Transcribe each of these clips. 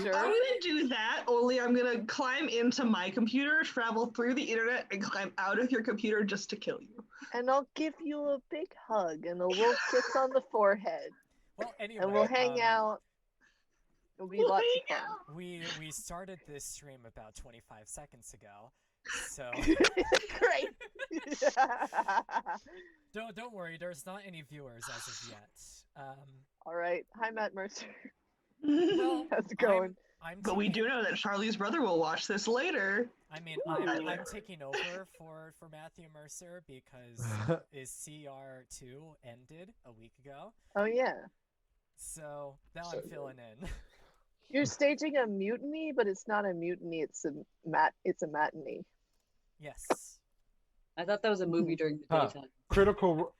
sure? I'm gonna do that, only I'm gonna climb into my computer, travel through the internet, and climb out of your computer just to kill you. And I'll give you a big hug and a little kiss on the forehead. Well, And we'll anyway, hang out. It'll be lots of fun. we started this stream about 25 seconds ago, so Great. don't worry. There's not any viewers as of yet. All right. Hi, Matt Mercer. Well, How's it going? But we do know that Charlie's brother will watch this later. I mean, I'm taking over for Matthew Mercer because his CR2 ended a week ago. Oh yeah. So now I'm filling in. You're staging a mutiny, but it's not a mutiny. It's a matinee. Yes. I thought that was a movie during the daytime. Critical.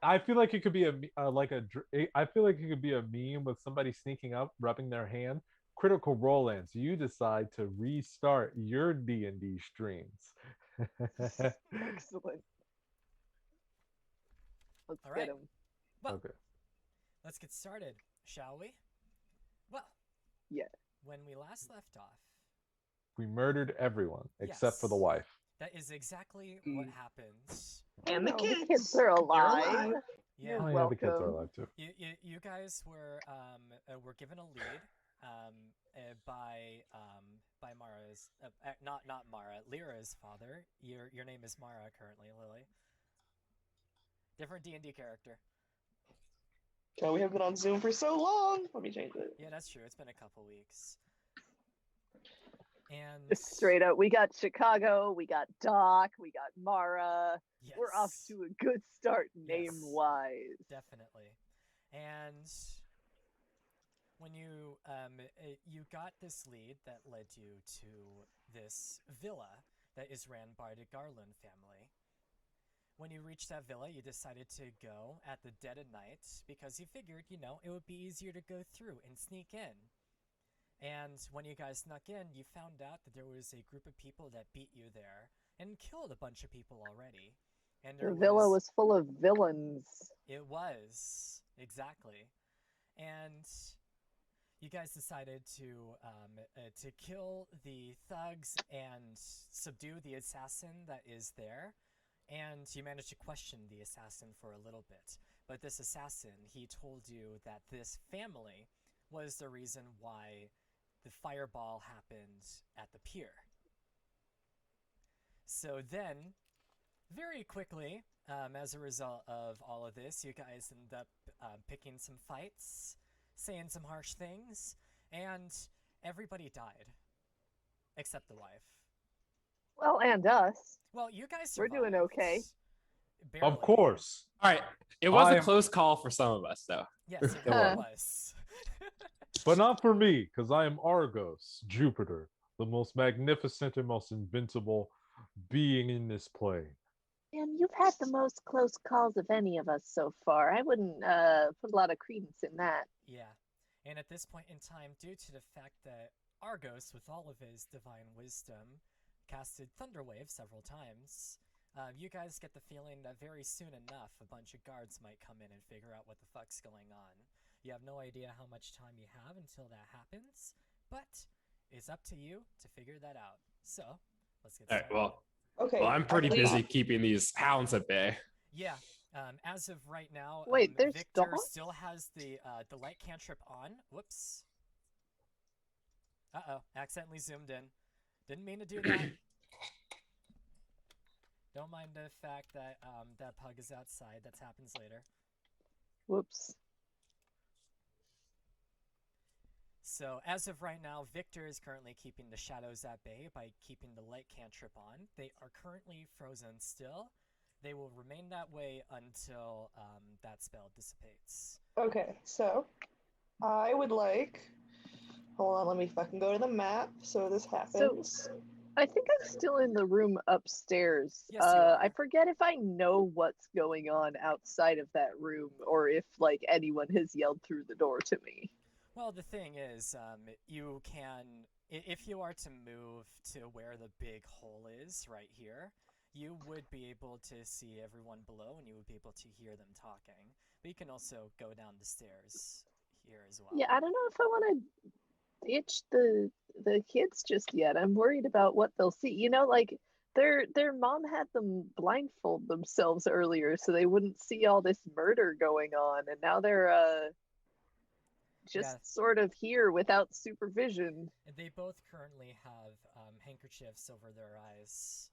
I feel like it could be I feel like it could be a meme with somebody sneaking up, rubbing their hand. Critical Role ends. You decide to restart your D&D streams. Excellent. Let's All right. get him. Well, Okay. let's get started, shall we? Well, yeah. When we last left off, we murdered everyone except for the wife. That is exactly what happens. And the kids are alive. Yeah, the kids are alive too. You guys were given a lead by Mara's not Mara, Lyra's father. Your name is Mara currently, Lily. Different D&D character. Oh, we have been on Zoom for so long. Let me change it. Yeah, that's true. It's been a couple weeks. And straight up, we got Chicago, we got Doc, we got Mara. Yes. We're off to a good start name-wise. Definitely. And when you got this lead that led you to this villa that is ran by the Garland family. When you reached that villa, you decided to go at the dead of night because you figured, it would be easier to go through and sneak in. And when you guys snuck in, you found out that there was a group of people that beat you there and killed a bunch of people already. And the villa was full of villains. It was, exactly. And you guys decided to kill the thugs and subdue the assassin that is there. And you managed to question the assassin for a little bit. But this assassin, he told you that this family was the reason why the fireball happened at the pier. So then, very quickly, as a result of all of this, you guys end up picking some fights, saying some harsh things, and everybody died. Except the wife. Well, and us. Well, you guys survived. We're doing okay. Barely. Of course. All right. It was a close call for some of us, though. Yes, it was. But not for me, because I am Argos, Jupiter, the most magnificent and most invincible being in this plane. And you've had the most close calls of any of us so far. I wouldn't put a lot of credence in that. Yeah. And at this point in time, due to the fact that Argos, with all of his divine wisdom, casted Thunderwave several times, you guys get the feeling that very soon enough, a bunch of guards might come in and figure out what the fuck's going on. You have no idea how much time you have until that happens, but it's up to you to figure that out. So, let's get started. All right, well, I'm pretty busy keeping these hounds at bay. Yeah, as of right now, wait, there's Victor dogs? still has the light cantrip on. Whoops. Uh-oh, accidentally zoomed in. Didn't mean to do that. Don't mind the fact that that pug is outside. That happens later. Whoops. So, as of right now, Victor is currently keeping the shadows at bay by keeping the light cantrip on. They are currently frozen still. They will remain that way until that spell dissipates. Okay, so I would like... Hold on, let me fucking go to the map so this happens. So, I think I'm still in the room upstairs. Yes, you are. I forget if I know what's going on outside of that room or if, anyone has yelled through the door to me. Well, the thing is, you can, if you are to move to where the big hole is, right here, you would be able to see everyone below and you would be able to hear them talking. But you can also go down the stairs here as well. Yeah, I don't know if I want to itch the kids just yet. I'm worried about what they'll see. You know, like their mom had them blindfold themselves earlier so they wouldn't see all this murder going on, and now they're just Yeah. sort of here without supervision. And they both currently have handkerchiefs over their eyes.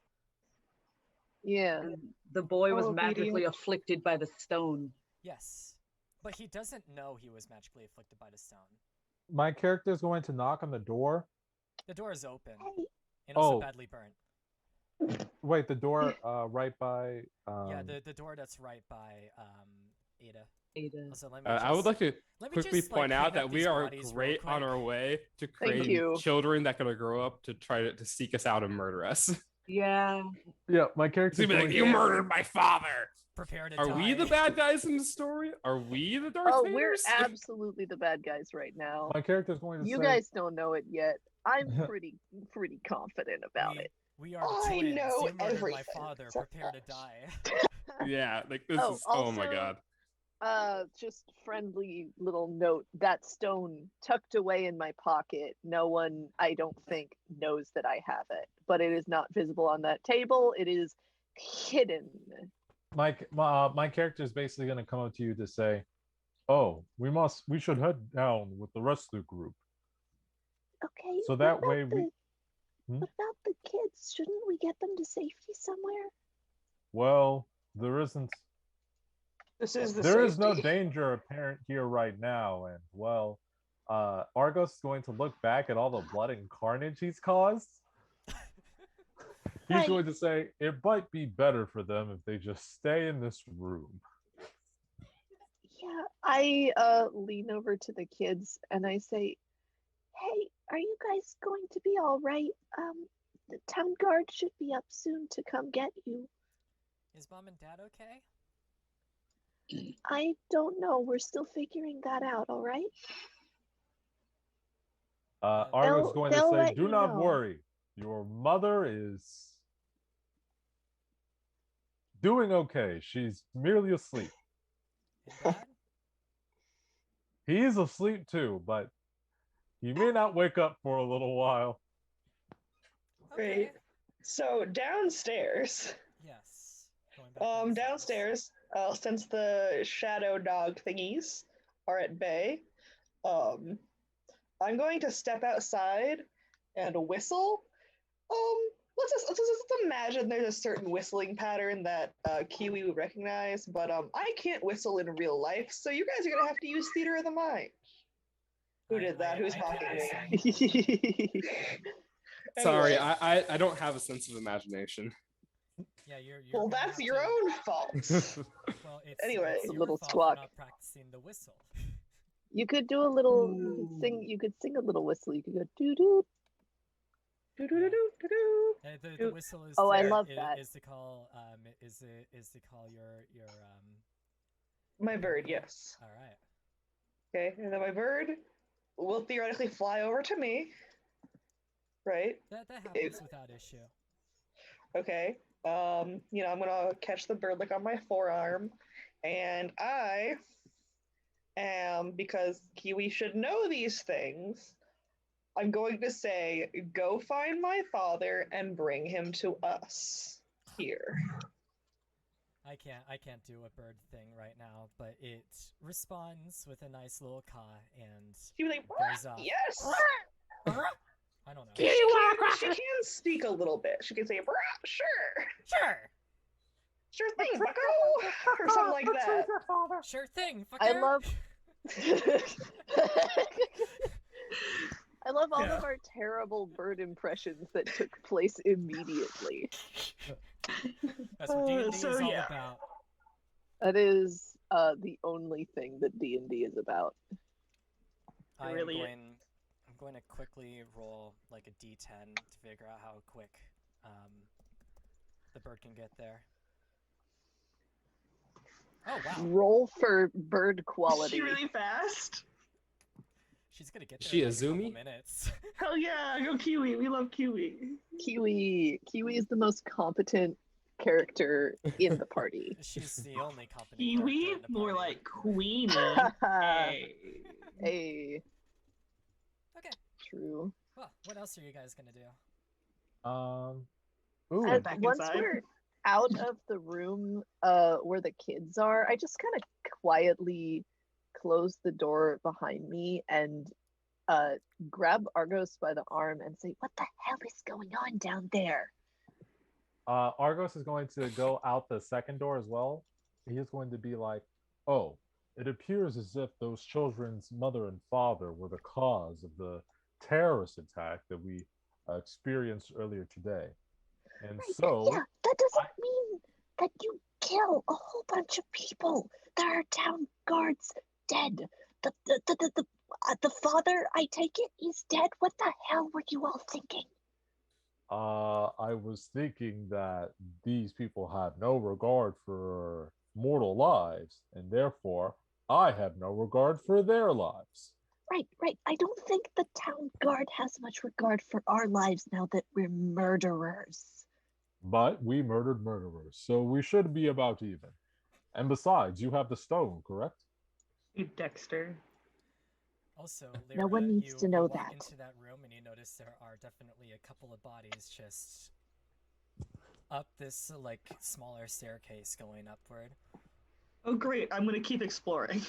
Yeah. And the boy was Oh, magically obedient. afflicted by the stone. Yes. But he doesn't know he was magically afflicted by the stone. My character is going to knock on the door. The door is open Hey, and also Oh. badly burnt. Wait, the door right by. Yeah, the door that's right by Ada. Ada. Also, let me I would just- like to let me quickly just, like, point out clean that up we these are bodies real great on quick. our way to Thank creating you. children that gonna grow up to try to seek us out and murder us. Yeah. Yeah, my It's character. gonna be like, you murdered my father. Prepare to Are die. we the bad guys in the story? Are we the Darth Oh, Vaders? we're absolutely the bad guys right now. My character is going to You say. guys don't know it yet. I'm pretty confident about it. We are the I twins. know You murdered my everything. father. So- Prepare to die. Yeah, like this Oh, is. Oh my also- god. Just friendly little note. That stone tucked away in my pocket. No one, I don't think, knows that I have it, but it is not visible on that table. It is hidden. My character is basically going to come up to you to say, "Oh, we should head down with the rest of the group." Okay. So what that about way we- the- What about the kids? Shouldn't we get them to safety somewhere? Well, there isn't. This is the There is no safety. danger apparent here right now, and well, Argos is going to look back at all the blood and carnage he's caused. He's Right. going to say it might be better for them if they just stay in this room. Yeah, I lean over to the kids and I say, "Hey, are you guys going to be all right? The town guard should be up soon to come get you. Is mom and dad okay? I don't know. We're still figuring that out, all right?" Argos is going to they'll say, let "Do you not know." worry. Your mother is doing okay. She's merely asleep. And dad? He's asleep too, but he may not wake up for a little while." Okay. Great. So downstairs, Yes. Going back to the downstairs, since the shadow dog thingies are at bay, I'm going to step outside and whistle. Let's just imagine there's a certain whistling pattern that Kiwi would recognize, but I can't whistle in real life, so you guys are gonna have to use theater of the mind. Who did that? Who's I mocking can't me? say. Sorry, Anyway, I don't have a sense of imagination. Yeah, you're well, gonna that's have your to- own fault. Well, it's Anyway. it's A your little fault for squawk. not practicing the whistle. You could do a little. You could sing a little whistle. You could go doo doo. Do-do-do-do-do-do. The whistle is. Oh, I to- love is, that. Is to call to call your My bird, yes. All right. Okay, and then my bird will theoretically fly over to me. Right? That happens without issue. Okay. I'm gonna catch the bird like on my forearm, and I am, because Kiwi should know these things, I'm going to say, "Go find my father and bring him to us here." I can't do a bird thing right now, but it responds with a nice little caw and She was like, goes off. "Yes." I don't know. She can speak a little bit. She can say, "Sure, Sure. sure thing, bucko," or something like that. Sure thing. Fucker. I love. I love all Yeah. of our terrible bird impressions that took place immediately. That's what D&D so is all yeah. about. That is the only thing that D&D is about. I'm really is. going to quickly roll like a d10 to figure out how quick the bird can get there. Oh wow, Roll for bird Is quality. she really fast? she's gonna get there. Is she in a like couple Zoomy? minutes. Hell yeah, go Kiwi. We love Kiwi. Kiwi is the most competent character in the party. She's the only competent Kiwi? character in the More party. like Queenie. Hey. Hey. Okay. true. Huh, what else are you guys gonna do? Ooh, Get back Once inside. we're out of the room where the kids are, I just kind of quietly close the door behind me and grab Argos by the arm and say, "What the hell is going on down there?" Argos is going to go out the second door as well. He is going to be like, "Oh, it appears as if those children's mother and father were the cause of the terrorist attack that we experienced earlier today. And Right. so, Yeah, that doesn't mean that you kill a whole bunch of people. There are town guards dead. The father, I take it, is dead. What the hell were you all thinking? I was thinking that these people have no regard for mortal lives, and therefore I have no regard for their lives. Right, right. I don't think the town guard has much regard for our lives now that we're murderers. But we murdered murderers, so we should be about even. And besides, you have the stone, correct? You Dexter. Also, No Lyra, one needs you, to know you walk that. into that room and you notice there are definitely a couple of bodies just up this like smaller staircase going upward. Oh, great. I'm going to keep exploring.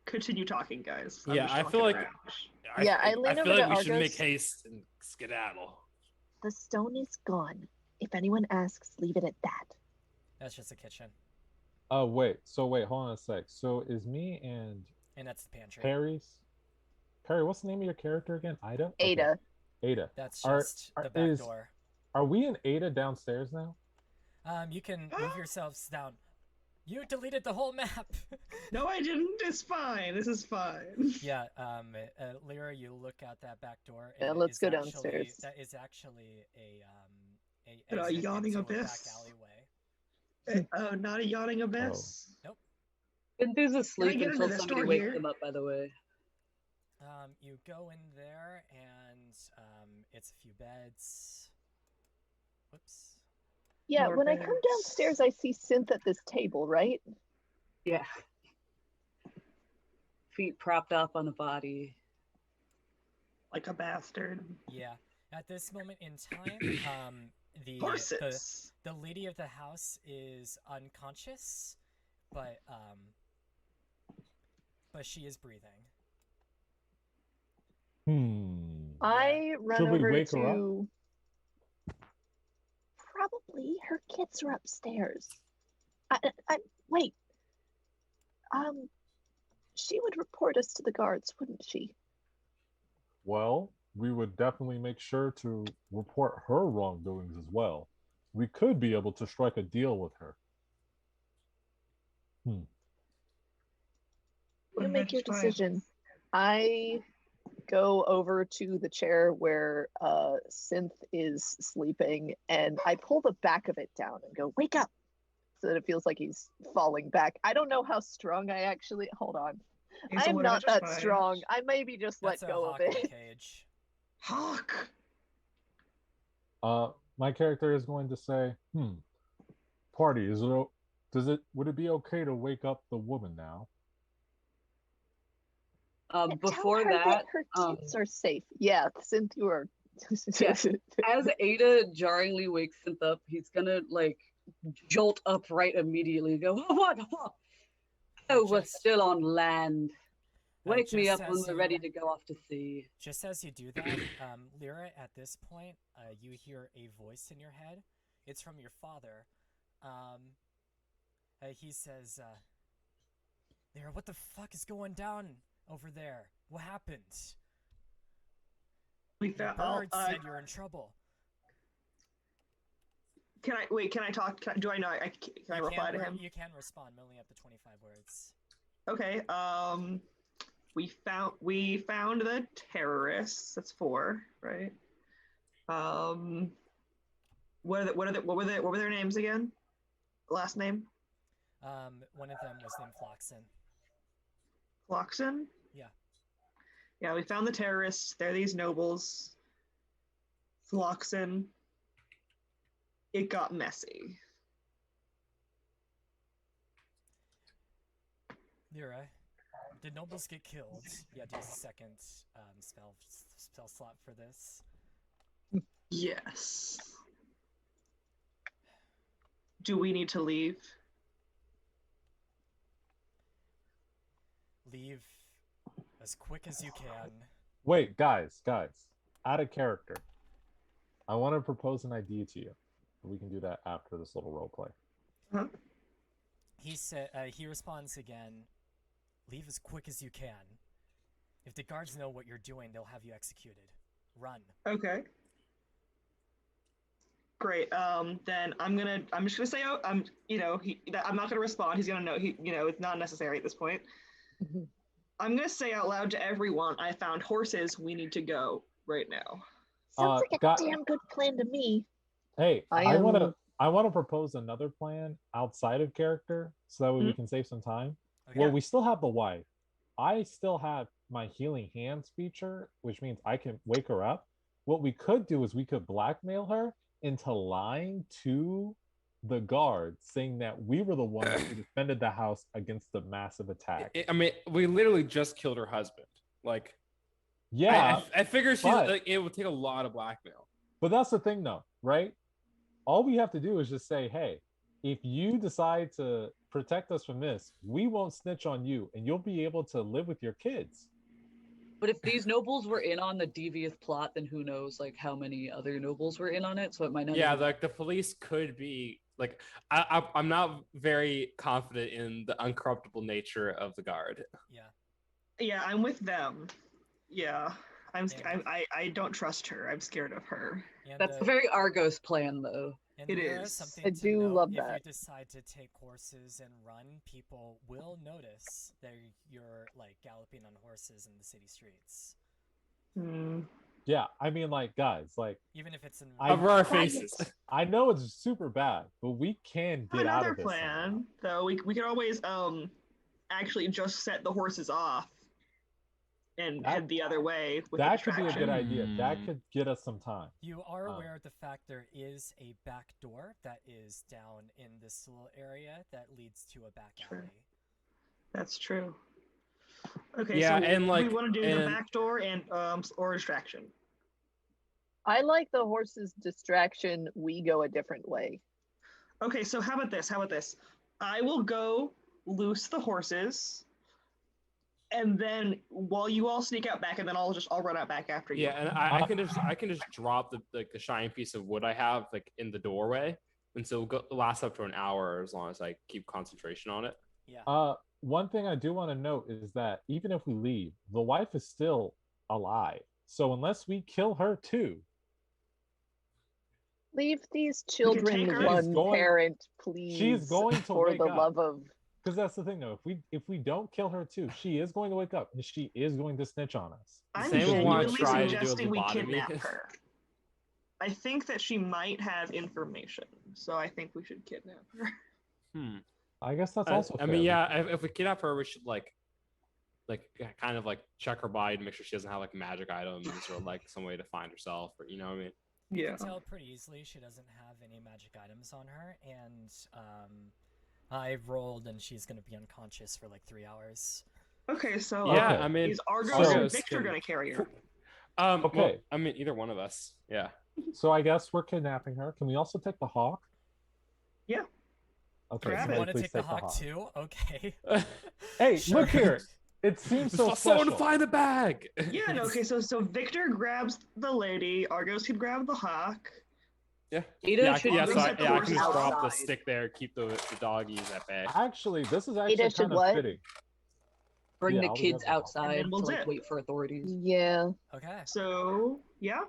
Continue talking, guys. I'm Yeah, just I walking feel like around. Yeah, I lean feel over like to we should make Argos. haste and skedaddle. The stone is gone. If anyone asks, leave it at that. That's just a kitchen, Oh, wait. So, wait, hold on a sec. So, is me and and that's the pantry. Perry, what's the name of your character again? Ida? Ada. Okay. Ada. That's Are, just the back door. Are we in Ada downstairs now? You can move yourselves down. You deleted the whole map. No, I didn't. It's fine. This is fine. Yeah, Lyra, you look out that back door. Yeah, And let's go actually, downstairs. That is actually a A exit yawning into a back abyss. alleyway. Oh, not a yawning abyss. Nope. Bendu's Can I asleep get into until this somebody door wakes here? him up, by the way. You go in there, and it's a few beds. Whoops. Yeah, More when I come beds. downstairs, I see Synth at this table, right? Yeah. Feet propped up on the body. Like a bastard. Yeah. At this moment in time, Horses. the lady of the house is unconscious, but she is breathing. I run Should we over wake her up? to. Probably her kids are upstairs. Wait. She would report us to the guards, wouldn't she? Well, we would definitely make sure to report her wrongdoings as well. We could be able to strike a deal with her. You make your decision. I go over to the chair where Synth is sleeping, and I pull the back of it down and go, "Wake up!" So that it feels like he's falling back. I don't know how strong I actually. Hold on. I'm not that strong. I maybe just That's let go a of it. Hawk cage. Hawk. My character is going to say, party, would it be okay to wake up the woman now? Before Tell her that, her kids are safe. Yeah, Synth, you are. Yeah. As Ada jarringly wakes Synth up, he's gonna like jolt upright immediately and go, what? Oh, we're still on land. Wake me up when we're ready to go off to sea. Just as you do that, Lyra, at this point, you hear a voice in your head. It's from your father. He says, Lyra, what the fuck is going down over there? What happened? We The found. bird said you're in trouble. Can I talk? Do I know? Can I reply to him? You can respond. I'm only up to 25 words. Okay. We found the terrorists. That's 4, right? What were their names again? Last name? One of them was named Floxen. Floxen? Yeah. Yeah, we found the terrorists. They're these nobles. Floxen. It got messy. Lyra, did nobles get killed? Yeah, do a second spell slot for this. Yes. Do we need to leave? Leave as quick as you can. Wait, guys, out of character. I want to propose an idea to you. We can do that after this little role play. Huh? He responds again. Leave as quick as you can. If the guards know what you're doing, they'll have you executed. Run. Okay. Great. Then I'm just gonna say, I'm not gonna respond. He's gonna know. It's not necessary at this point. I'm gonna say out loud to everyone, I found horses. We need to go right now. Sounds like a damn good plan to me. Hey, I I am- want to propose another plan outside of character, so that way we can save some time. Okay. Well, we still have the wife. I still have my healing hands feature, which means I can wake her up. What we could do is we could blackmail her into lying to the guard, saying that we were the ones who defended the house against the massive attack. I mean, we literally just killed her husband. Like, Yeah, I figure she's but- like, it would take a lot of blackmail. but that's the thing, though, right? All we have to do is just say, hey, if you decide to protect us from this, we won't snitch on you, and you'll be able to live with your kids. But if these nobles were in on the devious plot, then who knows like how many other nobles were in on it? So it might not. Yeah, even... like the police could be like, I'm not very confident in the uncorruptible nature of the guard. Yeah. Yeah, I'm with them. Yeah, Yeah. I don't trust her. I'm scared of her. And, That's a very Argos plan, though. and it Lyra, is. something I to do note, love if that. you decide to take horses and run, people will notice that you're like galloping on horses in the city streets. Hmm. Yeah, I mean, like, guys, like, Even if it's in Cover our faces. I know it's super bad, but we can get out Another of this. plan, though, we could always actually just set the horses off and That- head the other way with That could be a distraction. good idea. That Hmm. could get us some time. You are Um, aware of the fact there is a back door that is down in this little area that leads to a back Sure. alley. That's true. Okay, Yeah, so and, like, we want to do the and- back door and or distraction. I like the horse's distraction. We go a different way. Okay, so how about this? I will go loose the horses, and then while you all sneak out back, and then I'll run out back after you. Yeah, and I can just drop the shining piece of wood I have like in the doorway, and so it'll last up to an hour as long as I keep concentration on it. Yeah. One thing I do want to note is that even if we leave, the wife is still alive. So unless we kill her too, Leave these take children her. one She's going- parent, please. she's going to for wake the up. love of. because that's the thing though. If we don't kill her too, she is going to wake up and she is going to snitch on us. I'm Same with one genuinely try to do a suggesting we lobotomy. kidnap her. I think that she might have information, so I think we should kidnap her. I guess that's also. I fair. mean, yeah, if we kidnap her, we should like kind of like check her body to make sure she doesn't have like magic items or like some way to find herself, or you know what I mean. You Yeah. can tell pretty easily she doesn't have any magic items on her, and I've rolled and she's gonna be unconscious for like 3 hours. Okay, so Yeah, Okay. I mean, is Argos So- or Victor can- gonna carry her? Well, Okay. I mean, either one of us. Yeah. So I guess we're kidnapping her. Can we also take the hawk? Yeah. Okay. Grab somebody it. Want to please take the hawk too? Okay. Hey, Sure. look here. It seems so Someone special. find the bag. Yeah, no, okay, so Victor grabs the lady, Argos can grab the hawk. Yeah. Ada Yeah, should yeah, Argos so set the I can horses just drop the outside. stick there, keep the doggies at bay. Actually, this is actually should kind of what? fitting. bring Yeah, the I'll be kids able to. outside And to we'll like zip. wait for authorities. Yeah. Okay. So yeah.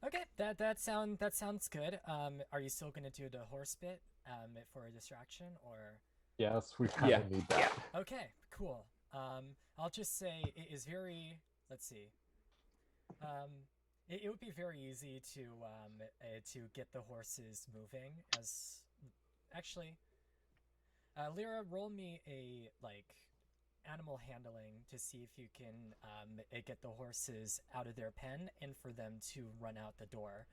Okay. That sounds good. Are you still gonna do the horse bit for a distraction, or? Yes, we kind of need that. Okay, cool. I'll just say it is very. Let's see. It would be very easy to get the horses moving. As actually, Lyra, roll me a animal handling to see if you can get the horses out of their pen and for them to run out the door.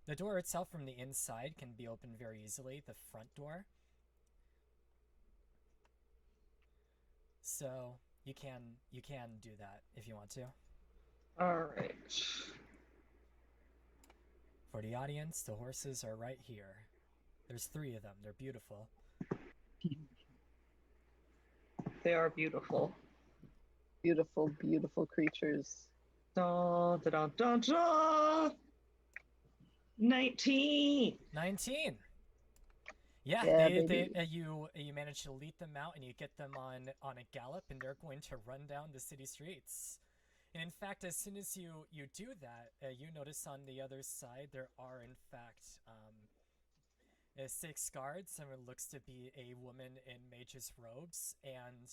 The door itself from the inside can be opened very easily. The front door. So you can do that if you want to. All right. For the audience, the horses are right here. There's 3 of them. They're beautiful. They are beautiful. Beautiful, beautiful creatures. Da, da, da, da, da. 19. 19. Yeah, Yeah, they baby. you manage to lead them out and you get them on a gallop, and they're going to run down the city streets. And in fact, as soon as you do that, you notice on the other side there are in fact 6 guards, and it looks to be a woman in mage's robes. And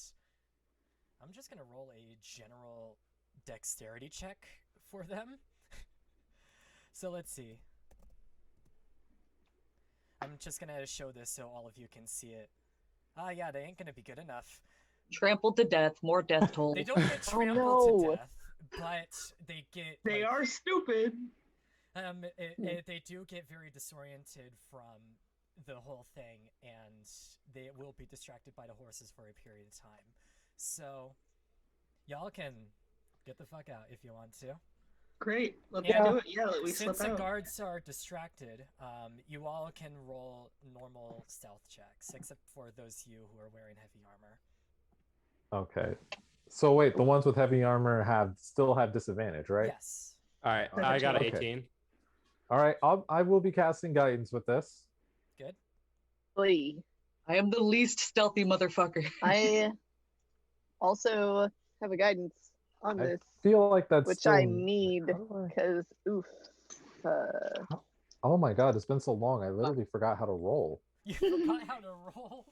I'm just gonna roll a general dexterity check for them. So let's see. I'm just gonna show this so all of you can see it. Ah, yeah, they ain't gonna be good enough. Trampled to death, more death toll. They don't get Oh, trampled no. to death, but they get. They like, are stupid. They do get very disoriented from the whole thing, and they will be distracted by the horses for a period of time. So, y'all can get the fuck out if you want to. Great. Let's Yeah. do it. Yeah, we Since slip the out. guards are distracted, you all can roll normal stealth checks, except for those of you who are wearing heavy armor. Okay. So wait, the ones with heavy armor still have disadvantage, right? Yes. All right, That's I got an okay. 18. All right. I will be casting guidance with this. Good. Lee. I am the least stealthy motherfucker. I also have a guidance on I this, feel like that's which still... I need How do I- because oof. Oh my god, it's been so long. I literally forgot how to roll. You forgot how to roll.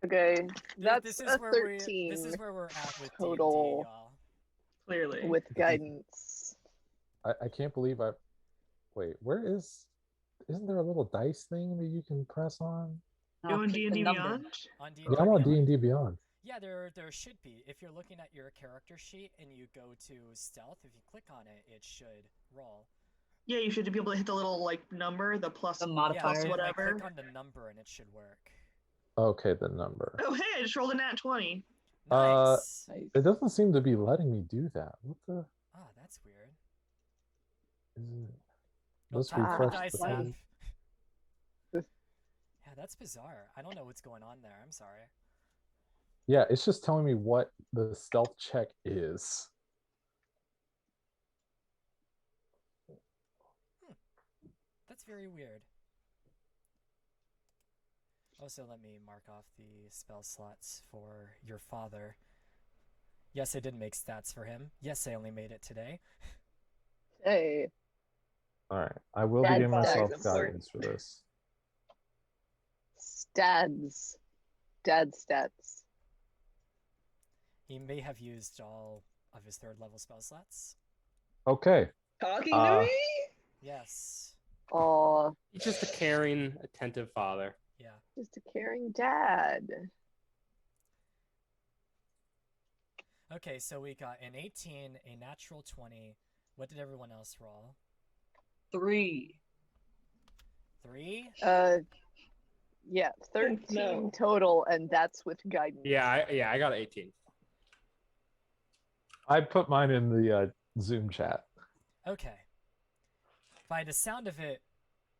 Okay, that's This a is where 13 this is where we're at with total D&D, y'all. Clearly. with guidance. I can't believe I... Wait, where is... Isn't there a little dice thing that you can press on? You on Click the D&D number. Beyond? On D&D Yeah, I'm on Beyond? D&D Beyond. Yeah, there should be. If you're looking at your character sheet and you go to stealth, if you click on it, it should roll. Yeah, you should be able to hit the little like number, the plus. The Yeah, modifier. so, like, whatever. click on the number and it should work. Okay, the number. Oh, hey, I just rolled a nat 20. Nice. Nice. It doesn't seem to be letting me do that. What the... Ah, that's weird. Is it... You'll Let's top your refresh dice the up. page. Yeah, that's bizarre. I don't know what's going on there. I'm sorry. Yeah, it's just telling me what the stealth check is. That's very weird. Also, let me mark off the spell slots for your father. Yes, I did make stats for him. Yes, I only made it today. Hey, All right, I will be Dad giving myself stats. guidance for this. stads, dad stats. He may have used all of his 3rd level spell slots. Okay. Talking to me? Yes. Aw, He's just a caring, attentive father. Yeah. just a caring dad. Okay, so we got an 18, a natural 20. What did everyone else roll? 3. 3? Yeah, 13 No. total, and that's with guidance. Yeah, I got an 18. I put mine in the Zoom chat. Okay. By the sound of it,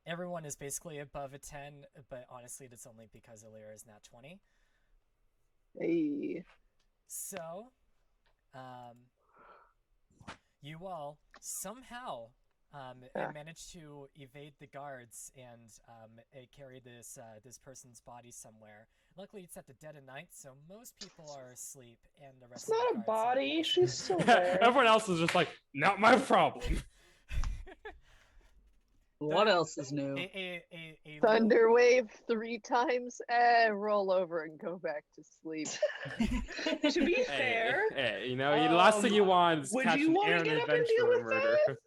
everyone is basically above a 10, but honestly, that's only because Illyria is nat 20. Hey, So, you all somehow managed to evade the guards and carry this person's body somewhere. Luckily, it's at the dead of night, so most people are asleep, and the rest It's not of a the guards are body. asleep. She's still there. Everyone else is just like, not my problem. What else is new? a thunder wave 3 times, roll over and go back to sleep. To be Hey, fair, hey, you know, the last thing you want is would catch you an want to Aaron get up and adventure deal or with murder. that?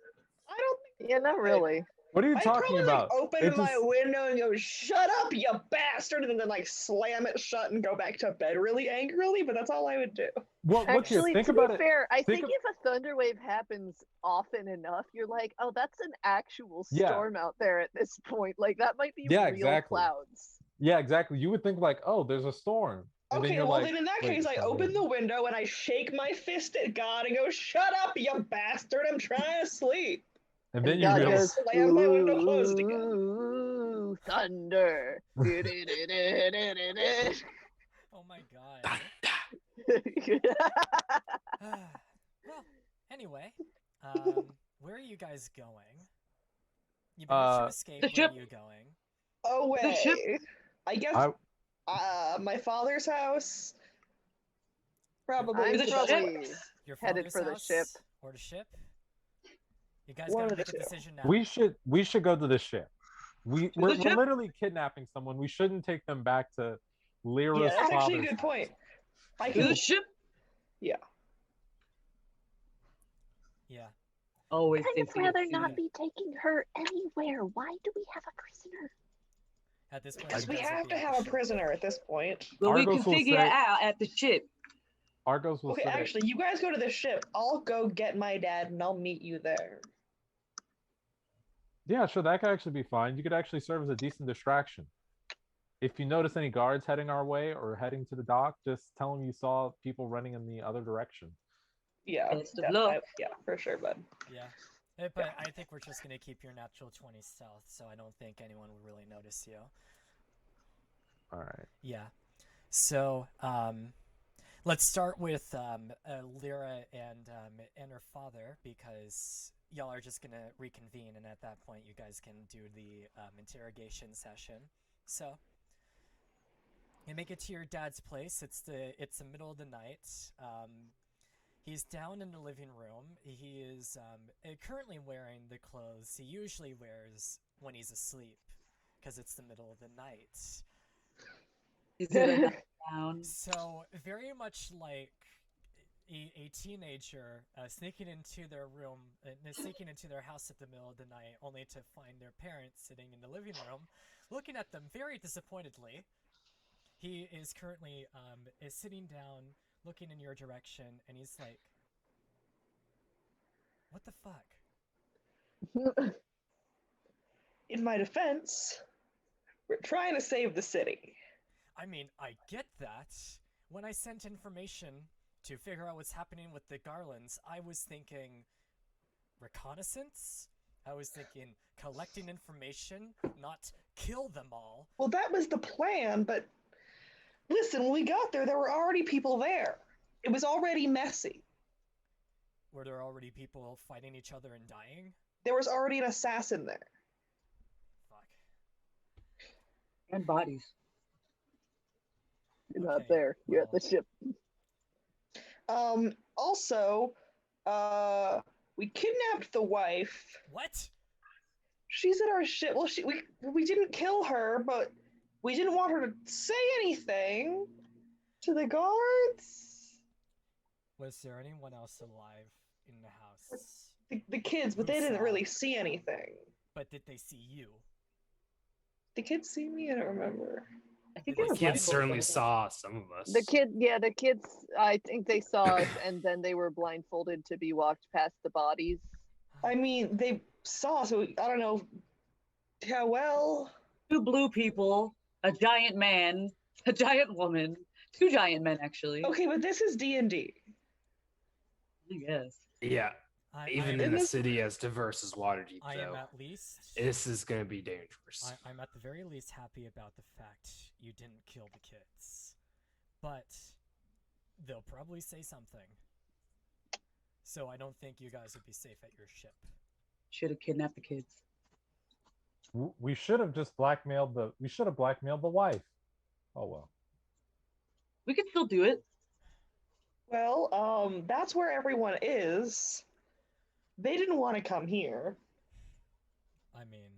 I don't think Yeah, not really. What are you I'd talking probably about? like open It my just- window and go, "Shut up, you bastard!" and then like slam it shut and go back to bed really angrily. But that's all I would do. Well, look here. Actually, Think to about be it. fair, I Think think of- if a thunder wave happens often enough, you're like, oh, that's an actual Yeah. storm out there at this point. Like, that might be Yeah, real exactly. clouds. Yeah, exactly. You would think like, oh, there's a storm. And then Okay, you're well like, then in that wait, case, I so open the window and I shake my fist at God and go, "Shut up, you bastard! I'm trying to sleep." and And then you God And I realize goes, slam my window closed again. ooh, thunder. Oh my god. Well, anyway, where are you guys going? You managed to escape. The Where ship. are you going? The ship. Away. I guess my father's house probably I'm is the the best ship. probably place. Your headed father's for the house ship. or the ship? You guys One gotta of the make a two. decision now. we should go to the ship. We're the ship? literally kidnapping someone. We shouldn't take them back to Lyra's Yeah, that's actually a father's good house. point. I To the can. ship. Yeah. Always I'd thinking rather it's not Yeah. be taking her anywhere. Why do we have a prisoner? At this point, Because you we guys would have be to at the have a ship. prisoner at this point. Well, we Argos can will figure say- it out at the ship. Argos will Okay, say, actually, you guys go to the ship. I'll go get my dad and I'll meet you there. yeah, sure, that could actually be fine. You could actually serve as a decent distraction. If you notice any guards heading our way or heading to the dock, just tell them you saw people running in the other direction. Yeah, Best of luck. yeah, for sure, bud. Yeah. But I think we're just gonna keep your natural 20 stealth, so I don't think anyone will really notice you. All right. Yeah. So, let's start with Lyra and her father, because y'all are just gonna reconvene, and at that point, you guys can do the interrogation session. So, you make it to your dad's place. It's the middle of the night. He's down in the living room. He is currently wearing the clothes he usually wears when he's asleep, because it's the middle of the night. Is it a nightgown? So very much like a teenager sneaking into their room, sneaking into their house at the middle of the night, only to find their parents sitting in the living room, looking at them very disappointedly. He is currently is sitting down, looking in your direction, and he's like, "What the fuck?" In my defense, we're trying to save the city. I mean, I get that. When I sent information to figure out what's happening with the Garlands, I was thinking reconnaissance? I was thinking collecting information, not kill them all. Well, that was the plan, but listen, when we got there, there were already people there. It was already messy. Were there already people fighting each other and dying? There was already an assassin there. Fuck. And bodies. You're not Okay, there. You're at well. the ship. Also, we kidnapped the wife. What? She's at our ship. Well, we didn't kill her, but we didn't want her to say anything to the guards. Was there anyone else alive in the house? The kids, but Who they didn't saw? really see anything. But did they see you? The kids see me? I don't remember. I think The it was Kids my certainly fault. saw some of us. The kids, I think they saw us, and then they were blindfolded to be walked past the bodies. I mean, they saw, so I don't know how well. 2 blue people, a giant man, a giant woman, 2 giant men actually. Okay, but this is D&D. I guess. Yeah, even in a city as diverse as Waterdeep, I am though, at least. this is going to be dangerous. I'm at the very least happy about the fact you didn't kill the kids. But they'll probably say something. So I don't think you guys would be safe at your ship. Should have kidnapped the kids. We should have just blackmailed the. We should have blackmailed the wife. Oh well. We could still do it. Well, that's where everyone is. They didn't want to come here. I mean,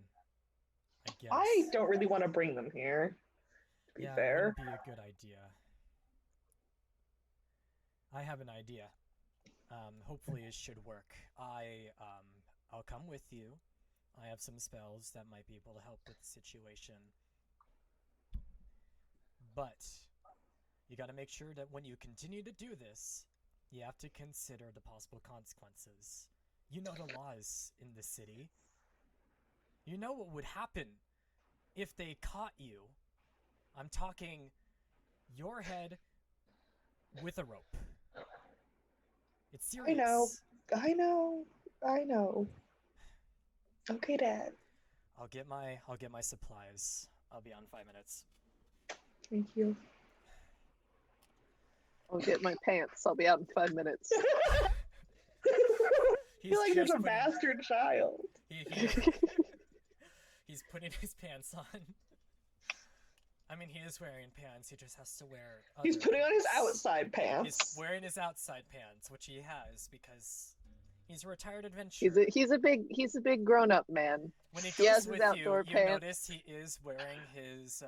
I guess. I don't really want to bring them here, to be Yeah, fair. it would be a good idea. I have an idea. Hopefully it should work. I'll come with you. I have some spells that might be able to help with the situation. But you got to make sure that when you continue to do this, you have to consider the possible consequences. You know the laws in the city. You know what would happen if they caught you. I'm talking your head with a rope. It's I know. serious. I know. I know. Okay, Dad. I'll get my supplies. I'll be on 5 minutes. Thank you. I'll get my pants. I'll be out in 5 minutes. I He's feel like there's just a putting- bastard child. He's putting his pants on. I mean, he is wearing pants. He just has to wear. He's other putting on his pants. outside He's pants. wearing his outside pants, which he has because he's a retired adventurer. He's a big grown up man. When he He has goes his with outdoor you pants. notice he is wearing his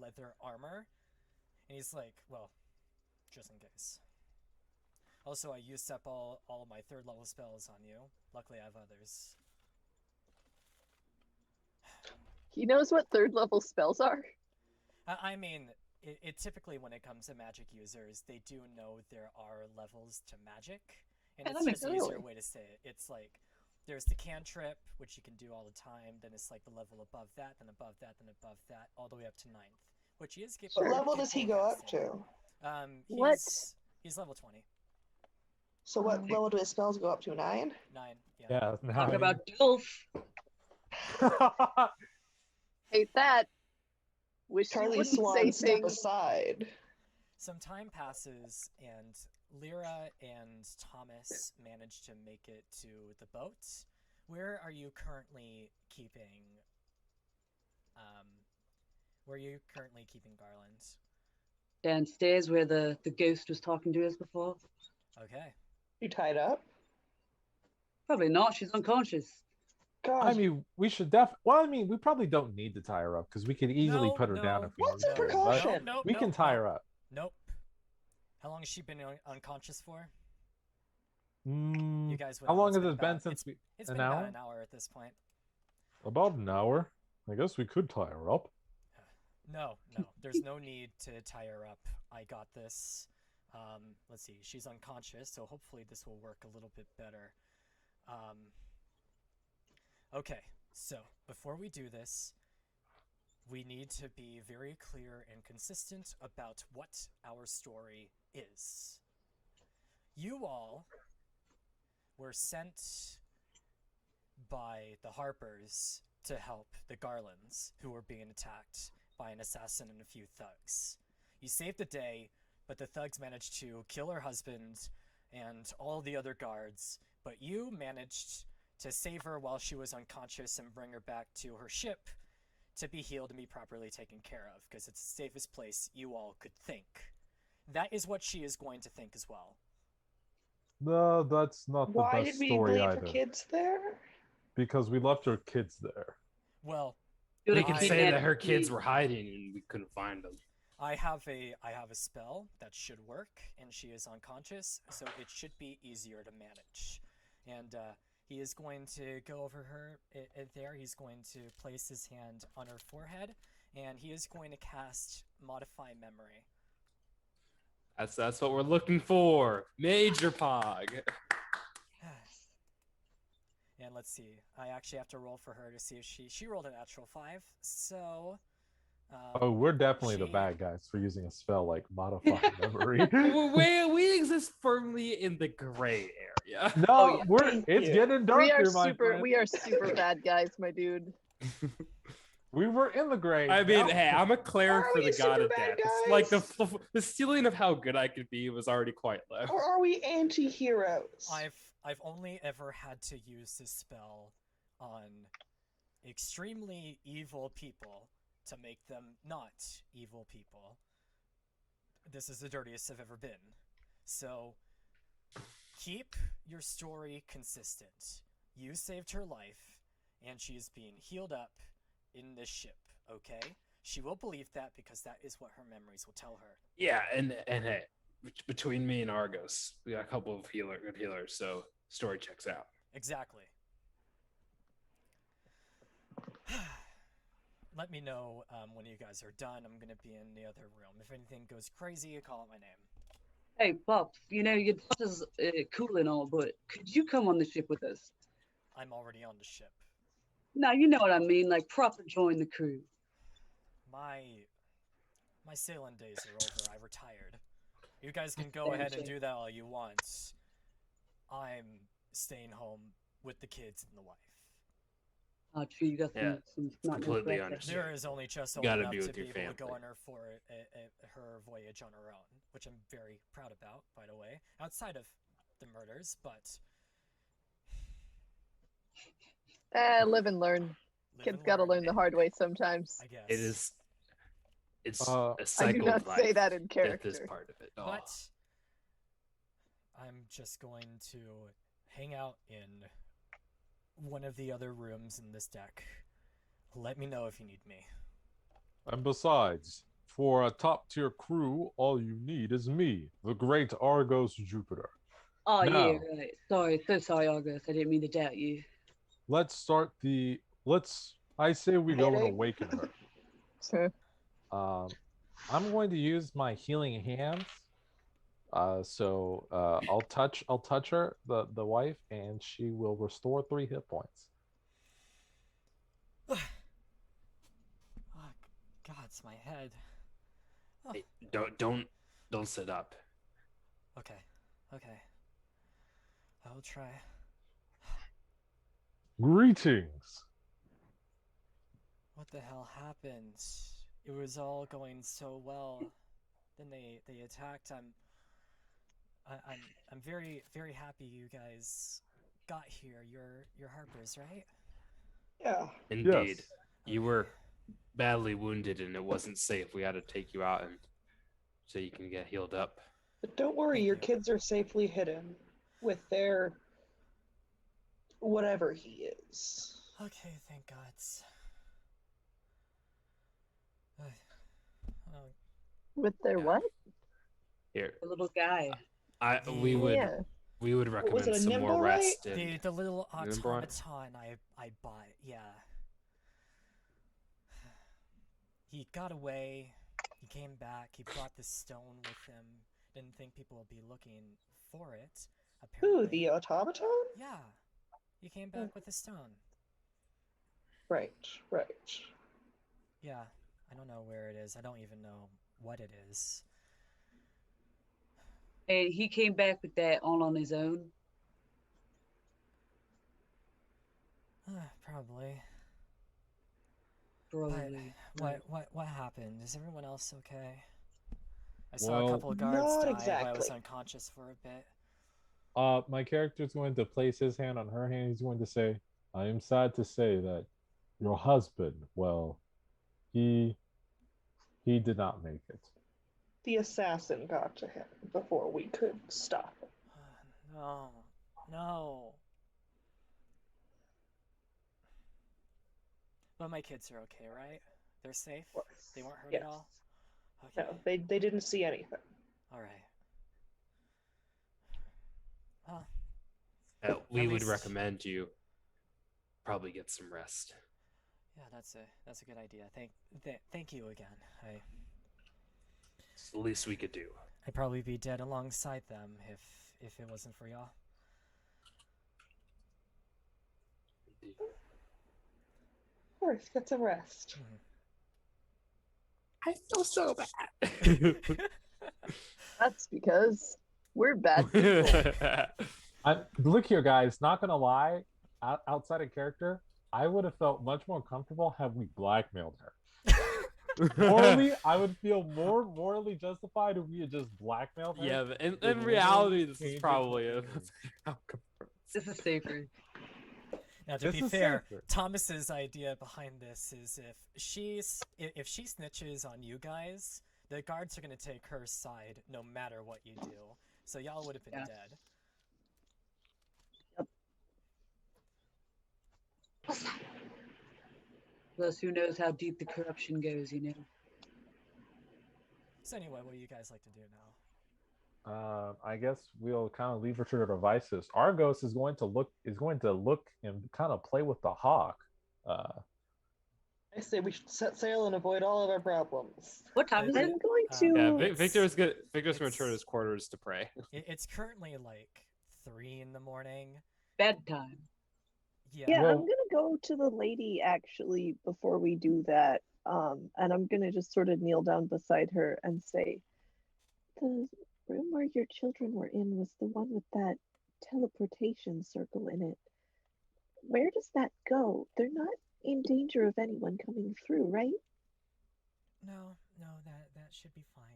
leather armor, and he's like, well, just in case. Also, I used up all of my 3rd level spells on you. Luckily, I have others. He knows what 3rd level spells are. I mean, it typically when it comes to magic users, they do know there are levels to magic, and Yeah, it's that makes just an easier sense. way to say it. It's like there's the cantrip, which you can do all the time. Then it's like the level above that, then above that, then above that, all the way up to 9th, which he is capable. What level does he capable go of up casting. to? What? He's level 20. So what level do his spells go up to? 9? 9. Yeah. Yeah. Talk about Dilf. Hate that. Wish you Charlie wouldn't Swan, say step things. aside. Some time passes, and Lyra and Thomas manage to make it to the boat. Where are you currently keeping? Where are you currently keeping Garland? Downstairs where the ghost was talking to us before. Okay. You tied up? Probably not. She's unconscious. God. I mean, we should we probably don't need to tie her up because we can easily No, put her down no, if we What's need a to. but precaution? No, we can tie her up. Nope. How long has she been unconscious for? Mm, You guys. how long it's has been it been about- since we? It's An been about hour? an hour at this point. About an hour. I guess we could tie her up. No. There's no need to tie her up. I got this. Let's see. She's unconscious, so hopefully this will work a little bit better. Okay, so before we do this, we need to be very clear and consistent about what our story is. You all were sent by the Harpers to help the Garlands, who were being attacked by an assassin and a few thugs. You saved the day, but the thugs managed to kill her husband and all the other guards, but you managed to save her while she was unconscious and bring her back to her ship to be healed and be properly taken care of, because it's the safest place you all could think. That is what she is going to think as well. No, that's not the Why best did we story leave either. her kids there? Because we left her kids there. Well, You We would've can say kidnapped that her kids me. were hiding and we couldn't find them. I have a spell that should work, and she is unconscious, so it should be easier to manage. And he is going to go over her there. He's going to place his hand on her forehead, and he is going to cast Modify Memory. That's what we're looking for. Major Pog. And let's see. I actually have to roll for her to see if she rolled a natural 5. So. Oh, we're definitely the she- bad guys for using a spell like Modify Memory. we exist firmly in the gray area. No, Oh, yeah. it's Yeah. getting darker, my friend. We are super bad guys, my dude. We were in the gray. I mean, now- hey, I'm a cleric Are for we the god of super bad death. It's like guys? the ceiling of how good I could be was already quite low. Or are we anti-heroes? I've only ever had to use this spell on extremely evil people to make them not evil people. This is the dirtiest I've ever been. So keep your story consistent. You saved her life, and she is being healed up in this ship, okay? She will believe that because that is what her memories will tell her. Yeah, and hey, between me and Argos, we got a couple of good healers, so story checks out. Exactly. Let me know when you guys are done. I'm gonna be in the other room. If anything goes crazy, you call out my name. Hey, Pops, you know, your daughter's cool and all, but could you come on the ship with us? I'm already on the ship. No, you know what I mean, like proper join the crew. My my sailing days are over. I retired. You guys can go ahead and do that all you want. I'm staying home with the kids and the wife. True, you got Yeah, some it's completely pressure. understood. There is only just old Gotta enough be to with be your able to go family. on her for her voyage on her own, which I'm very proud about, by the way. Outside of the murders, but Live and learn. live Kids and gotta learn the learn, hard way sometimes. I guess. It is. It's Uh, a I do cycle not of life. say that in Death is character. part of it. But I'm just going to hang out in one of the other rooms in this deck. Let me know if you need me. And besides, for a top tier crew, all you need is me, the great Argos Jupiter. Oh Now- yeah, right. Sorry, so sorry, August. I didn't mean to doubt you. Let's start the. I say we go and Headache. awaken her. Sure. I'm going to use my healing hands. I'll touch her, the wife, and she will restore 3 hit points. Oh, God, it's my head. Oh. Hey, don't sit up. Okay. I will try. Greetings. What the hell happened? It was all going so well. Then they attacked. I'm very very happy you guys got here. You're Harper's, right? Yeah. Indeed, Yes. you were badly wounded, and it wasn't safe. We had to take you out, and so you can get healed up. But don't worry, Thank your you. kids are safely hidden with their whatever he is. Okay, thank gods. Oh, With their Yeah. what? Here, The little guy. we would Yeah. we would was recommend it, a some more nimble rest. the little Remember on- automaton I bought, yeah. He got away. He came back. He brought the stone with him. Didn't think people would be looking for it. Apparently. Who, the automaton? Yeah. He came back with the stone. Right. Yeah. I don't know where it is. I don't even know what it is. And he came back with that all on his own. Probably. Probably. But what happened? Is everyone else okay? I saw a Well, couple of guards not die while I was exactly. unconscious for a bit. My character is going to place his hand on her hand. He's going to say, "I am sad to say that your husband, well, he did not make it." The assassin got to him before we could stop him. No. But my kids are okay, right? They're safe? Of course. They weren't hurt Yes. at all? Okay. No, they didn't see anything. Alright. Well, We At would least- recommend you probably get some rest. yeah, that's a good idea. Thank you again. It's the least we could do. I'd probably be dead alongside them if it wasn't for y'all. Of course, get some rest. I feel so bad. That's because we're bad people. Look here, guys. Not gonna lie, outside of character, I would have felt much more comfortable had we blackmailed her. Morally, I would feel more morally justified if we had just blackmailed her. Yeah, but in literally reality, this is changes probably the a game. outcome. This is safer. Now, to This be is fair, safer. Thomas's idea behind this is if she snitches on you guys, the guards are gonna take her side no matter what you do. So y'all would have been Yeah. dead. Plus, who knows how deep the corruption goes, you know? So anyway, what do you guys like to do now? I guess we'll kind of leave her to her devices. Argos is going to look and kind of play with the hawk. I say we should set sail and avoid all of our problems. What time is it? I'm going Uh, to. Yeah, It's- Victor's going to return it's- to his quarters to pray. It's currently like 3 in the morning. Bedtime. Yeah. Yeah, Well- I'm gonna go to the lady actually before we do that. And I'm gonna just sort of kneel down beside her and say, the room where your children were in was the one with that teleportation circle in it. Where does that go? They're not in danger of anyone coming through, right? No, that should be fine.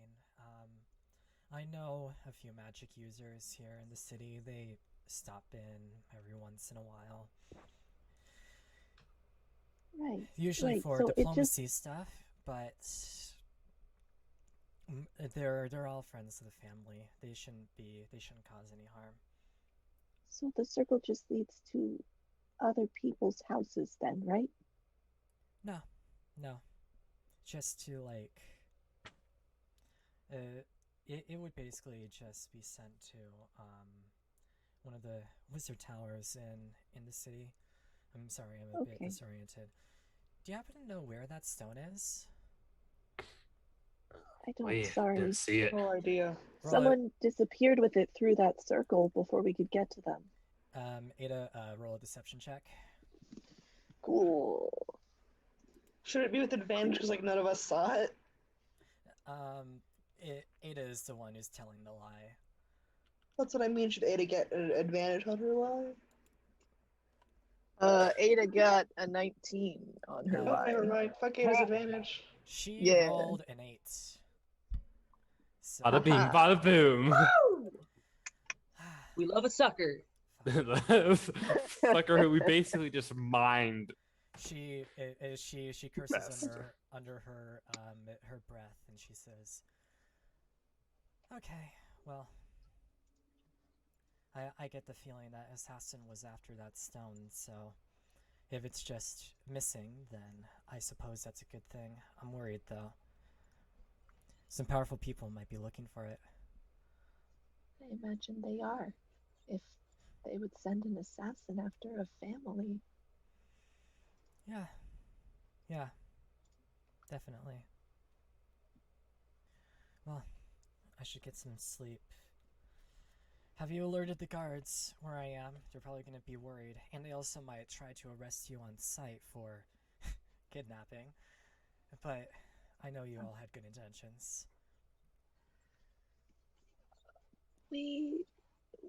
I know a few magic users here in the city. They stop in every once in a while. Right. Usually Right. for So it just diplomacy stuff, but they're all friends of the family. They shouldn't cause any harm. so the circle just leads to other people's houses then, right? No, no, just to like, it would basically just be sent to one of the wizard towers in the city. I'm sorry, I'm a bit Okay. disoriented. Do you happen to know where that stone is? I don't. We Sorry. didn't see it. No idea. Someone disappeared with it through that circle before we could get to them. Ada, roll a deception check. Cool. Should it be with advantage because like none of us saw it? Ada is the one who's telling the lie. That's what I mean. Should Ada get an advantage on her lie? Ada got a 19 on her No. Oh, lie. never mind. Fuck Ada's advantage. She Yeah. rolled an 8. So, Bada bing, Aha. bada boom. We love a sucker. Sucker who we basically just mined. she curses Best. under her her breath, and she says, "Okay, well, I get the feeling that assassin was after that stone. So if it's just missing, then I suppose that's a good thing. I'm worried though. Some powerful people might be looking for it." I imagine they are. If they would send an assassin after a family. Yeah, definitely. Well, I should get some sleep. Have you alerted the guards where I am? They're probably going to be worried. And they also might try to arrest you on sight for kidnapping. But I know you all had good intentions. We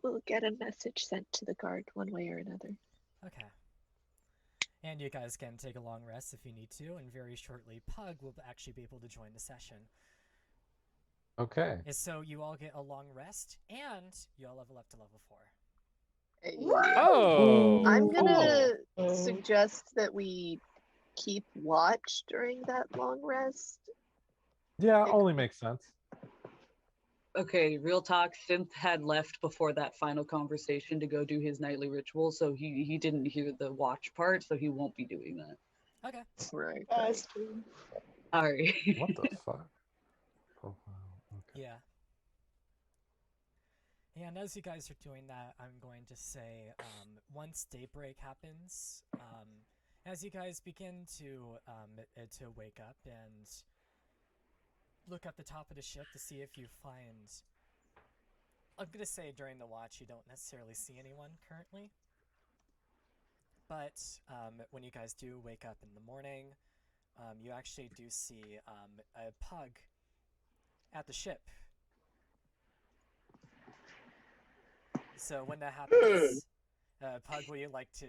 will get a message sent to the guard one way or another. Okay. And you guys can take a long rest if you need to, and very shortly Pug will actually be able to join the session. Okay. And so you all get a long rest, and you all level up to level 4. Oh. I'm gonna cool. suggest that we keep watch during that long rest. Yeah, only makes sense. Okay, real talk. Synth had left before that final conversation to go do his nightly ritual, so he didn't hear the watch part, so he won't be doing that. Okay. Right. That's Sorry. What the fuck? Profile. Okay. Yeah. And as you guys are doing that, I'm going to say, once daybreak happens, as you guys begin to wake up and look up the top of the ship to see if you find... I'm going to say during the watch you don't necessarily see anyone currently. But when you guys do wake up in the morning, you actually do see a Pug at the ship. So when that happens, Pug, would you like to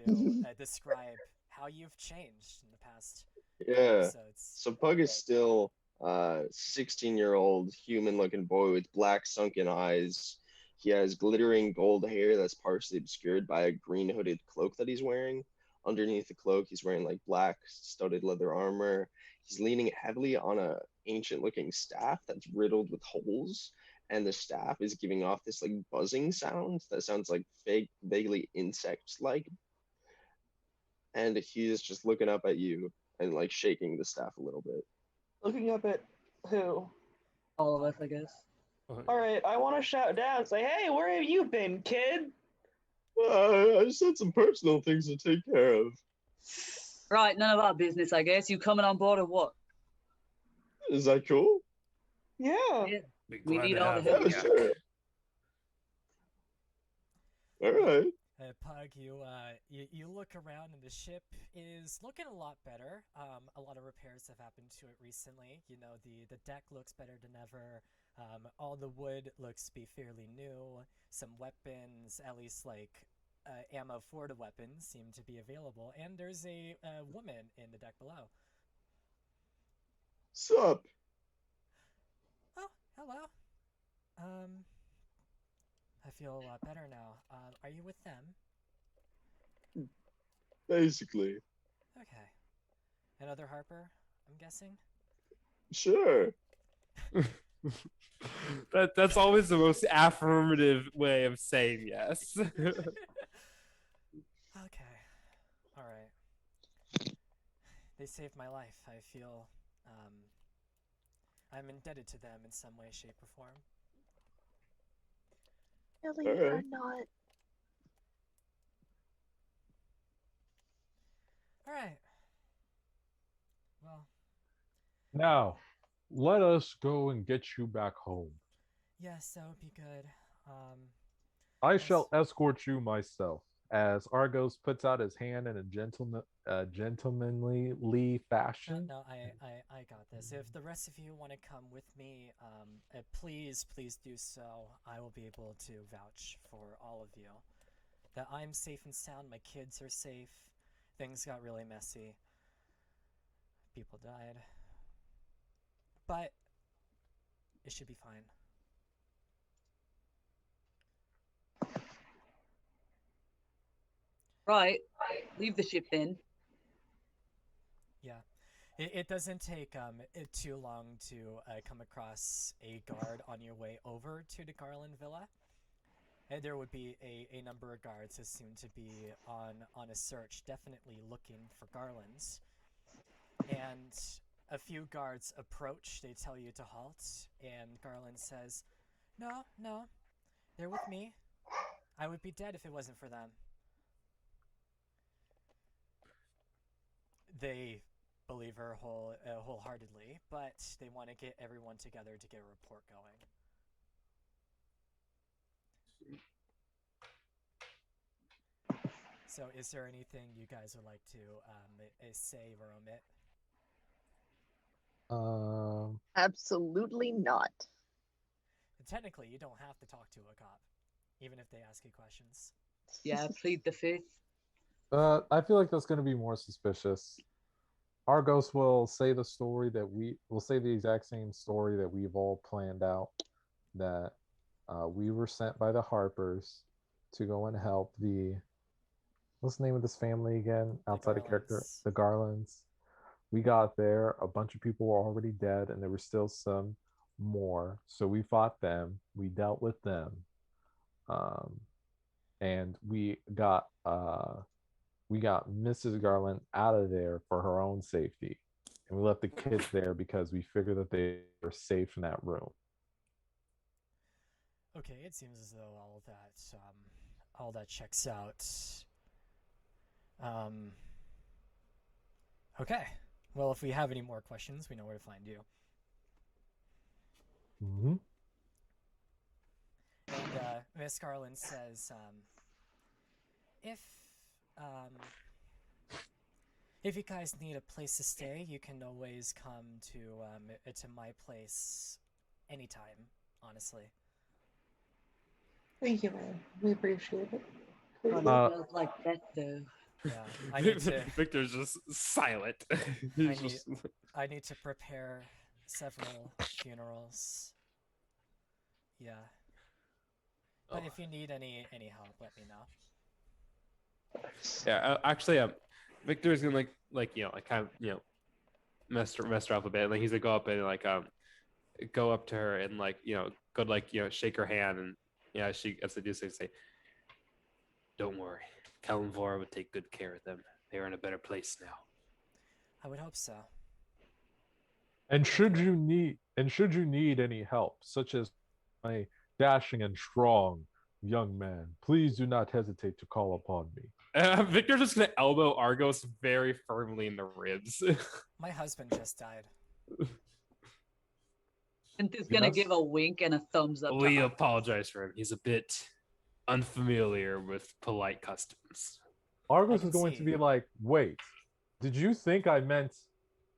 describe how you've changed in the past Yeah. episodes? So Pug is still 16-year-old human-looking boy with black sunken eyes. He has glittering gold hair that's partially obscured by a green hooded cloak that he's wearing. Underneath the cloak, he's wearing like black studded leather armor. He's leaning heavily on a ancient-looking staff that's riddled with holes, and the staff is giving off this like buzzing sound that sounds like vaguely insect-like. And he's just looking up at you and like shaking the staff a little bit. looking up at who? All of us, I guess. All right, I want to shout down and say, hey, where have you been, kid? I just had some personal things to take care of. Right, none of our business, I guess. You coming on board or what? Is that cool? Yeah. Yeah. Be We glad need to all the have help. Yeah, you. sure. All right. Pug, you look around and the ship is looking a lot better. A lot of repairs have happened to it recently. You know, the deck looks better than ever. All the wood looks to be fairly new. Some weapons, at least like ammo for the weapons, seem to be available. And there's a woman in the deck below. Sup? Oh, hello. I feel a lot better now. Are you with them? Basically. Okay. Another Harper, I'm guessing? Sure. That's always the most affirmative way of saying yes. Okay. All right. They saved my life. I feel I'm indebted to them in some way, shape, or form. Really Alright. or not? All right. Well, Now, let us go and get you back home. yes, that would be good. I Yes. shall escort you myself. As Argos puts out his hand in a gentlemanly No, fashion. no, I got this. If the rest of you want to come with me, please do so. I will be able to vouch for all of you. That I'm safe and sound, my kids are safe. Things got really messy. People died. But it should be fine. Right. Leave the ship then. Yeah. It doesn't take too long to come across a guard on your way over to the Garland Villa. And there would be a number of guards as soon to be on a search, definitely looking for Garlands. And a few guards approach, they tell you to halt, and Garland says, No, they're with me. I would be dead if it wasn't for them. They believe her wholeheartedly, but they want to get everyone together to get a report going. So is there anything you guys would like to say or omit? Absolutely not. Technically, you don't have to talk to a cop, even if they ask you questions. Yeah, plead the fifth. I feel like that's going to be more suspicious. Argos will say the story that we will say the exact same story that we've all planned out. That we were sent by the Harpers to go and help what's the name of this family again? Outside of character, Garlands. the Garlands. We got there, a bunch of people were already dead, and there were still some more. So we fought them, we dealt with them, and we got Mrs. Garland out of there for her own safety, and we left the kids there because we figured that they were safe in that room. Okay, it seems as though all that checks out. Okay. Well, if we have any more questions, we know where to find you. Mm-hmm. And Miss Garland says, if you guys need a place to stay, you can always come to my place anytime. Honestly. Thank you, man. We appreciate it. Oh, it smells like that though. Yeah, I need to. Victor's just silent. I need to prepare several funerals. Yeah. But if you need any help, let me know. Yeah, actually, Victor's gonna kind of mess her up a bit. Like he's gonna go up and go up to her and go shake her hand, and she as they do say, "Don't worry, Kalimvora would take good care of them. They're in a better place now." I would hope so. And should you need any help, such as my dashing and strong young man, please do not hesitate to call upon me. Victor's just gonna elbow Argos very firmly in the ribs. My husband just died. And he's gonna give a wink and a thumbs up. We apologize for him. He's a bit unfamiliar with polite customs. Argos can is going to see. be like, wait, did you think I meant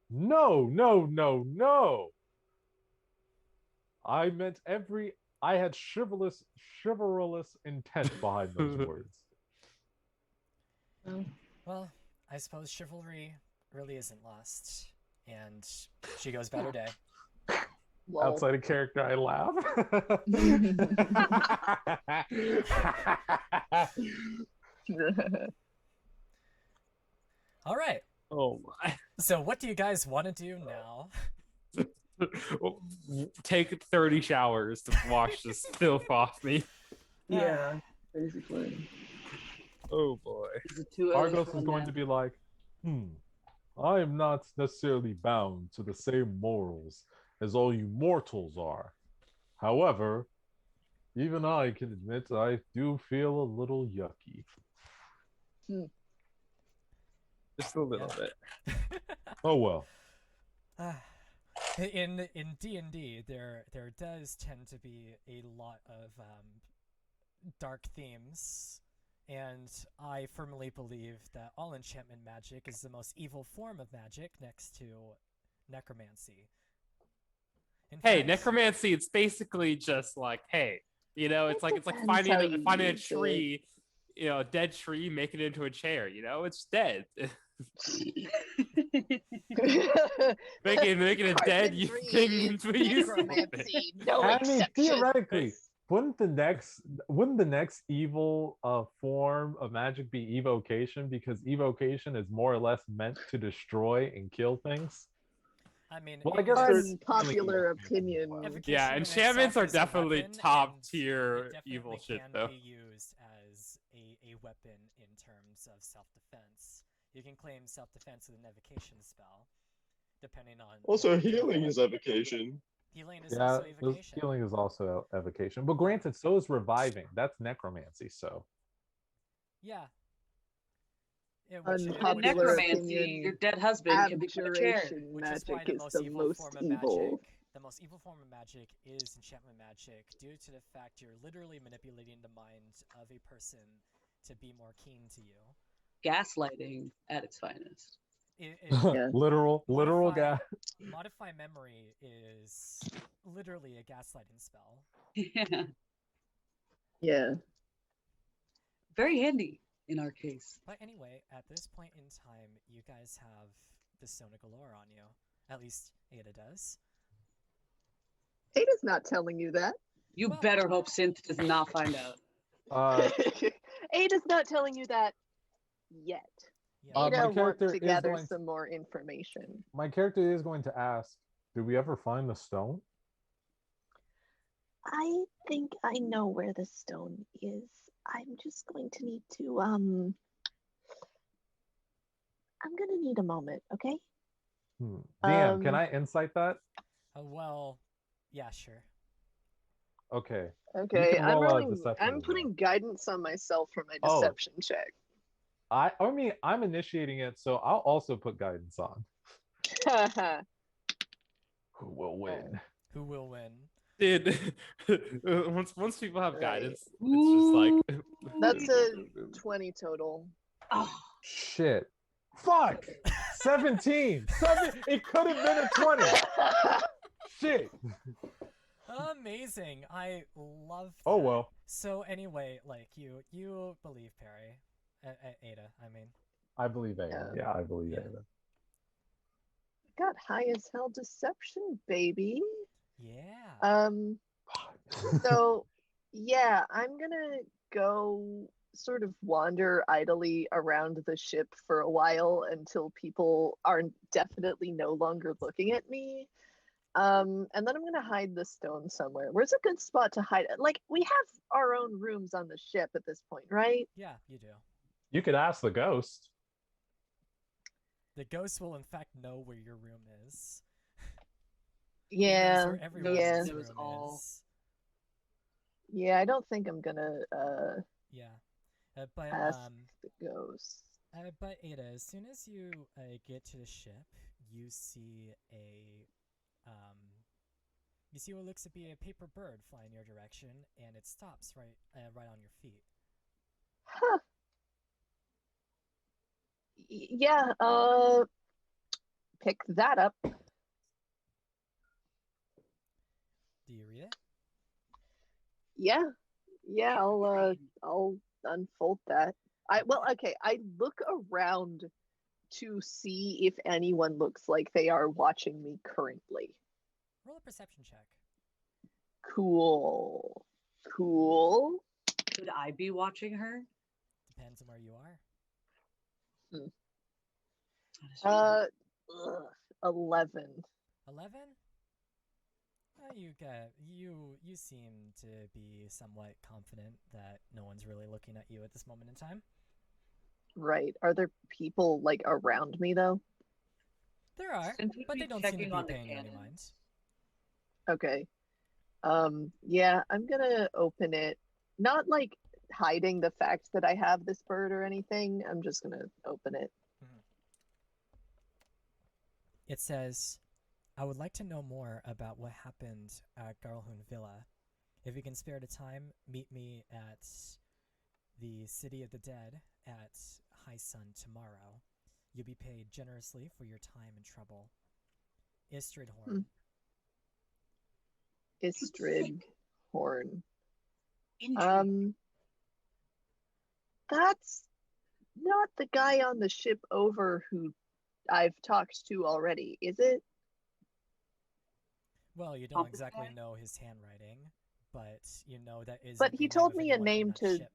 no, no, no, no? I meant I had chivalrous intent behind those words. Well, I suppose chivalry really isn't lost. And she goes about her day. Lol. Outside of character, I laugh. All right. Oh my. So what do you guys want to do now? Take 30 showers to wash this filth off me. Yeah, basically. Oh boy. Is it too early Argos for is a going nap? to be like, I am not necessarily bound to the same morals as all you mortals are. However, even I can admit I do feel a little yucky. Just a little bit. Oh well. In D&D, there does tend to be a lot of dark themes, and I firmly believe that all enchantment magic is the most evil form of magic next to necromancy. In Hey, fact, necromancy, it's basically just like, hey, it's like depends finding how a, you finding a use it. tree, a dead tree, making it into a chair, it's dead. making a dead thing into a useful thing. necromancy, no I mean, exceptions. theoretically, wouldn't the next evil form of magic be evocation? Because evocation is more or less meant to destroy and kill things. I mean, Well, I guess there's Unpopular opinion. evocation Yeah, in enchantments itself are is a definitely weapon, top and tier it evil definitely shit, can though. be used as a weapon in terms of self-defense. You can claim self-defense with an evocation spell, depending on. Also, what you're healing doing. is evocation. Healing is Yeah, also evocation. healing is also evocation. But granted, so is reviving. That's necromancy. So Yeah. In Unpopular necromancy, opinion, your dead husband can become a chair. abjuration Which is why magic the is most the evil most form of evil. magic. The most evil form of magic is enchantment magic, due to the fact you're literally manipulating the mind of a person to be more keen to you. Gaslighting at its finest. Yeah. literal Modify- guy. Modify memory is literally a gaslighting spell. Yeah. Yeah. Very handy in our case. But anyway, at this point in time, you guys have the Stone of Galore on you. At least Ada does. Ada's not telling you that. You Well- better hope Synth does not find out. Ada's not telling you that yet. Yeah. Ada my wants character to is gather going to- some more information. My character is going to ask, "Did we ever find the stone?" I think I know where the stone is. I'm just going to need to I'm gonna need a moment, okay? DM, can I insight that? Well, yeah, sure. Okay. Okay, can I'm roll a rolling. deception I'm as putting guidance on myself for my Oh. deception check. I mean, I'm initiating it, so I'll also put guidance on. Who will win? Who will win? Dude, once people have Right. guidance, it's just like That's a 20 total. Oh, Shit. Fuck. 17. It could have been a 20. Shit. Amazing. I love that. Oh well. So anyway, like you believe Perry. Ada, I mean. I believe Ada. Yeah, I believe Yeah. Ada. Got high as hell deception, baby. Yeah. So yeah, I'm gonna go sort of wander idly around the ship for a while until people are definitely no longer looking at me. And then I'm gonna hide the stone somewhere. Where's a good spot to hide it? Like, we have our own rooms on the ship at this point, right? Yeah, you do. You could ask the ghost. The ghost will in fact know where your room is. Yeah, Where everyone's yeah, Knows room all. is. yeah. I don't think I'm gonna Yeah. But ask the ghost. but Ada, as soon as you get to the ship, you see a You see what looks to be a paper bird fly in your direction, and it stops right on your feet. Huh. Yeah, pick that up. Do you read it? Yeah. Yeah, I'll unfold that. Okay, I look around to see if anyone looks like they are watching me currently. Roll a perception check. Cool. Cool. Could I be watching her? Depends on where you are. Uh, 11. 11? You seem to be somewhat confident that no one's really looking at you at this moment in time. Right. Are there people like around me though? There are, Since we'd but be they don't seem to checking be on the paying you any cannon. mind. Okay. Yeah, I'm gonna open it. Not like hiding the fact that I have this bird or anything. I'm just gonna open it. It says, I would like to know more about what happened at Garlhun Villa. If you can spare the time, meet me at the City of the Dead at high sun tomorrow. You'll be paid generously for your time and trouble. Istrid Horn. Istrid Horn. Intrigue. That's not the guy on the ship over who I've talked to already, is it? Well, you don't Compass exactly guy? know his handwriting, but you know that is But the he name told of me a anyone from name that to ship.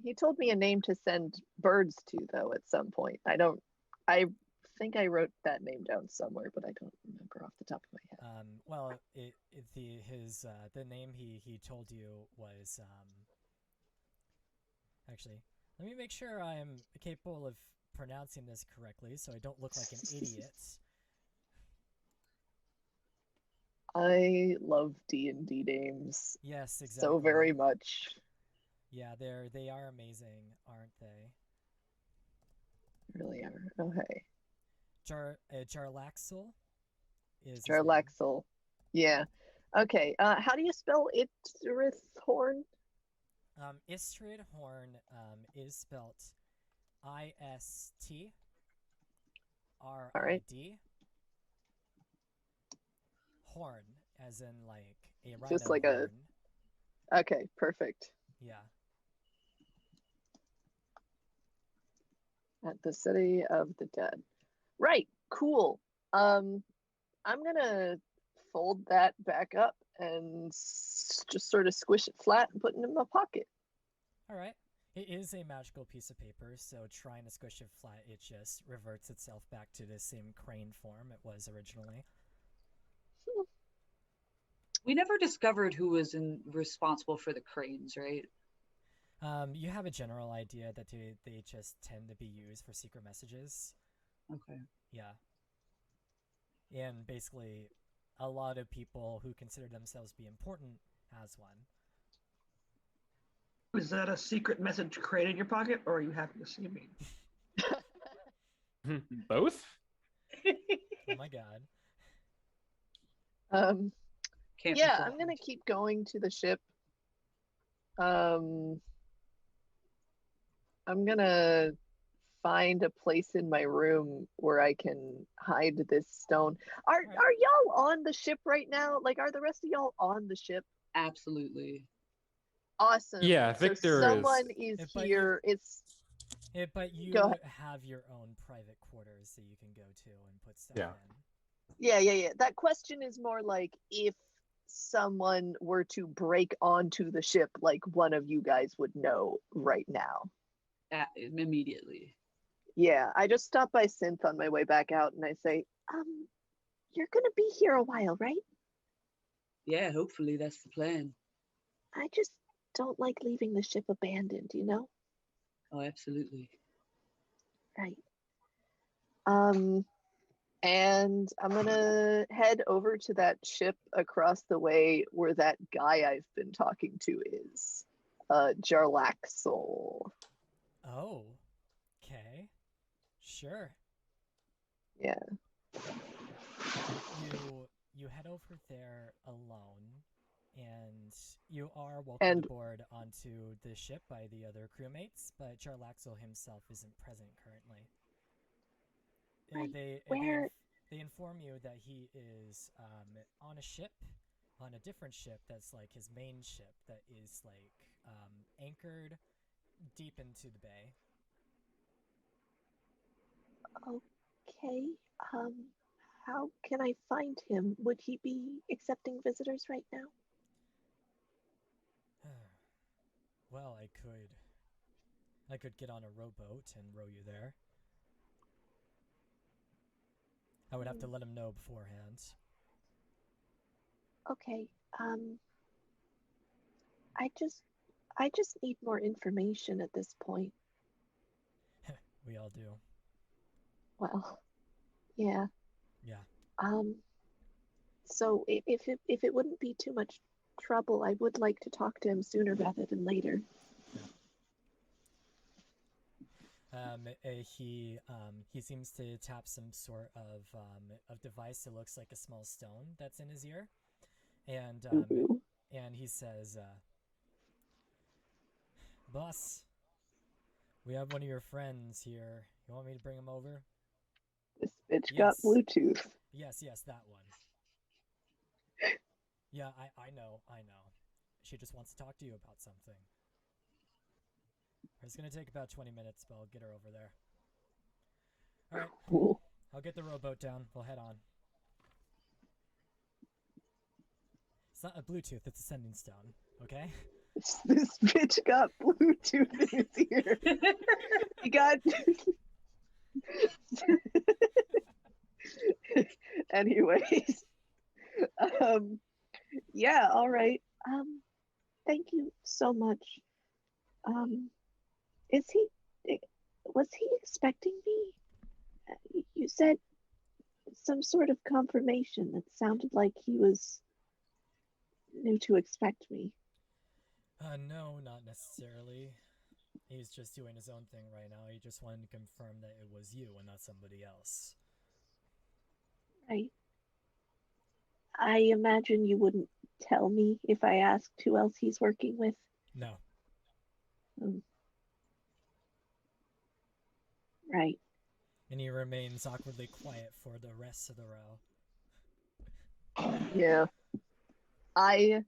He told me a name to send birds to though at some point. I think I wrote that name down somewhere, but I don't remember off the top of my head. Well, the name he told you was actually. Let me make sure I am capable of pronouncing this correctly, so I don't look like an idiot. I love D&D names Yes, exactly. so very much. Yeah, they are amazing, aren't they? Really are. Okay. Jarlaxle is his name. Jarlaxle. Yeah. Okay. How do you spell Itrithorn? Istrid Horn is spelt ISTRID. All right. Horn, as in like a rhino Just like horn. Okay, perfect. Yeah. At the City of the Dead. Right. Cool. I'm gonna fold that back up and just sort of squish it flat and put it in my pocket. All right. It is a magical piece of paper, so trying to squish it flat, it just reverts itself back to the same crane form it was originally. We never discovered who was responsible for the cranes, right? You have a general idea that they just tend to be used for secret messages. Okay. Yeah. And basically, a lot of people who consider themselves to be important has one. Is that a secret message crate in your pocket, or are you happy to see me? Both? Oh my god. Can't Yeah, be I'm gonna keep going to the ship. I'm gonna find a place in my room where I can hide this stone. Are y'all on the ship right now? Like, are the rest of y'all on the ship? Absolutely. Awesome. Yeah, Victor so someone is here. But you Go ahead. have your own private quarters that you can go to and put stuff Yeah. in. Yeah. That question is more like if someone were to break onto the ship, like one of you guys would know right now. Immediately. Yeah, I just stopped by Synth on my way back out and I say, you're gonna be here a while, right? Yeah, hopefully that's the plan. I just don't like leaving the ship abandoned, you know? Oh, absolutely. Right. And I'm gonna head over to that ship across the way where that guy I've been talking to is. Jarlaxle. Oh. Okay. Sure. Yeah. You you head over there alone, and you are welcomed And- aboard onto the ship by the other crewmates, but Jarlaxle himself isn't present currently. Right, They where- they inform you that he is on a ship, on a different ship that's like his main ship that is like anchored deep into the bay. Okay. How can I find him? Would he be accepting visitors right now? Well, I could get on a rowboat and row you there. I would have to let him know beforehand. Okay. I just need more information at this point. We all do. Well, yeah. Yeah. So if it wouldn't be too much trouble, I would like to talk to him sooner rather than later. He seems to tap some sort of device that looks like a small stone that's in his ear, and Ooh. and he says, "Boss, we have one of your friends here. You want me to bring him over?" This bitch Yes. got Bluetooth. Yes, that one. Yeah, I know. She just wants to talk to you about something. It's gonna take about 20 minutes, but I'll get her over there. All right. Cool. I'll get the rowboat down. We'll head on. It's not a Bluetooth, it's a sending stone, okay? This bitch got Bluetooth in his ear. He got. Anyways, yeah, all right. Thank you so much. Is he was he expecting me? You said some sort of confirmation that sounded like he knew to expect me. No, not necessarily. He's just doing his own thing right now. He just wanted to confirm that it was you and not somebody else. Right. I imagine you wouldn't tell me if I asked who else he's working with. No. Right. And he remains awkwardly quiet for the rest of the row. Yeah. I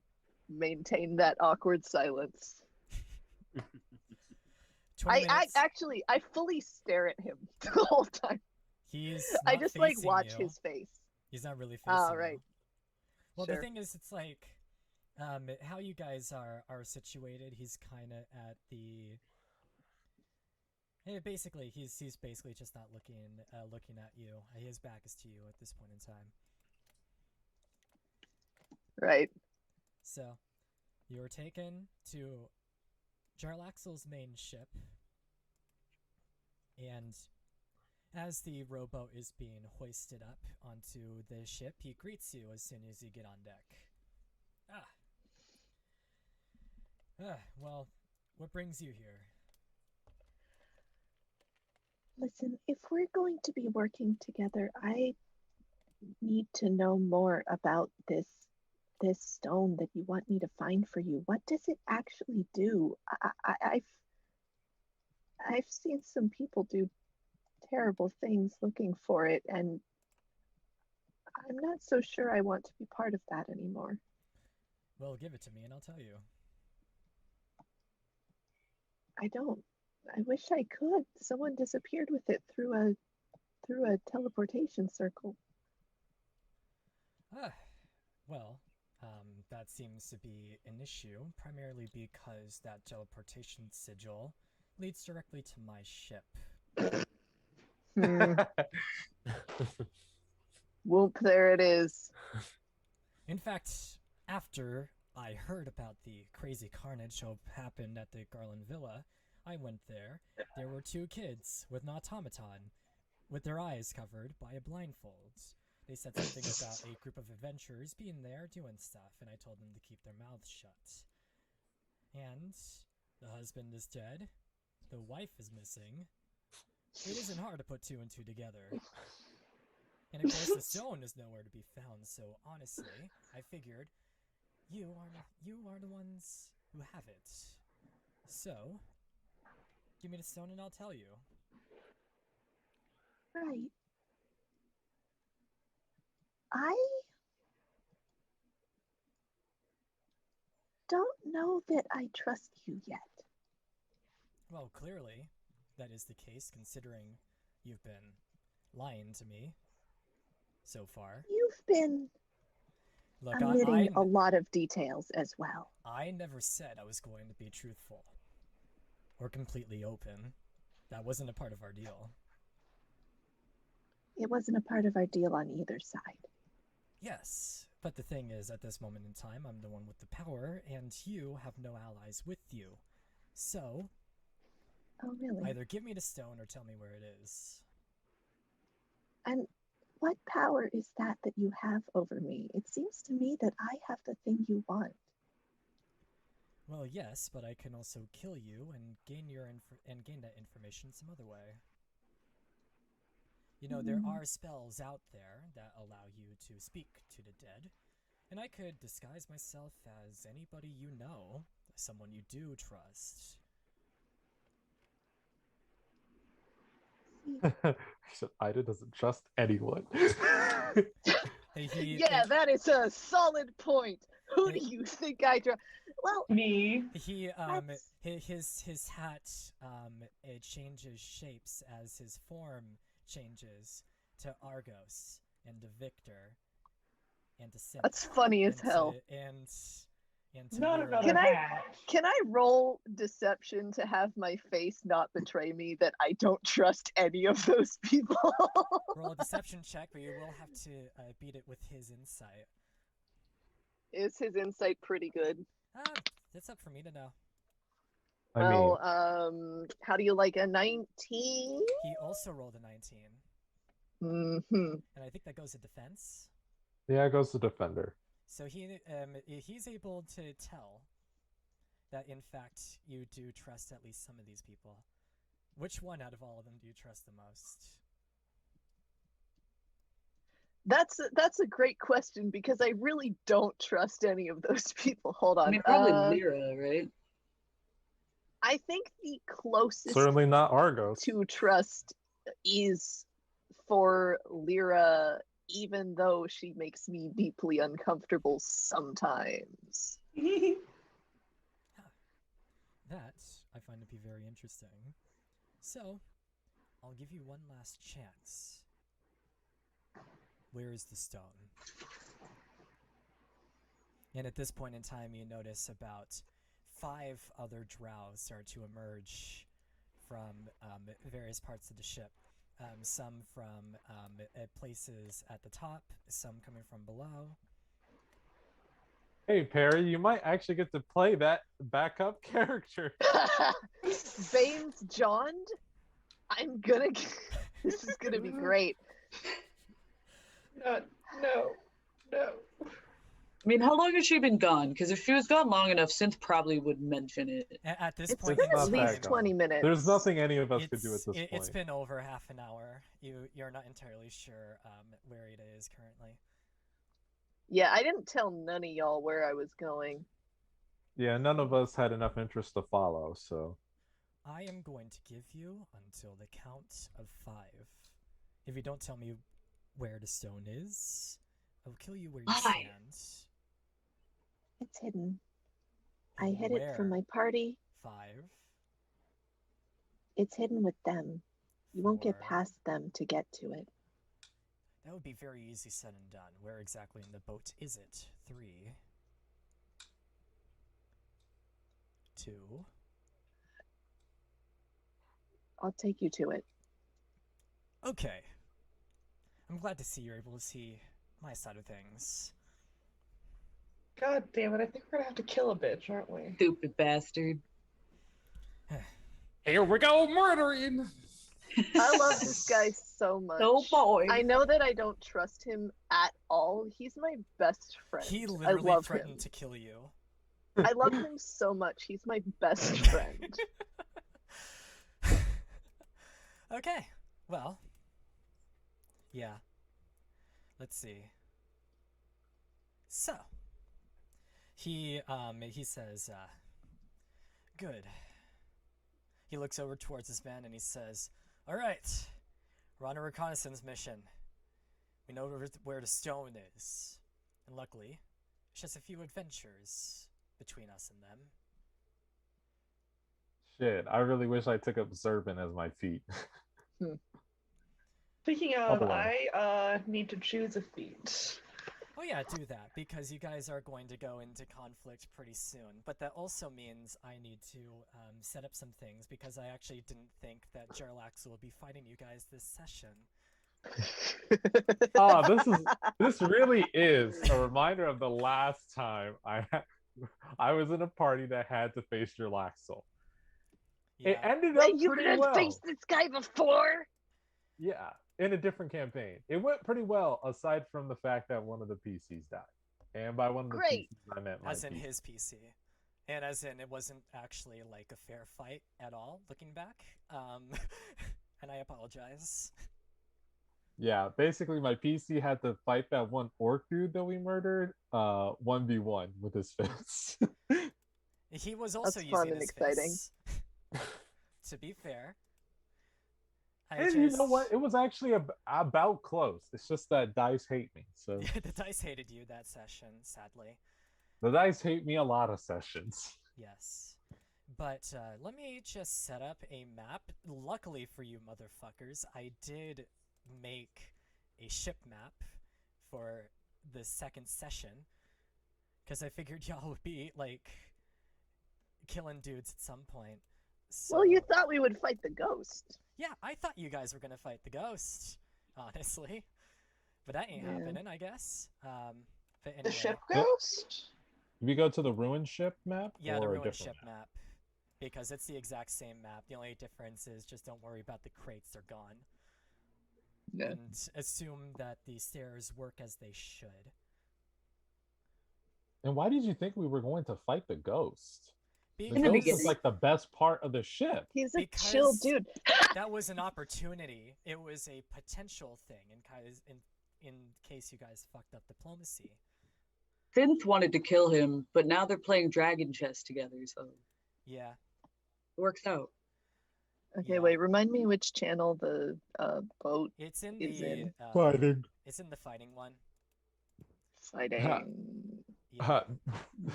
maintain that awkward silence. 20 I minutes. actually I fully stare at him the whole time. He's I not just like facing watch you. his face. He's not really facing Oh, you. right. Well, Sure. the thing is, it's like how you guys are situated. He's kind of at the. Basically, he's basically just not looking at you. His back is to you at this point in time. Right. So, you were taken to Jarlaxle's main ship, and as the rowboat is being hoisted up onto the ship, he greets you as soon as you get on deck. Well, what brings you here? Listen, if we're going to be working together, I need to know more about this stone that you want me to find for you. What does it actually do? I've seen some people do terrible things looking for it, and I'm not so sure I want to be part of that anymore. Well, give it to me and I'll tell you. I don't. I wish I could. Someone disappeared with it through a teleportation circle. Well, that seems to be an issue, primarily because that teleportation sigil leads directly to my ship. Whoop, there it is. In fact, after I heard about the crazy carnage that happened at the Garland Villa, I went there. There were two kids with an automaton, with their eyes covered by a blindfold. They said something about a group of adventurers being there doing stuff, and I told them to keep their mouths shut. And the husband is dead. The wife is missing. It isn't hard to put two and two together. And of course, the stone is nowhere to be found. So honestly, I figured you are the ones who have it. So give me the stone, and I'll tell you. Right. I don't know that I trust you yet. Well, clearly, that is the case, considering you've been lying to me so far. You've been Look, omitting a lot of details as well. I never said I was going to be truthful or completely open. That wasn't a part of our deal. It wasn't a part of our deal on either side. Yes, but the thing is, at this moment in time, I'm the one with the power, and you have no allies with you. So, Oh, really? either give me the stone or tell me where it is. And what power is that you have over me? It seems to me that I have the thing you want. Well, yes, but I can also kill you and gain that information some other way. You know, there are spells out there that allow you to speak to the dead, and I could disguise myself as anybody you know, someone you do trust. So Ida doesn't trust anyone. That is a solid point. Who do you think I trust? Well, Me. His hat it changes shapes as his form changes to Argos and to Victor and to Synth. That's funny as hell. And to Not Lyra. another hat. Can I roll deception to have my face not betray me that I don't trust any of those people? Roll a deception check, but you will have to beat it with his insight. Is his insight pretty good? That's up for me to know. How do you like a 19? He also rolled a 19. Mm-hmm. And I think that goes to defense. Yeah, it goes to defender. So he's able to tell that in fact you do trust at least some of these people. Which one out of all of them do you trust the most? That's a great question because I really don't trust any of those people. Hold on. I mean, probably Lyra, right? I think the closest Certainly not Argos. to trust is for Lyra, even though she makes me deeply uncomfortable sometimes. That I find to be very interesting. So, I'll give you one last chance. Where is the stone? And at this point in time, you notice about 5 other drows start to emerge from various parts of the ship. Some from places at the top, some coming from below. Hey, Perry, you might actually get to play that backup character. Veins Johned? This is gonna be great. No. I mean, how long has she been gone? Because if she was gone long enough, Synth probably would mention it. At this It's point, been not at that least gone. 20 minutes. There's nothing any of us could do at this point. It's been over half an hour. You're not entirely sure where Ada is currently. Yeah, I didn't tell none of y'all where I was going. Yeah, none of us had enough interest to follow, so. I am going to give you until the count of 5. If you don't tell me where the stone is, I will kill you where you stand. It's hidden. I hid Where? it from my party. 5. It's hidden with them. You won't get 4. past them to get to it. That would be very easy said and done. Where exactly in the boat is it? 3. 2. I'll take you to it. Okay. I'm glad to see you're able to see my side of things. God damn it, I think we're gonna have to kill a bitch, aren't we? Stupid bastard. Here we go, murdering. I love this guy so much. Oh boy. I know that I don't trust him at all. He's my best friend. He I literally love threatened him. to kill you. I love him so much. He's my best friend. Okay. Well. Yeah. let's see. So, he says, good. He looks over towards his men and he says, all right, we're on a reconnaissance mission. We know where the stone is. And luckily, it's just a few adventures between us and them. Shit, I really wish I took up serpent as my feat. Speaking of, Otherwise. I need to choose a feat. Oh yeah, do that, because you guys are going to go into conflict pretty soon. But that also means I need to set up some things, because I actually didn't think that Jarlaxle would be fighting you guys this session. This really is a reminder of the last time I was in a party that had to face Jarlaxle. Yeah. It ended up Wait, you pretty could well. have faced this guy before? Yeah, in a different campaign. It went pretty well, aside from the fact that one of the PCs died. And by one of the Great. PCs, I meant my As in PC. his PC. And as in, it wasn't actually like a fair fight at all, looking back. And I apologize. Yeah, basically my PC had to fight that one orc dude that we murdered 1v1 with his fists. He was also That's fun using and his exciting. fists. To be fair. And you know what? It was actually about close. It's just that dice hate me. So The dice hated you that session, sadly. the dice hate me a lot of sessions. Yes. But let me just set up a map. Luckily for you motherfuckers, I did make a ship map for the second session. Because I figured y'all would be, like, killing dudes at some point. So, Well, you thought we would fight the ghost. yeah, I thought you guys were going to fight the ghost, honestly. But that ain't Yeah. happening, I guess. But anyway. The ship ghost? Did we go to the ruined ship map? Yeah, or the a ruined different ship map. Because it's the exact same map. The only difference is just don't worry about the crates, they're gone. Yeah. And assume that the stairs work as they should. And why did you think we were going to fight the ghost? The Because the ghost is beginning. like the best part of the ship. He's a Because- chill dude. that was an opportunity. It was a potential thing in case you guys fucked up diplomacy. Synth wanted to kill him, but now they're playing Dragon Chess together, so it Yeah. works out. Okay, Yeah. wait. Remind me which channel the boat It's in Is the in. Fighting. it's in the fighting one. fighting Yeah.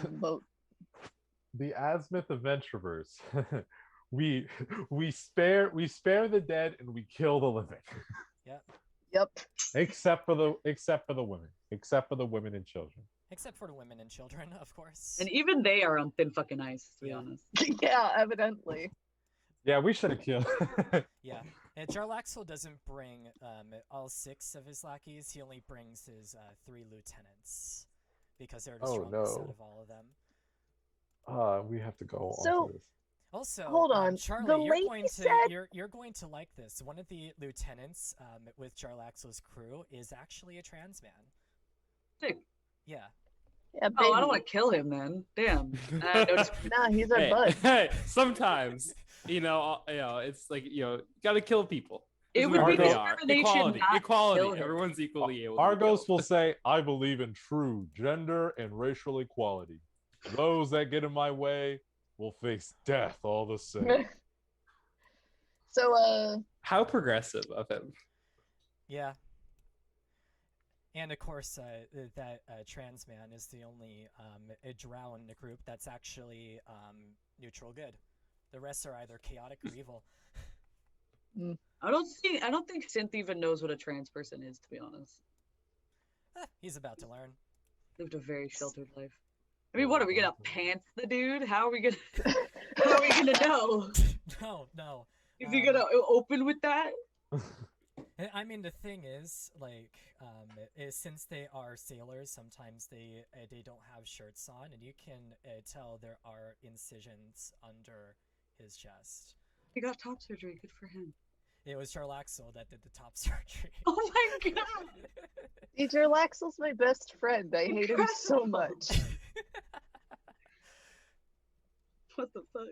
boat. The Azimyth adventurers. we spare the dead and we kill the living. Yep. except for the women and children. Except for the women and children, of course. And even they are on thin fucking ice, to be Yeah. honest. Yeah, evidently. Yeah, we should have killed. Yeah. And Jarlaxle doesn't bring all 6 of his lackeys. He only brings his 3 lieutenants. Because they're the Oh, strongest no. out of all of them. We have to go So- on to this. Also, Hold on, Charlie, the you're lady going to said- you're going to like this. One of the lieutenants with Jarlaxle's crew is actually a trans man. Sick. Yeah. Yeah, baby. Oh, I don't want to kill him then. Damn. Nah, he's our bud. Hey, sometimes it's like gotta kill people. It Doesn't would matter be who they are. discrimination Equality. not to Equality. kill him. Everyone's equally able. to be Argos killed. will say, "I believe in true gender and racial equality. Those that get in my way will face death all the same." So, How progressive of him. Yeah. And of course, that trans man is the only drow in the group that's actually neutral good. The rest are either chaotic or evil. I don't think Synth even knows what a trans person is, to be honest. He's about to learn. Lived a very sheltered life. I mean, what are we gonna pants the dude? How are we gonna know? No. Is he gonna open with that? I mean, the thing is, like, since they are sailors, sometimes they don't have shirts on, and you can tell there are incisions under his chest. He got top surgery. Good for him. It was Jarlaxle that did the top surgery. Oh my god! Teacher Laxel's my best friend. I hate him so much. What the fuck?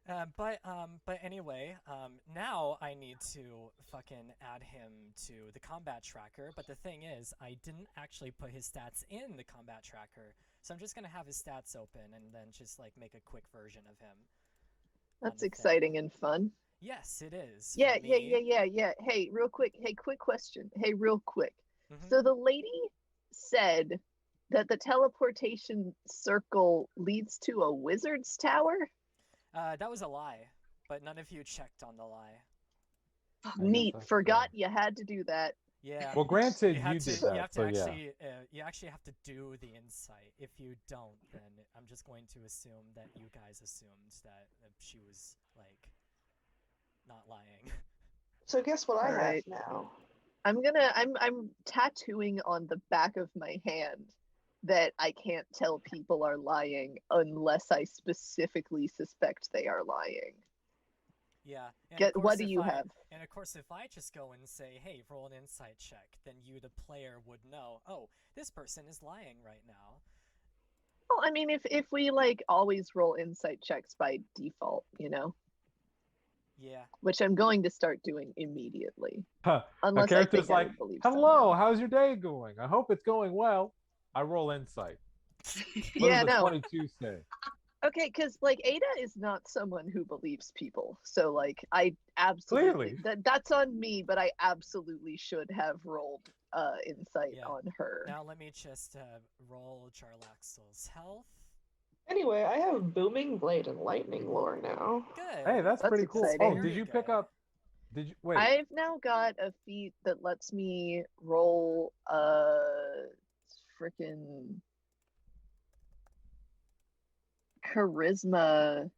But anyway, now I need to fucking add him to the combat tracker. But the thing is, I didn't actually put his stats in the combat tracker, so I'm just gonna have his stats open and then just like make a quick version of him. That's exciting and fun. Yes, it is. Yeah. Hey, real quick. Hey, quick question. Hey, real quick. Mhm. So the lady said that the teleportation circle leads to a wizard's tower? That was a lie, but none of you checked on the lie. Neat. that's Forgot you had to do that. Yeah. Well, granted, you you did You that, have to but yeah. actually, you actually have to do the insight. If you don't, then I'm just going to assume that you guys assumed that she was like not lying. So guess what I have Alright. now? I'm tattooing on the back of my hand that I can't tell people are lying unless I specifically suspect they are lying. Yeah. And Get of course, what do if you I, have? And of course, if I just go and say, "Hey, roll an insight check," then you, the player, would know. Oh, this person is lying right now. Well, I mean, if we like always roll insight checks by default, you know, Yeah. which I'm going to start doing immediately, A unless I character's think I like, would believe "Hello, someone. how's your day going? I hope it's going well." I roll insight. What Yeah, does a no. 22 say? Okay, because like Ada is not someone who believes people, so like I absolutely Clearly. that's on me, but I absolutely should have rolled insight Yeah. on her. Now let me just roll Jarlaxle's health. Anyway, I have Booming Blade and Lightning lore now. Good. Hey, that's pretty cool. exciting. Oh, did you pick up? Did you wait? I've now got a feat that lets me roll freaking charisma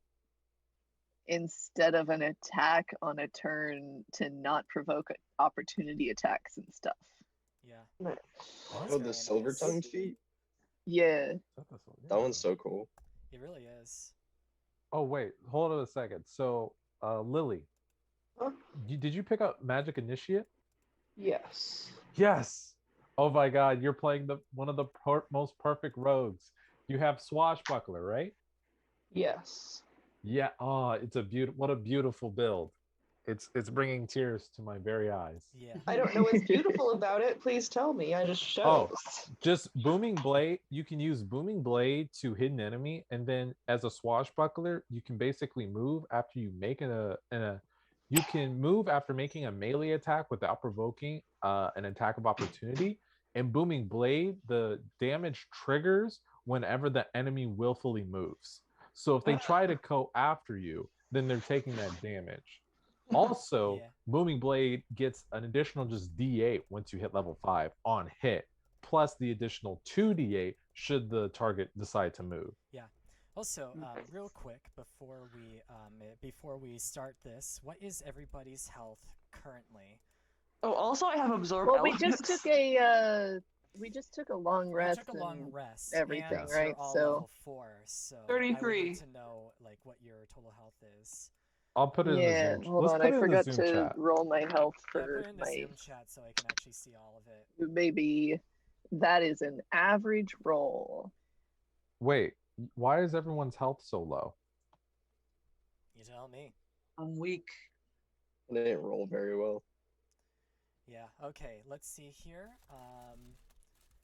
instead of an attack on a turn to not provoke opportunity attacks and stuff. Yeah. Nice. That's Oh, very the silver nice. tongued feet? Yeah. That one's so cool. It really is. Oh wait, hold on a second. So, Lily, Huh? did you pick up Magic Initiate? Yes. Yes. Oh my God, you're playing the one of the most perfect rogues. You have Swashbuckler, right? Yes. Yeah. Oh, it's a what a beautiful build. It's bringing tears to my very eyes. Yeah. I don't know what's beautiful about it. Please tell me. I just chose. Oh, just Booming Blade. You can use Booming Blade to hit an enemy, and then as a swashbuckler, you can basically move after you make you can move after making a melee attack without provoking an attack of opportunity. And Booming Blade, the damage triggers whenever the enemy willfully moves. So if they try to go after you, then they're taking that damage. Also, Yeah. Booming Blade gets an additional just D8 once you hit level 5 on hit, plus the additional 2d8 should the target decide to move. Yeah. Also, real quick before we start this, what is everybody's health currently? Oh, also I have absorb. Well, elements. we just took a long rest. We took a long and rest. everything, and right? You're all So level 4, so I would 33. need to know like what your total health is. I'll put it yeah, in the Zoom. hold Let's on. put I it in the forgot Zoom to chat. roll my health Yeah, for put it in the my Zoom chat so I can actually see all of it. maybe. That is an average roll. Wait, why is everyone's health so low? You tell me. I'm weak. They didn't roll very well. Yeah. Okay. Let's see here.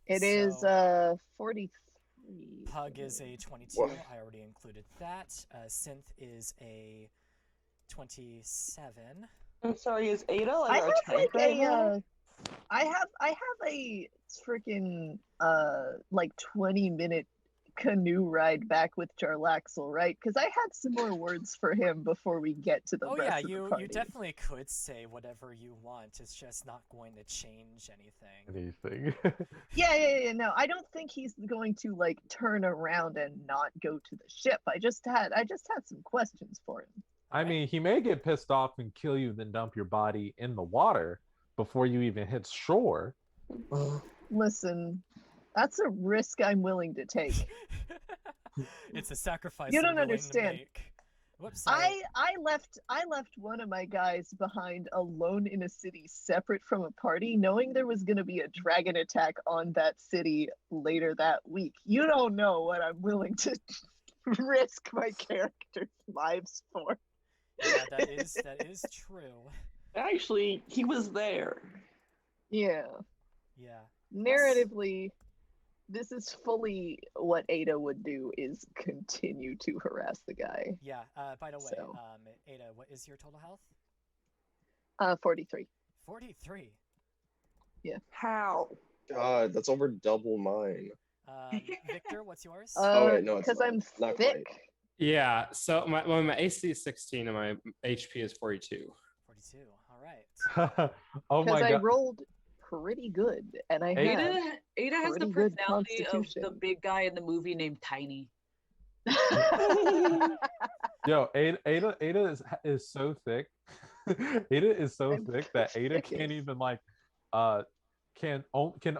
It is So- 43. Pug is a 22. Whoa. I already included that. Synth is a 27. I'm sorry, is Ada like I our have tank like right now? I have a freaking like 20-minute canoe ride back with Jarlaxle, right? Because I had some more words for him before we get to the Oh rest yeah, of the you party. definitely could say whatever you want. It's just not going to change anything. Anything? Yeah. No, I don't think he's going to like turn around and not go to the ship. I just had some questions for him. I mean, he may get pissed off and kill you, then dump your body in the water before you even hit shore. Listen, that's a risk I'm willing to take. It's a sacrifice You I'm don't willing to understand. make. Whoops. Sorry. I left one of my guys behind alone in a city separate from a party, knowing there was gonna be a dragon attack on that city later that week. You don't know what I'm willing to risk my character's lives for. Yeah, that is true. Actually, he was there. Yeah. Yeah. Narratively, this is fully what Ada would do, is continue to harass the guy. Yeah. By the way, So. Ada, what is your total health? 43. 43. How? God, that's over double mine. Victor, what's yours? Oh, wait, no, it's Because not. I'm Not thick. quite. Yeah. So my AC is 16 and my HP is 42. 42. All right. Oh my Because I god. rolled pretty good, and I Ada- have Ada has the pretty good personality of the constitution. big guy in the movie named Tiny. Yo, Ada is so thick. Ada is so I'm thick that Ada thickest. can't even like can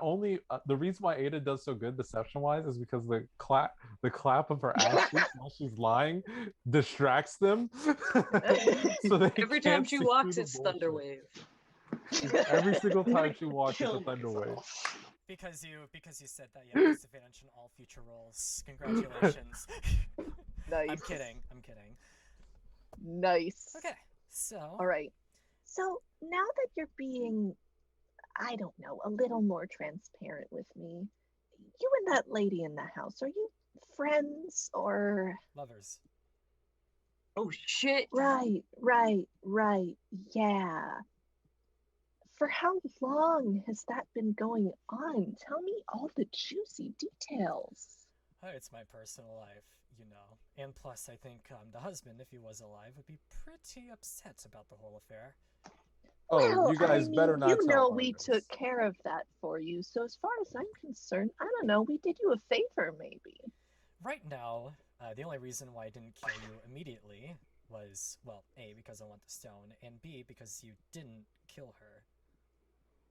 only the reason why Ada does so good deception wise is because the clap of her ass cheeks while she's lying distracts them. So they Every can't time she see walks, through the it's bullshit. Thunderwave. Every single I'm time gonna she walks, it's a kill thunder wave. myself. Because you said that you have disadvantage in all future rolls. Congratulations. Nice. I'm kidding. Nice. Okay. So. All right. So now that you're being, I don't know, a little more transparent with me, you and that lady in the house, are you friends or? Lovers. Oh shit! Right. Yeah. For how long has that been going on? Tell me all the juicy details. Oh, it's my personal life, you know. And plus, I think the husband, if he was alive, would be pretty upset about the whole affair. Oh, Well, you guys better not you know tell we others. took care of that for you. So as far as I'm concerned, I don't know, we did you a favor maybe. Right now, the only reason why I didn't kill you immediately was, well, A, because I want the stone, and B, because you didn't kill her.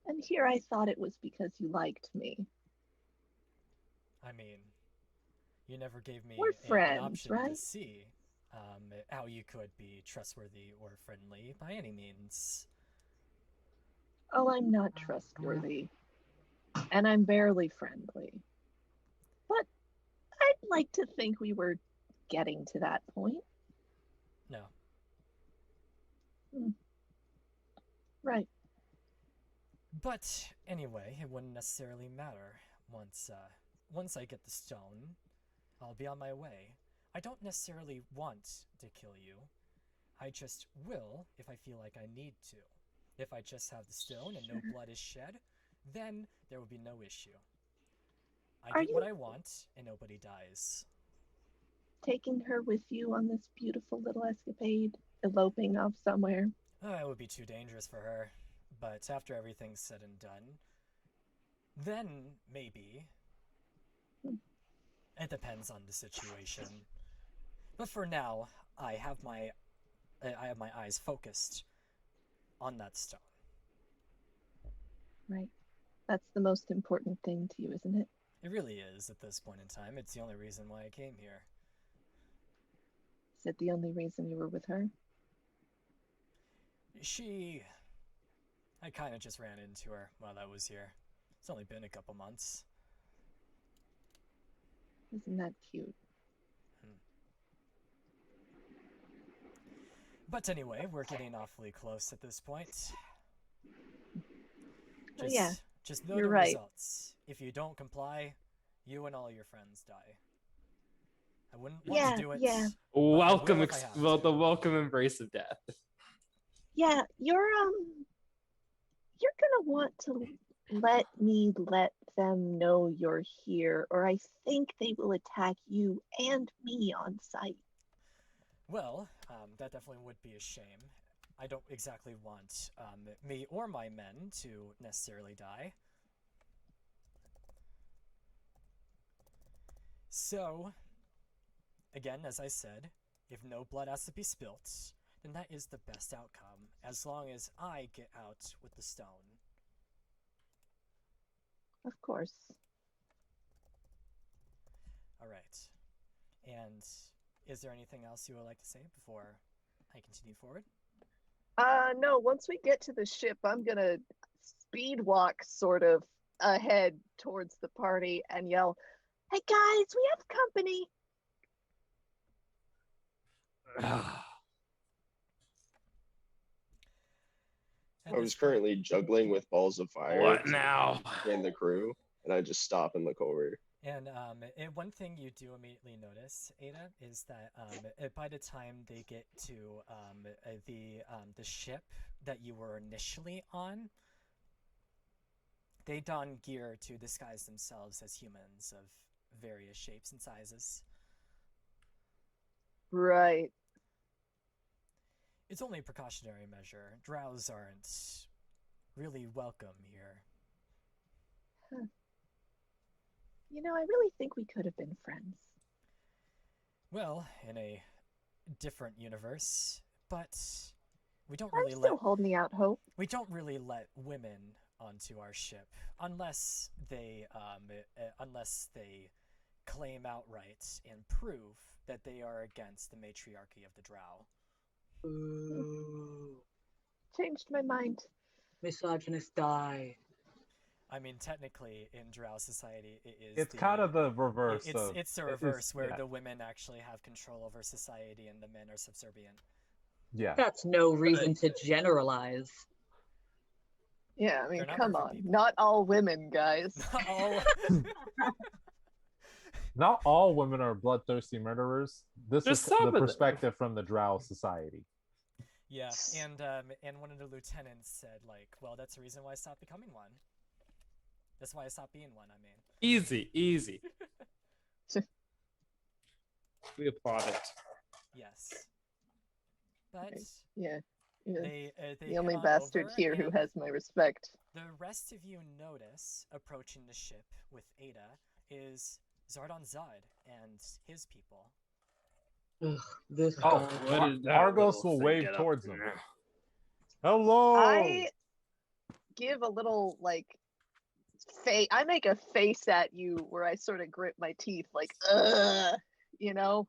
And here I thought it was because you liked me. I mean, you never gave me We're an friends, option to right? see how you could be trustworthy or friendly by any means. Oh, I'm not trustworthy. And I'm barely friendly. But I'd like to think we were getting to that point. No. Right. But anyway, it wouldn't necessarily matter once I get the stone. I'll be on my way. I don't necessarily want to kill you. I just will if I feel like I need to. If I just have the stone and no blood is shed, then there will be no issue. I get what I want and nobody dies. Taking her with you on this beautiful little escapade, eloping off somewhere. Oh, it would be too dangerous for her. But after everything's said and done, then maybe. It depends on the situation. But for now, I have my eyes focused on that stone. Right. That's the most important thing to you, isn't it? It really is at this point in time. It's the only reason why I came here. Is it the only reason you were with her? I kind of just ran into her while I was here. It's only been a couple months. Isn't that cute? But anyway, we're getting awfully close at this point. Just know you're the right. results. If you don't comply, you and all your friends die. I wouldn't want to do it. Yeah. Welcome, if I have well, to. the welcome embrace of death. Yeah, you're gonna want to let them know you're here, or I think they will attack you and me on sight. Well, that definitely would be a shame. I don't exactly want me or my men to necessarily die. So, again, as I said, if no blood has to be spilt, then that is the best outcome, as long as I get out with the stone. Of course. All right. And is there anything else you would like to say before I continue forward? No, once we get to the ship, I'm gonna speed walk sort of ahead towards the party and yell, "Hey guys, we have company." I was currently juggling with balls of fire. What now? And the crew, and I just stop and look over. And one thing you do immediately notice, Ada, is that by the time they get to the ship that you were initially on, they don gear to disguise themselves as humans of various shapes and sizes. Right. It's only a precautionary measure. Drows aren't really welcome here. Huh. You know, I really think we could have been friends. Well, in a different universe, but we don't I'm really still holding out hope. we don't really let women onto our ship unless they claim outright and prove that they are against the matriarchy of the Drow. Ooh. Changed my mind. Misogynist die. I mean, technically, in Drow society, It's kind of the reverse. It's the reverse, where the women actually have control over society and the men are subservient. Yeah. That's no reason to generalize. Yeah, I mean, They're not come perfect on. people. Not all women, guys. Not all. Not all women are bloodthirsty murderers. This There's is some the of them. perspective from the Drow society. Yeah, and one of the lieutenants said, like, well, that's the reason why I stopped becoming one. That's why I stopped being one, I mean. Easy. We applaud it. Yes. But Yeah. they The only head on bastard over, here who and has my respect. the rest of you notice, approaching the ship with Ada, is Zardon Zod and his people. Ugh, this Oh, guy. What is that Argos little will thing wave get up towards them. there? Hello. I give a little, like, face. I make a face at you where I sort of grit my teeth, like, ugh, you know?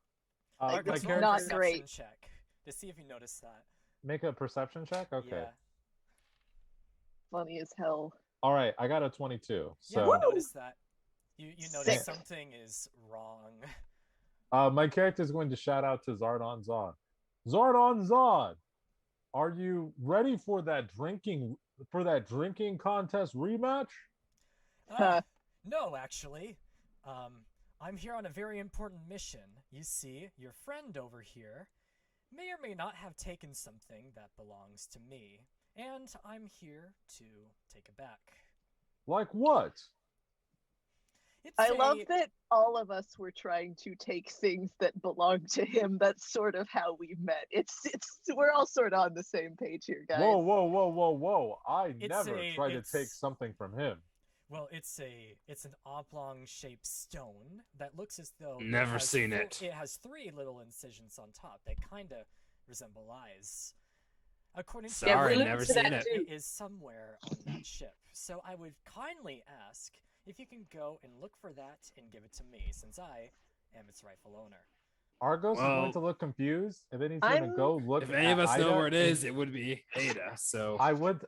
My Argos, roll a character not perception great. check to see if you notice that. make a perception check. Okay. Yeah. Funny as hell. All right. I got a 22. Yeah, So you notice that. You notice Sick. something is wrong. my character is going to shout out to Zardon Zod. Zardon Zod, are you ready for that drinking contest rematch? No, actually. I'm here on a very important mission. You see, your friend over here may or may not have taken something that belongs to me, and I'm here to take it back. Like what? I love that all of us were trying to take things that belong to him. That's sort of how we met. We're all sort of on the same page here, guys. Whoa. I It's never a- tried to it's- take something from him. Well, it's an oblong-shaped stone that looks as though Never seen full- it. It has 3 little incisions on top that kind of resemble eyes. According to Sorry, we never looked to seen that it. too. It is somewhere on that ship. So I would kindly ask if you can go and look for that and give it to me, since I am its rightful owner. Argos is Well, going to look confused, and then he's going to I'm- go look. If any of at us know Ida, where it and is, it would be Ada. So I would.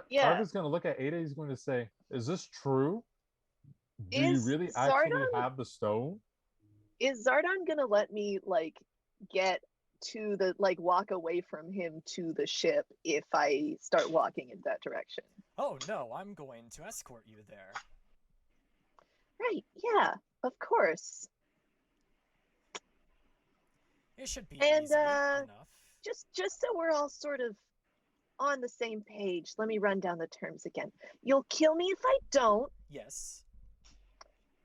Yeah. Argos is going to look at Ada. He's going to say, "Is this true? Do you Is really actually Zardon- have the stone?" Is Zardon gonna let me, like, get to the, like, walk away from him to the ship if I start walking in that direction? Oh no, I'm going to escort you there. Right, yeah, of course. It should be And, easy enough. Just so we're all sort of on the same page, let me run down the terms again. You'll kill me if I don't, Yes.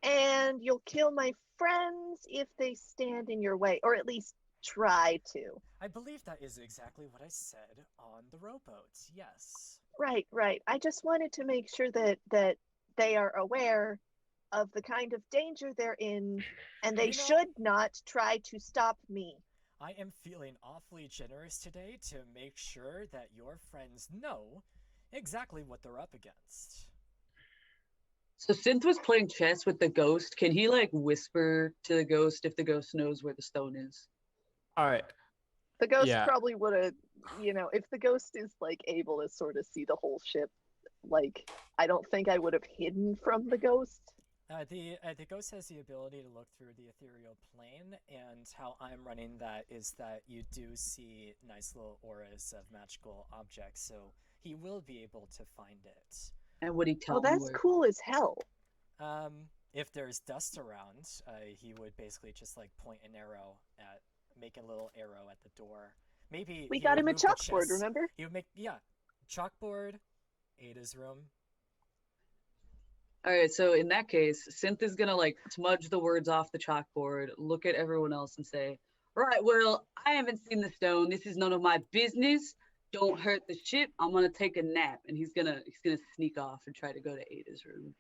and you'll kill my friends if they stand in your way, or at least try to. I believe that is exactly what I said on the rowboat. Yes. Right. I just wanted to make sure that they are aware of the kind of danger they're in, and they You know- should not try to stop me. I am feeling awfully generous today to make sure that your friends know exactly what they're up against. So Synth was playing chess with the ghost. Can he like whisper to the ghost if the ghost knows where the stone is? all right. The ghost Yeah. probably would have, if the ghost is, like, able to sort of see the whole ship, like, I don't think I would have hidden from the ghost. The ghost has the ability to look through the ethereal plane, and how I'm running that is that you do see nice little auras of magical objects, so he will be able to find it. And would he tell Well, me that's where? cool as hell. If there's dust around, he would basically just like point an arrow at, make a little arrow at the door. Maybe We he got would him a move the chalkboard, chest. remember? He would make chalkboard, Ada's room. All right, so in that case, Synth is gonna like smudge the words off the chalkboard, look at everyone else, and say, "Right, well, I haven't seen the stone. This is none of my business. Don't hurt the ship. I'm gonna take a nap." And he's gonna sneak off and try to go to Ada's room.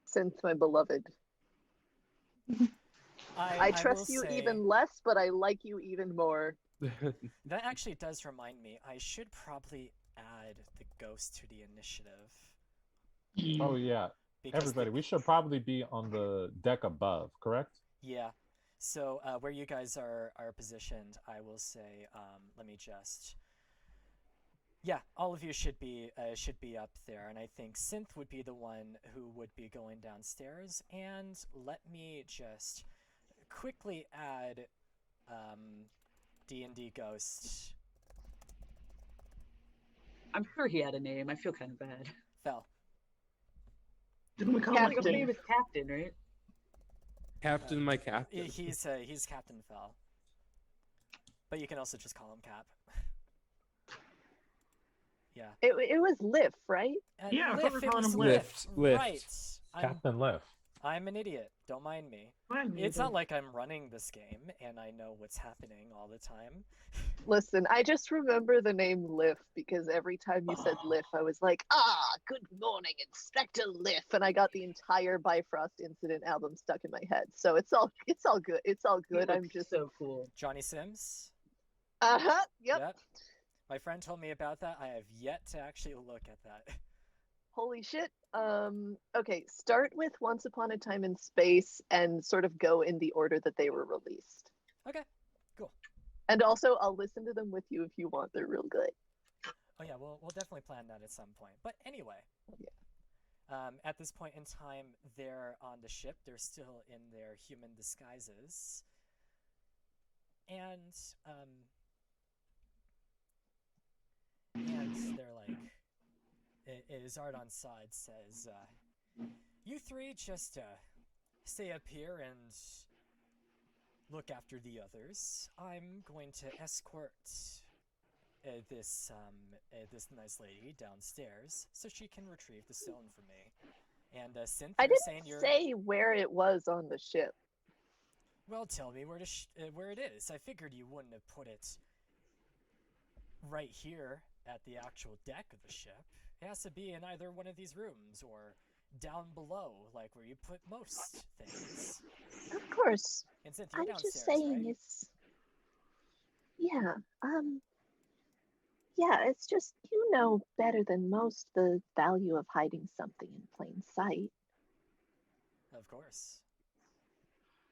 Since my beloved. I trust you even less, but I like you even more. That actually does remind me. I should probably add the ghost to the initiative. Oh yeah, everybody, we should probably be on the deck above, correct? Yeah. So where you guys are positioned, I will say. Let me just. Yeah, all of you should be up there, and I think Synth would be the one who would be going downstairs. And let me just quickly add D&D Ghost. I'm sure he had a name. I feel kind of bad. Fel. Didn't we call him like a famous captain, right? Captain, my captain. He's Captain Fel. But you can also just call him Cap. Yeah. It was Liff, right? Yeah, I thought we were It calling was him Lift. Lift. Right. Captain Liff. I'm an idiot. Don't mind me. It's not like I'm running this game and I know what's happening all the time. Listen, I just remember the name Liff because every time you said Liff, I was like, good morning, Inspector Liff, and I got the entire Bifrost Incident album stuck in my head. So it's all good. It's all good. I'm just so cool. Johnny Sims. Yep. My friend told me about that. I have yet to actually look at that. Holy shit. Okay, start with Once Upon a Time in Space and sort of go in the order that they were released. Okay, cool. And also, I'll listen to them with you if you want. They're real good. Oh yeah, we'll definitely plan that at some point. But anyway, at this point in time, they're on the ship. They're still in their human disguises, and they're like, Zardon's side says, "You three just stay up here and look after the others. I'm going to escort this nice lady downstairs so she can retrieve the stone for me." And Synth, I didn't saying you're... say where it was on the ship. Well, tell me where it is. I figured you wouldn't have put it right here at the actual deck of the ship. It has to be in either one of these rooms or down below, like where you put most things. Of course. And Synth, you're I'm downstairs, just saying right? it's yeah, it's just you know better than most the value of hiding something in plain sight. Of course.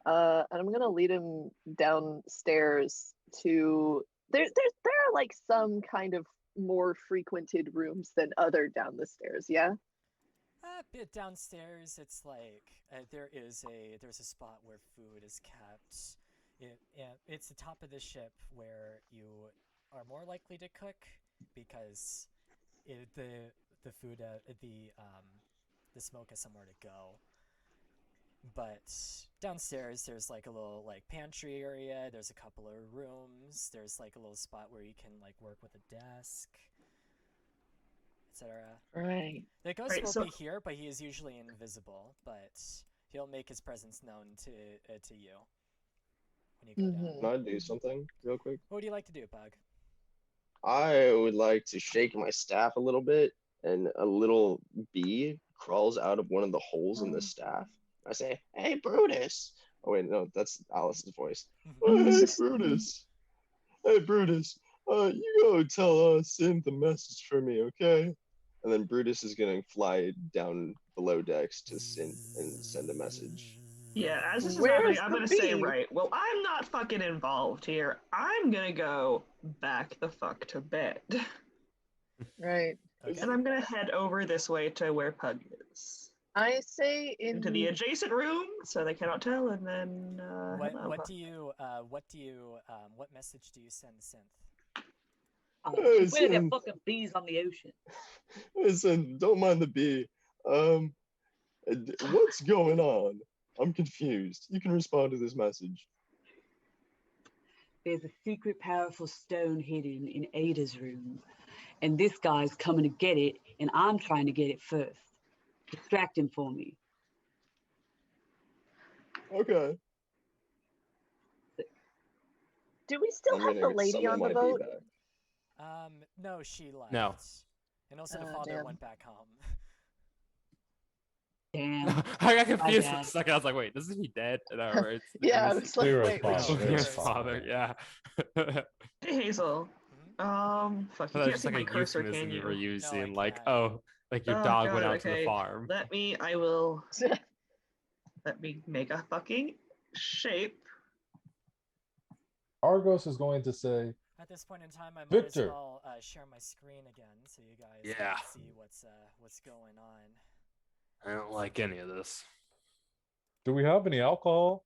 And I'm gonna lead him downstairs to there are like some kind of more frequented rooms than other down the stairs, yeah? A bit downstairs, it's like there's a spot where food is kept. It's the top of the ship where you are more likely to cook because the food the smoke has somewhere to go. But downstairs, there's like a little like pantry area. There's a couple of rooms. There's like a little spot where you can like work with a desk, etc. Right. The ghost Right, will be here, but he is usually invisible. But he'll make his presence known to you when you go down. Can I do something real quick? What would you like to do, Bug? I would like to shake my staff a little bit, and a little bee crawls out of one of the holes in the staff. I say, "Hey, Brutus." Oh wait, no, that's Alice's voice. "Oh, hey, Brutus. Hey, Brutus. You go tell Synth the message for me, okay?" And then Brutus is gonna fly down below decks to Synth and send a message. Yeah, as this is Where's happening, I'm the gonna say, bee? right, well, I'm not fucking involved here. I'm gonna go back the fuck to bed. Right. Okay. And I'm gonna head over this way to where Pug is. I say into the adjacent room so they cannot tell, and then hello. what message do you send Synth? Where are there Listen, fucking bees on the ocean? listen, don't mind the bee. What's going on? I'm confused. You can respond to this message. There's a secret powerful stone hidden in Ada's room. And this guy's coming to get it, and I'm trying to get it first. Distract him for me. Okay. Do we still I'm have the gonna lady summon on the my bee boat? back. No, she left. No. And also the Oh, father damn. went back home. Damn. I got confused for bad. a second. I was like, wait, isn't he dead? No, it's, Yeah, I it was like, Zero wait, father, which zero his universe? father. Yeah. Hey, Hazel. Fuck, you That's can't just see like my a cursor, can euphemism you were you? using, No, I like, can't. oh, like your Oh, dog God, went out to the okay. farm. I will let me make a fucking shape. Argos is going to say, At this point in time, I might Victor. as well share my screen again so you guys Yeah. can see what's going on. I don't like any of this. do we have any alcohol?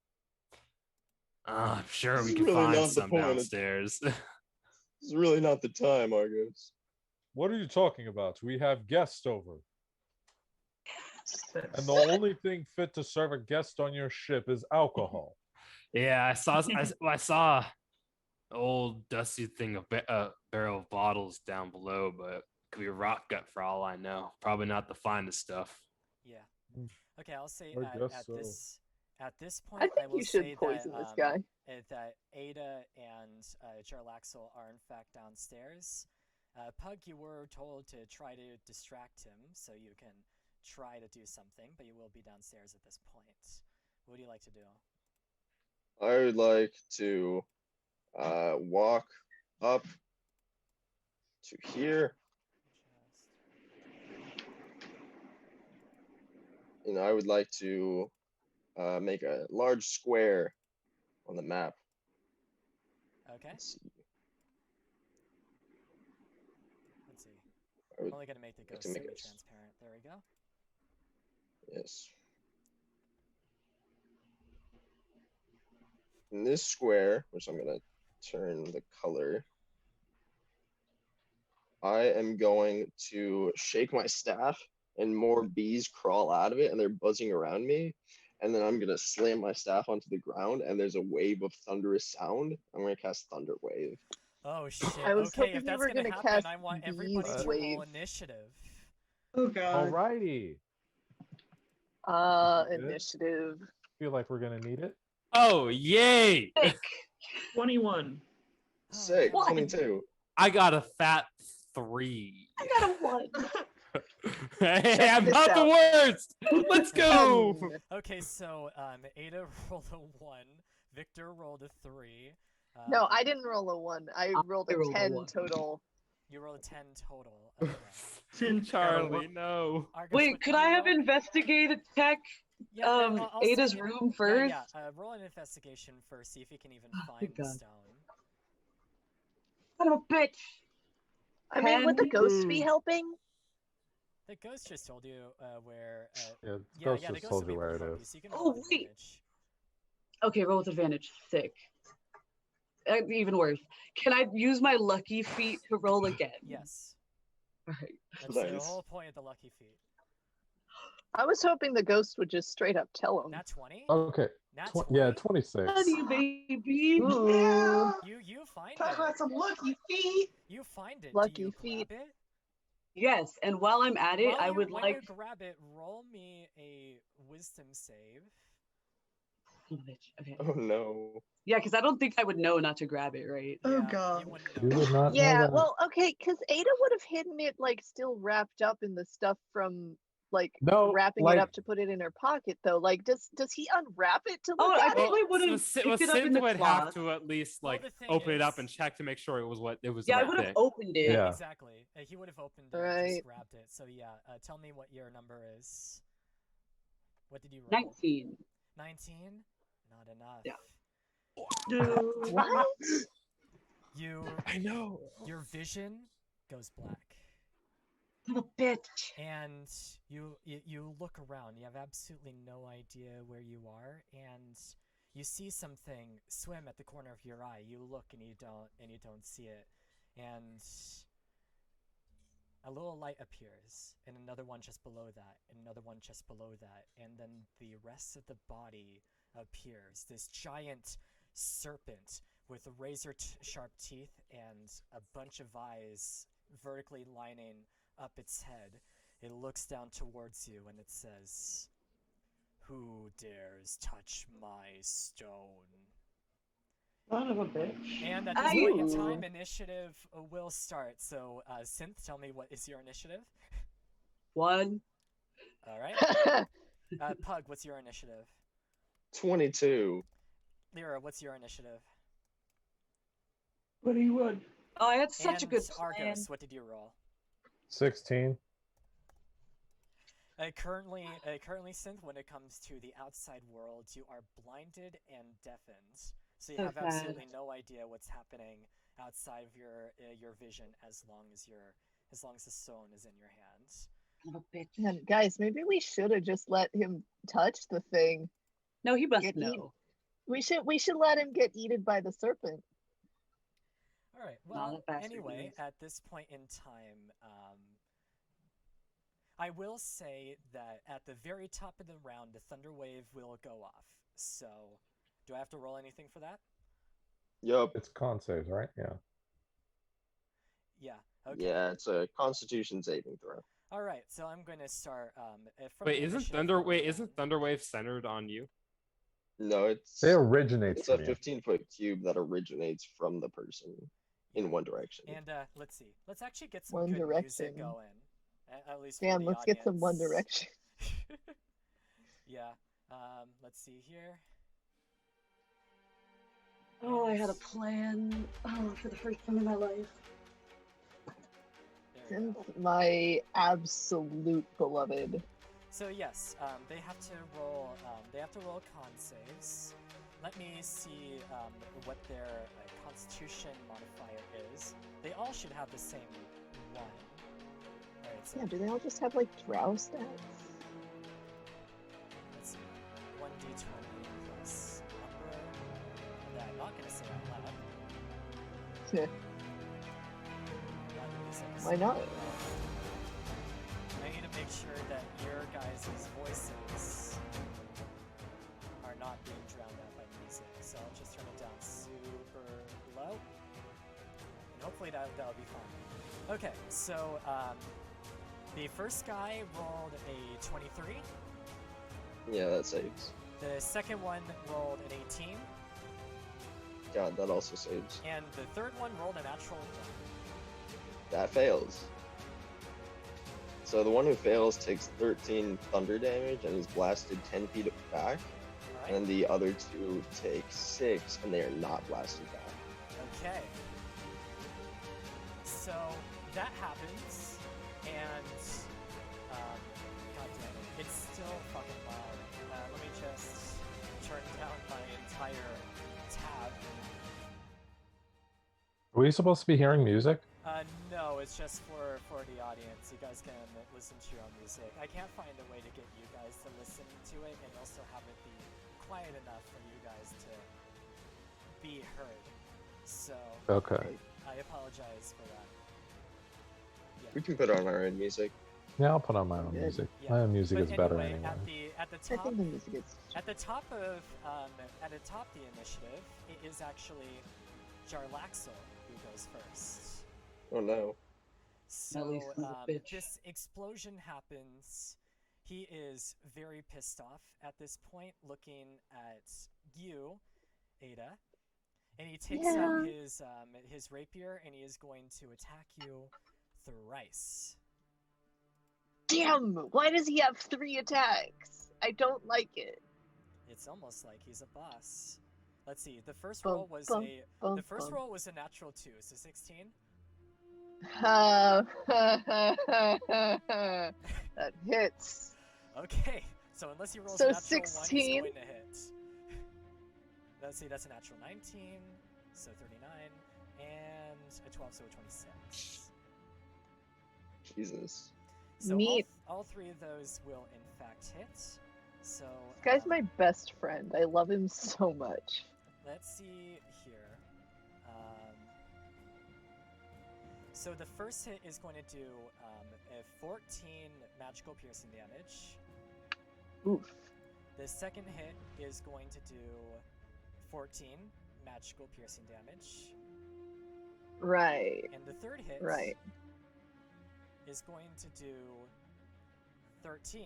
I'm sure we It's can really find not the some point. downstairs. It's really not the time, Argos. What are you talking about? We have guests over. And the only thing fit to serve a guest on your ship is alcohol. Yeah, I saw an old dusty thing of barrel of bottles down below, but could be a rock gut for all I know. Probably not the finest stuff. Yeah. Okay, I'll say I guess at so. this I point, think will you should say poison that this guy. that Ada and Jarlaxle are in fact downstairs. Pug, you were told to try to distract him, so you can try to do something, but you will be downstairs at this point. What would you like to do? I would like to walk up to here, and I would like to make a large square on the map. Okay. Let's see. Let's see. I I'm would only gonna make the like ghost to make a semi-transparent. There we go. Yes. In this square, which I'm gonna turn the color, I am going to shake my staff and more bees crawl out of it and they're buzzing around me. And then I'm gonna slam my staff onto the ground and there's a wave of thunderous sound. I'm gonna cast Thunder Wave. Oh shit. I was Okay, hoping if you that's were gonna gonna happen, cast I want Bees everybody to Wave. roll initiative. Oh, God. Alrighty. Initiative. Feel like we're gonna need it. Oh, yay! 21. Sick, Oh, 22. I got a fat 3. I got a 1. Hey, Check I'm this not the out. worst. Let's go. Okay, so Ada rolled a 1, Victor rolled a 3. No, I didn't roll a 1. I rolled a rolled a 10 1. total. You rolled a 10 total. Okay. Charlie, no. Argus, Wait, what could did you I have roll? investigated check Yeah, I'll Ada's say- room first? Yeah, roll an investigation first, see if you can even find thank the God. stone. Son of a bitch. I mean, would the Ten. ghost be helping? The ghost just told you where. Yeah, Yeah, Ghost the just ghost told will you be where able to it help you, is. so you can Oh, roll with wait. advantage. Okay, roll with advantage. Sick. Even worse. Can I use my lucky feet to roll again? Yes. Alright. That's the Nice. whole point of the lucky feat. I was hoping the ghost would just straight up tell him. Nat 20? Okay. Nat Yeah, 20? 26. Honey, baby. Ooh, You find Talk it. about some lucky feet. You find it. Lucky Do you feet. grab it? Yes, and while I'm at it, I would when like. you grab it, roll me a wisdom save. Okay. Oh no. Yeah, because I don't think I would know not to grab it, right? Oh, Yeah, God. You wouldn't You know. would not know yeah, that. well, okay, because Ada would have hidden it, like, still wrapped up in the stuff from, like, No, wrapping like, it up to put it in her pocket, though. Like, does he unwrap it to Oh, look I at it? probably would have So picked it up in the would closet. have to at least Well, like the thing open it up is- and check to make sure it was what it was. Yeah, the I right would have thing. opened it. Yeah. Exactly. He would have opened it, Right. just grabbed it. So yeah, tell me what your number is. What did you roll? 19. 19? Not enough. Yeah. Dude. What? I know. Your vision goes black. Son of a bitch. And you look around. You have absolutely no idea where you are, and you see something swim at the corner of your eye. You look and you don't see it, and a little light appears, and another one just below that, and another one just below that, and then the rest of the body appears. This giant serpent with razor-sharp teeth and a bunch of eyes vertically lining up its head. It looks down towards you and it says, "Who dares touch my stone?" Son of a bitch. And at this point in Aye. time, initiative will start. So, Synth, tell me, what is your initiative? 1. All right. Pug, what's your initiative? 22. Lyra, what's your initiative? What do you want? Oh, I had such a And good plan. Argos, what did you roll? 16. Currently, Synth, when it comes to the outside world, you are blinded and deafened, so you So have sad. absolutely no idea what's happening outside of your vision as long as the stone is in your hands. Son of a bitch. And guys, maybe we should have just let him touch the thing. No, he must Get know. We should let him get eaten by the serpent. All right. No, Well, that bastard anyway, knows. at this point in time, I will say that at the very top of the round, the thunder wave will go off. So, do I have to roll anything for that? Yup. It's con saves, right? Yeah. Yeah. Okay. Yeah, it's a Constitution saving throw. All right. So I'm going to start. From Wait, the isn't initiative going isn't down. Thunderwave centered on you? No, They originate it's a from you. 15-foot cube that originates from the person in one direction. And let's see. Let's actually get some One good Direction. music going. At least Damn, for the let's get some One audience. Direction. Yeah. Let's see here. Oh, I had a plan. Oh, for the first time in my life. There we go. My absolute beloved. So yes, they have to roll. They have to roll con saves. Let me see what their Constitution modifier is. They all should have the same one. All right. So Yeah, do they all just have like drow stats? let's see. 1d20 plus number that I'm not gonna say out loud. Yeah. Why not? I need to make sure that your guys' voices are not being drowned out by music. So I'll just turn it down super low. And hopefully that'll be fine. Okay, so the first guy rolled a 23. Yeah, that saves. The second one rolled an 18. God, that also saves. And the third one rolled a natural 1. That fails. So the one who fails takes 13 thunder damage and is blasted 10 feet back. Alright. And the other two take 6 and they are not blasted back. Okay. So that happens, and god damn it, it's still fucking loud. Let me just turn down my entire tab. Are we supposed to be hearing music? No, it's just for the audience. You guys can listen to your own music. I can't find a way to get you guys to listen to it and also have it be quiet enough for you guys to be heard. So Okay. I apologize for that. Yeah. We can put on our own music. Yeah, I'll put on my own Good. music. Yeah. My own music But is better anyway, anyway. At the I top think the music is. at the top of the initiative, it is actually Jarlaxle who goes first. Oh no. So At least he's a bitch. this explosion happens. He is very pissed off at this point, looking at you, Ada, and he takes out his rapier and he is going to attack you thrice. Damn! Why does he have 3 attacks? I don't like it. It's almost like he's a boss. Let's see. The first Bum, roll was bum, bum, the first bum. roll was a natural 2, so 16. That hits. Okay, so unless he rolls So a natural 1, he's 16? going to hit. Let's see, that's a natural 19, so 39, and a 12, so a 26. Jesus. So Neat. all three of those will in fact hit. So This guy's my best friend. I love him so much. let's see here. So the first hit is going to do a 14 magical piercing damage. Oof. The second hit is going to do 14 magical piercing damage. Right. And the third hit Right. is going to do 13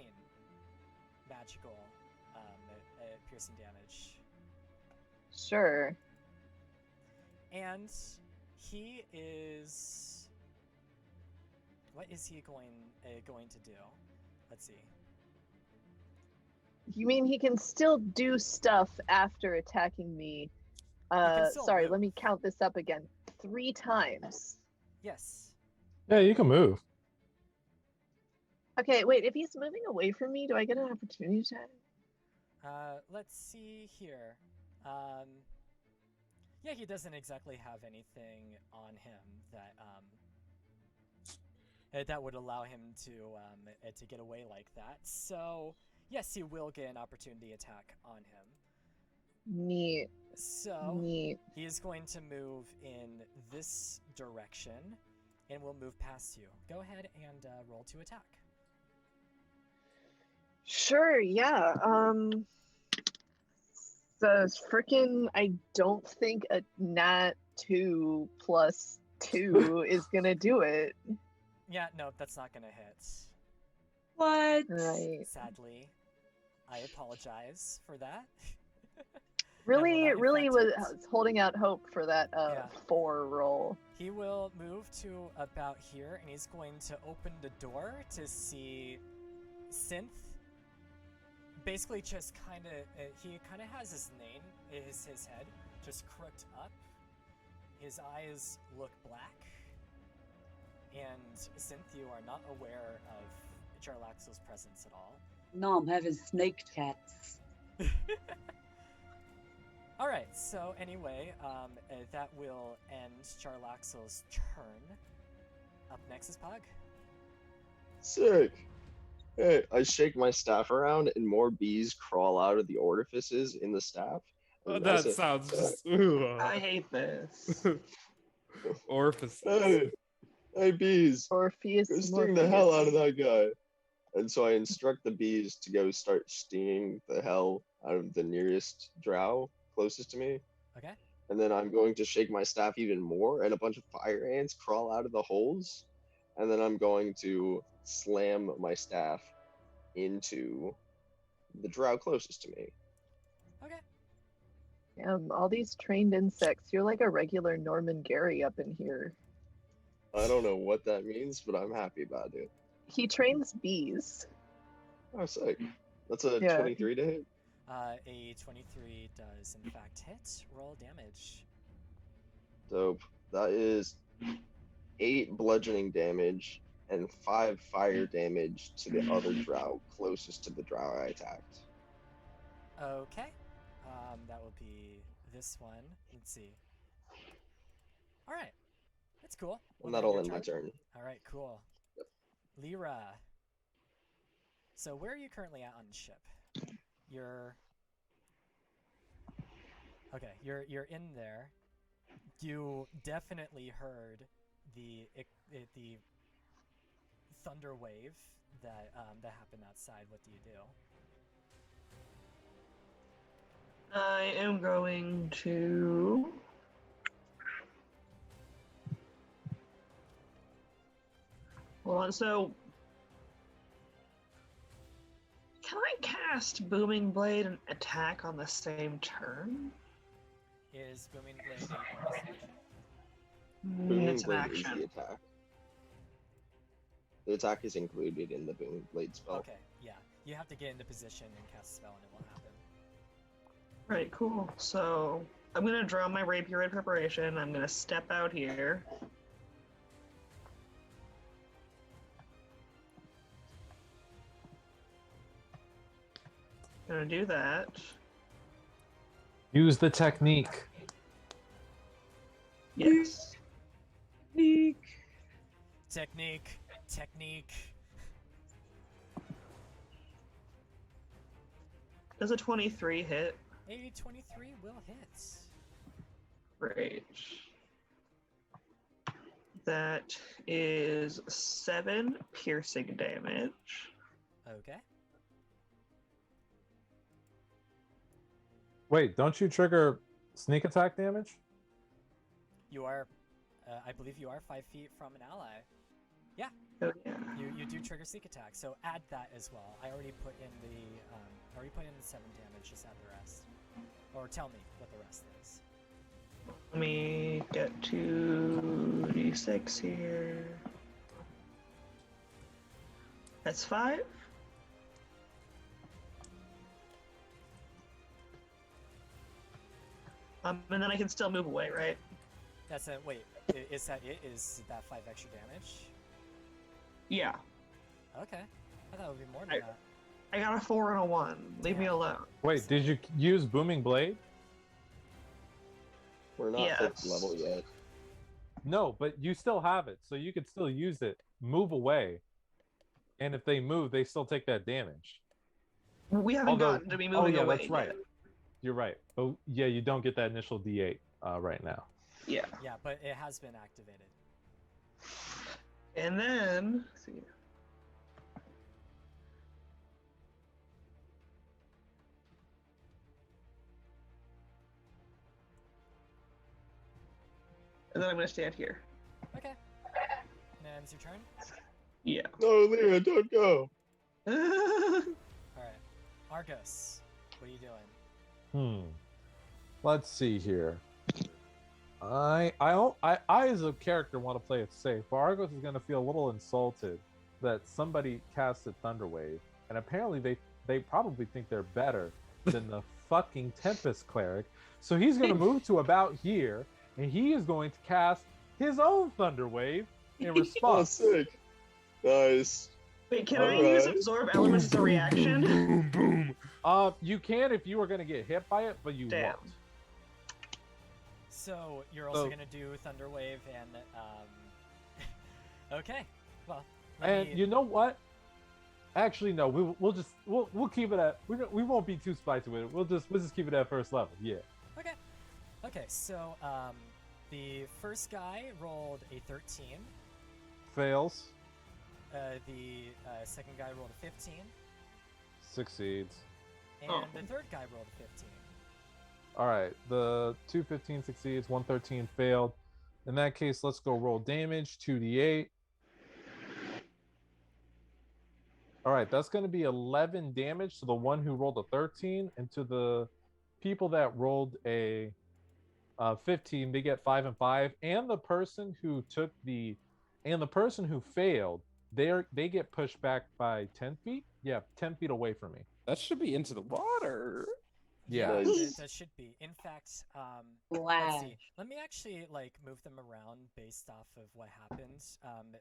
magical piercing damage. Sure. And he is... What is he going to do? Let's see. You mean he can still do stuff after attacking me? can still Sorry, move. let me count this up again. 3 times. Yes. Yeah, you can move. Okay, wait, if he's moving away from me, do I get an opportunity attack? Let's see here. Yeah, he doesn't exactly have anything on him that would allow him to get away like that. So yes, he will get an opportunity attack on him. Neat. So Neat. he is going to move in this direction, and will move past you. Go ahead and roll to attack. Sure, yeah. So frickin' I don't think a nat 2 plus 2 is gonna do it. Yeah, no, that's not gonna hit. What? Right. Sadly, I apologize for that. Really, not, in really fact, was hit. holding out hope for that Yeah. 4 roll. He will move to about here, and he's going to open the door to see Synth. Basically, just kind of, he kind of has his head just crooked up. His eyes look black, and Synth, you are not aware of Jarlaxle's presence at all. No, I'm having snake cats. All right, so anyway, that will end Jarlaxle's turn. Up next is Pug. Sick. Hey, I shake my staff around and more bees crawl out of the orifices in the staff. And I That say, sounds just. Ooh, I hate this. orifice. Hey, bees, Orpheus go sting the hell out of that guy. And so I instruct the bees to go start stinging the hell out of the nearest drow closest to me. Okay. And then I'm going to shake my staff even more, and a bunch of fire ants crawl out of the holes. And then I'm going to slam my staff into the drow closest to me. Okay. All these trained insects. You're like a regular Norman Gary up in here. I don't know what that means, but I'm happy about it. He trains bees. Oh, sick. That's a Yeah. 23 to hit. A 23 does in fact hit. Roll damage. Dope. That is 8 bludgeoning damage and 5 fire damage to the other drow closest to the drow I attacked. Okay. That will be this one. Let's see. All right. That's cool. And Well, then that'll your end my turn. All right, cool. Yep. Lyra. So where are you currently at on the ship? You're okay. You're in there. You definitely heard the thunder wave that happened outside. What do you do? I am going to. Hold on, so. Can I cast Booming Blade and attack on the same turn? Is Booming Blade a bonus action? Booming It's an Blade is the action. attack. The attack is included in the Booming Blade spell. Okay, yeah. You have to get into position and cast a spell, and it will happen. Right, cool. So I'm gonna draw my rapier in preparation. I'm gonna step out here. Gonna do that. Use the technique. Yes. Sneak. Technique. Does a 23 hit? A 23 will hit. Great. That is 7 piercing damage. Okay. Wait, don't you trigger sneak attack damage? You are, I believe you are 5 feet from an ally. Yeah. Oh yeah. You do trigger sneak attack, so add that as well. I already put in the 7 damage. Just add the rest, or tell me what the rest is. Let me get to d6 here. That's 5. And then I can still move away, right? That's it. Wait, is that it? Is that 5 extra damage? Yeah. Okay. I thought it would be more than that. I got a 4 and a 1. Leave me Damn. alone. Wait, did you use Booming Blade? We're not Yes. 5th level yet. No, but you still have it, so you could still use it. Move away, and if they move, they still take that damage. We haven't Although- gotten to be moving away that's right. yet. You're right. Oh, yeah, you don't get that initial D8 right now. Yeah. Yeah, but it has been activated. And then, let's see. And then I'm going to stand here. Okay. And it's your turn. Yeah. No, Lyra, don't go. All right. Argus, what are you doing? Let's see here. I as a character want to play it safe, but Argos is going to feel a little insulted that somebody casted Thunderwave, and apparently they probably think they're better than the fucking Tempest Cleric. So he's going to move to about here, and he is going to cast his own Thunderwave in Oh, response. sick. Nice. Wait, can I use Alright. absorb elements as a reaction? Boom, boom. You can if you were going to get hit by it, but you Damn. won't. So you're also So- gonna do Thunderwave and okay. Well, And you know what? Actually, no. We'll keep it at. We won't be too spicy with it. We'll just keep it at first level. Yeah. Okay. Okay. So the first guy rolled a 13. Fails. The second guy rolled a 15, Succeeds. and Oh. the third guy rolled a 15. All right. The 215 succeeds. 113 failed. In that case, let's go roll damage. 2d8. All right. That's going to be 11 damage to the one who rolled a 13, and to the people that rolled a 15, they get 5 and 5. And the person who failed, they get pushed back by 10 feet. Yeah, 10 feet away from me. That should be into the water. Yeah. Nice. That should be. In fact, let's Flash. see. Let me actually like move them around based off of what happened.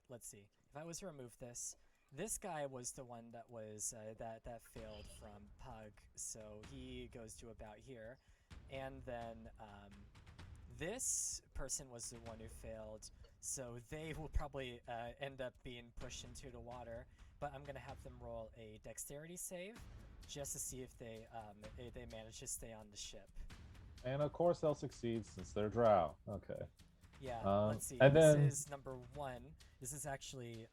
Let's see. If I was to remove this, this guy was the one that was that failed from Pug, so he goes to about here, and then this person was the one who failed, so they will probably end up being pushed into the water. But I'm gonna have them roll a dexterity save, just to see if they manage to stay on the ship. And of course, they'll succeed since they're drow. Okay. Yeah, let's see. And This then- is number 1. This is actually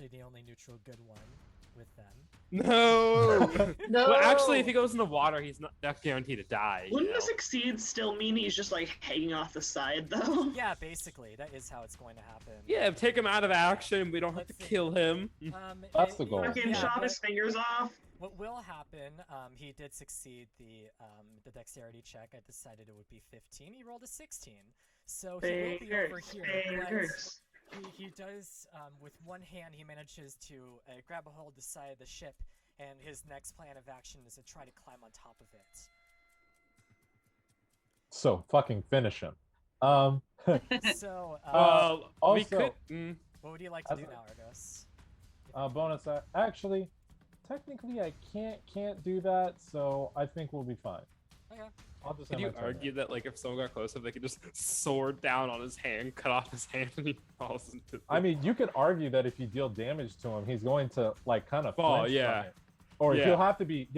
the only neutral good one with them. No. No. Well, actually, if he goes in the water, he's not guaranteed to die. you Wouldn't know? the succeed still mean he's just like hanging off the side though? Yeah, basically, that is how it's going to happen. Yeah, take him out of action. We don't have to Let's see. kill him. That's the goal. Fucking yeah, chop but his fingers off. what will happen? He did succeed the dexterity check. I decided it would be 15. He rolled a 16, so he will be over here. Fingers. But he does with one hand. He manages to grab a hold of the side of the ship, and his next plan of action is to try to climb on top of it. So fucking finish him. So, We also- could. what would you like to do now, Argos? Bonus. Actually, technically, I can't do that. So I think we'll be fine. Okay. I'll just Could end you my turn argue there. that like if someone got close up, they could just sword down on his hand, cut off his hand, and he falls into? I mean, you could argue that if you deal damage to him, he's going to like kind of Fall, flinch from yeah. it. Or Yeah. You'll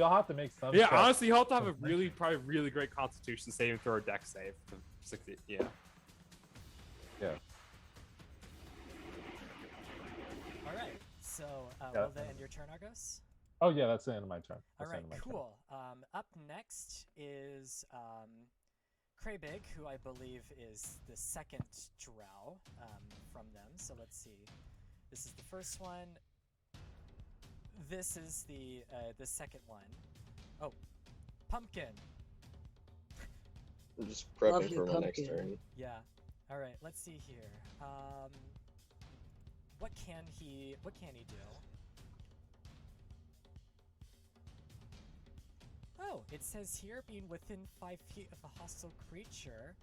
have to make some. Yeah, check. honestly, you have to have a probably really great Constitution saving throw or Dex save to succeed. Yeah. Yeah. All right. So, Yeah. will that end your turn, Argos? Oh yeah, that's the end of my turn. All That's the right, end of my turn. cool. Up next is Kraybig, who I believe is the second drow from them. So let's see. This is the first one. This is the second one. Oh, Pumpkin. I'm just Love prepping you, for my next pumpkin. turn. Yeah. All right. Let's see here. What can he do? Oh, it says here being within 5 feet of a hostile creature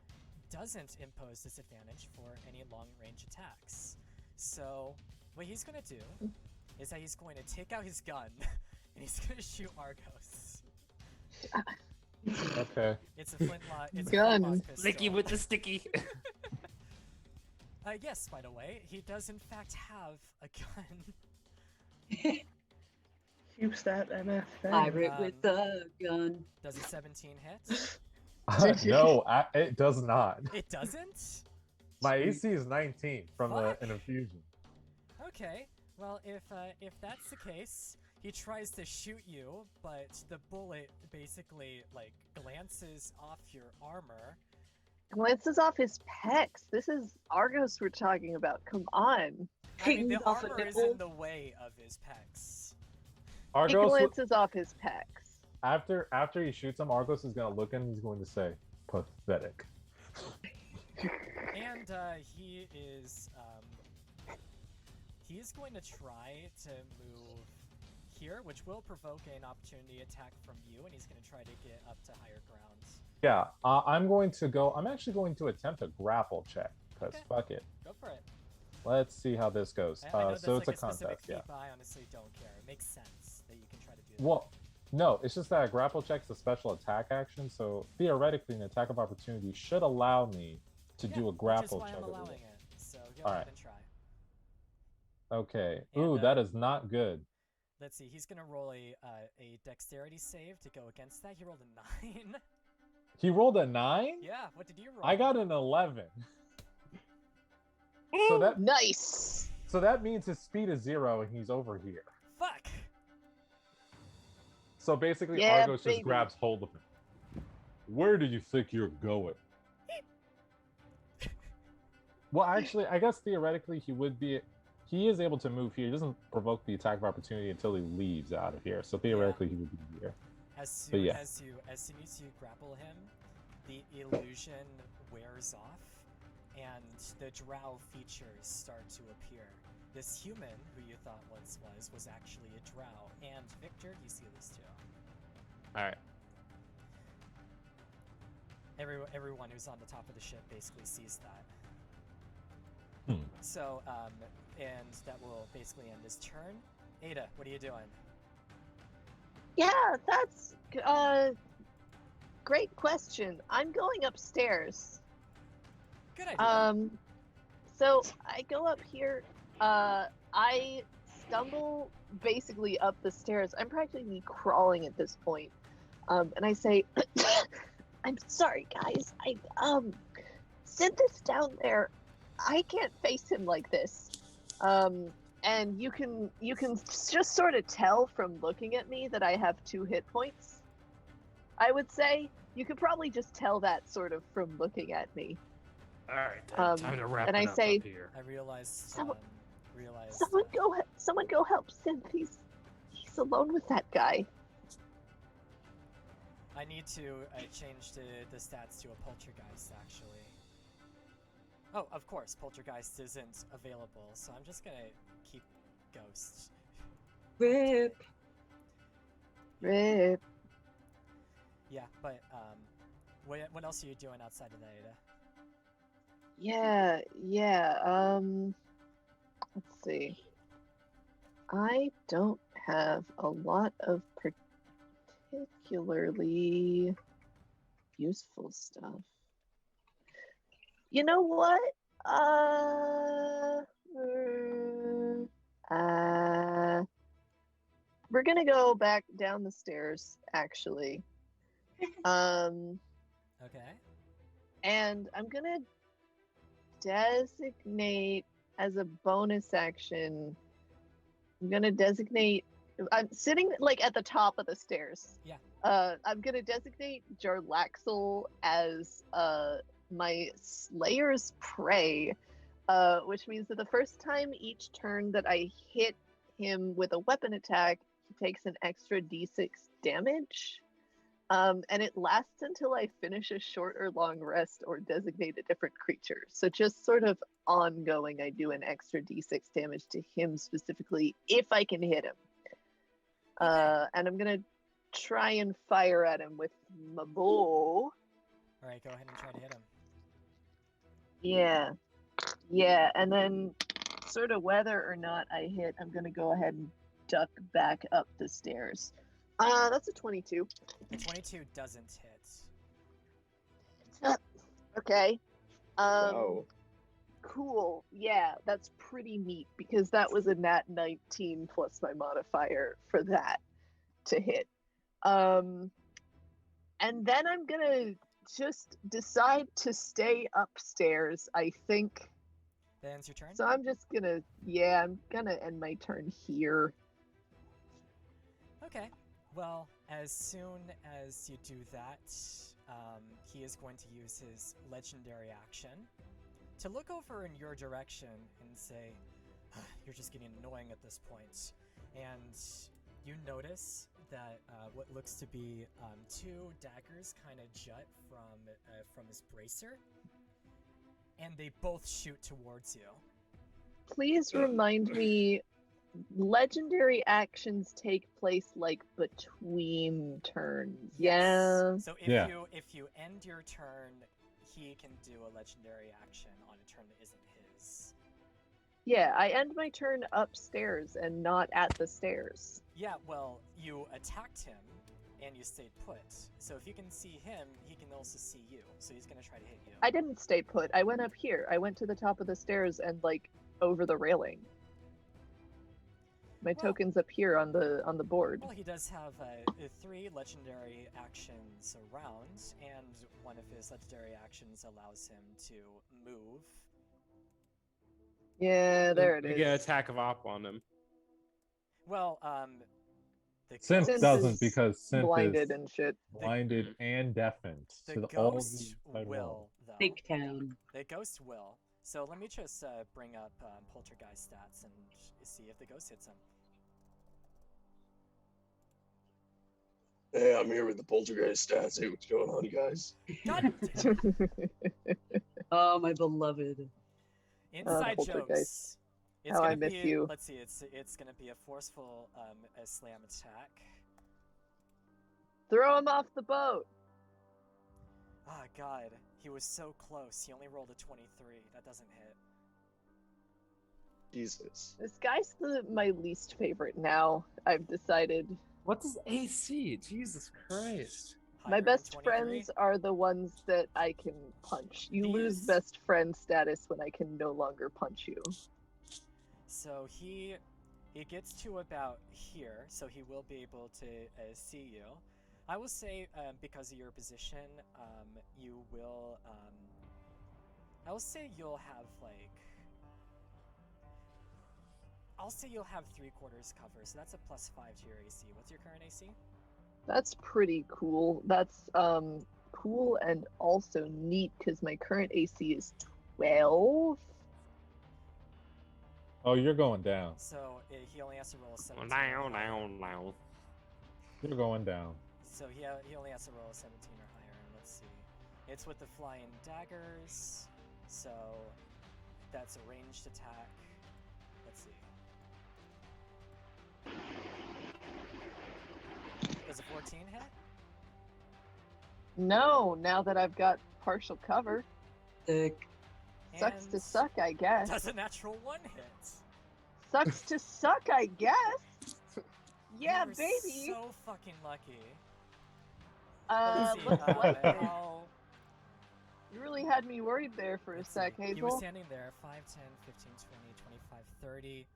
doesn't impose disadvantage for any long-range attacks. So, what he's gonna do is that he's going to take out his gun and he's gonna shoot Argos. Okay. It's a flintlock. It's Gun. a flintlock pistol. Sticky with the sticky. Yes, by the way, he does in fact have a gun. Keeps that MF thing. Pirate with a gun. Does a 17 hit? No, it does not. It doesn't? My AC is 19 from Fuck. an infusion. Okay. Well, if that's the case, he tries to shoot you, but the bullet basically like glances off your armor. Glances off his pecs. This is Argos we're talking about. Come on. I mean, the Pings off a armor is nipple. in the way of his pecs. He Argos, glances off his pecs. after he shoots him, Argos is gonna look and he's going to say, "Pathetic." And he's going to try to move here, which will provoke an opportunity attack from you, and he's going to try to get up to higher ground. Yeah, I'm actually going to attempt a grapple check because Okay. fuck it. Go for it. Let's see how this goes. I know that's So it's like a specific contest, feat, yeah. but I honestly don't care. It makes sense that you can try to do that. Well, no, it's just that a grapple check's a special attack action, so theoretically, an attack of opportunity should allow me to do a grapple which is check. why I'm every allowing round. it. So go All ahead right. and try. Okay. And, Ooh, that is not good. Let's see. He's gonna roll a dexterity save to go against that. He rolled a 9. He rolled a 9? Yeah. What did you roll? I got an 11. So Nice. that means his speed is 0 and he's over here. Fuck. So basically, Yeah, Argos baby. just grabs hold of him. Where do you think you're going? Well, actually, I guess theoretically he is able to move here. He doesn't provoke the attack of opportunity until he leaves out of here. So theoretically, he would be here. As soon But yeah. as you grapple him, the illusion wears off, and the drow features start to appear. This human, who you thought was actually a drow. And Victor, you see this too. All right. Everyone who's on the top of the ship basically sees that. So, and that will basically end his turn. Ada, what are you doing? Yeah, that's great question. I'm going upstairs. Good idea. So I go up here. I stumble basically up the stairs. I'm practically crawling at this point. And I say, "I'm sorry, guys. I sent this down there. I can't face him like this." And you can just sort of tell from looking at me that I have 2 hit points. I would say you could probably just tell that sort of from looking at me. All right. Time to wrap and it I up say- up here. I realized. Someone- Realized. Someone go help Synth. He's alone with that guy. I need to change the stats to a poltergeist, actually. Oh, of course, poltergeist isn't available, so I'm just gonna keep ghost. Rip. Rip. Yeah, but what else are you doing outside of that, Ada? Yeah. Let's see. I don't have a lot of particularly useful stuff. You know what? we're gonna go back down the stairs, actually. Okay. And I'm gonna designate as a bonus action. I'm gonna designate. I'm sitting like at the top of the stairs. Yeah. I'm gonna designate Jarlaxle as my Slayer's prey, which means that the first time each turn that I hit him with a weapon attack, he takes an extra d6 damage. And it lasts until I finish a short or long rest or designate a different creature. So just sort of ongoing, I do an extra d6 damage to him specifically if I can hit him. And I'm gonna try and fire at him with my bow. All right, go ahead and try to hit him. Yeah, and then sort of whether or not I hit, I'm gonna go ahead and duck back up the stairs. That's a 22. The 22 doesn't hit. Okay. Wow. Cool. Yeah, that's pretty neat because that was a nat 19 plus my modifier for that to hit. And then I'm gonna just decide to stay upstairs, I think. That ends your turn? So I'm gonna end my turn here. Okay. Well, as soon as you do that, he is going to use his legendary action to look over in your direction and say, "You're just getting annoying at this point." And you notice that what looks to be two daggers kind of jut from his bracer, and they both shoot towards you. Please remind me, legendary actions take place like between turns. Yeah. So if Yeah. you end your turn, he can do a legendary action on a turn that isn't his. Yeah, I end my turn upstairs and not at the stairs. Yeah, well, you attacked him and you stayed put. So if you can see him, he can also see you. So he's gonna try to hit you. I didn't stay put. I went up here. I went to the top of the stairs and like over the railing. My token's up here on the board. Well, he does have 3 legendary actions around, and one of his legendary actions allows him to move. Yeah, there it You is. get attack of op on him. Well, the Synth ghost, doesn't because Synth blinded is and shit. blinded and deafened. the to all of ghost the outside will, world. though. Big town. The ghost will. So let me just bring up Poltergeist stats and see if the ghost hits him. Hey, I'm here with the poltergeist stats. Hey, what's going on, guys? God damn. Oh, my beloved. Inside Poltergeist. jokes. It's How gonna I miss be, you. Let's see. It's gonna be a forceful a slam attack. Throw him off the boat. Ah, God, he was so close. He only rolled a 23. That doesn't hit. Jesus. This guy's my least favorite now. I've decided. What's his AC? Jesus Christ. My Higher than best 23? friends are the ones that I can punch. You lose These- best friend status when I can no longer punch you. So he gets to about here, so he will be able to see you. I will say, because of your position, you will. I will say you'll have like. I'll say you'll have 3/4 cover, so that's a +5 to your AC. What's your current AC? That's pretty cool. That's cool and also neat because my current AC is 12. Oh, you're going down. So he only has to roll a 17. Down, or higher. down, down. You're going down. So he only has to roll a 17 or higher. And let's see. It's with the flying daggers, so that's a ranged attack. Let's see. Does a 14 hit? No, now that I've got partial cover. Sick. Sucks to And suck, I guess. Does a natural 1 hit? Sucks to suck, I guess. Yeah, You were baby. So fucking lucky. Let's Let's see, let how- You really had me worried there for a let's sec, see. He was Hazel. standing there 5, 10, 15, 20, 25, 30.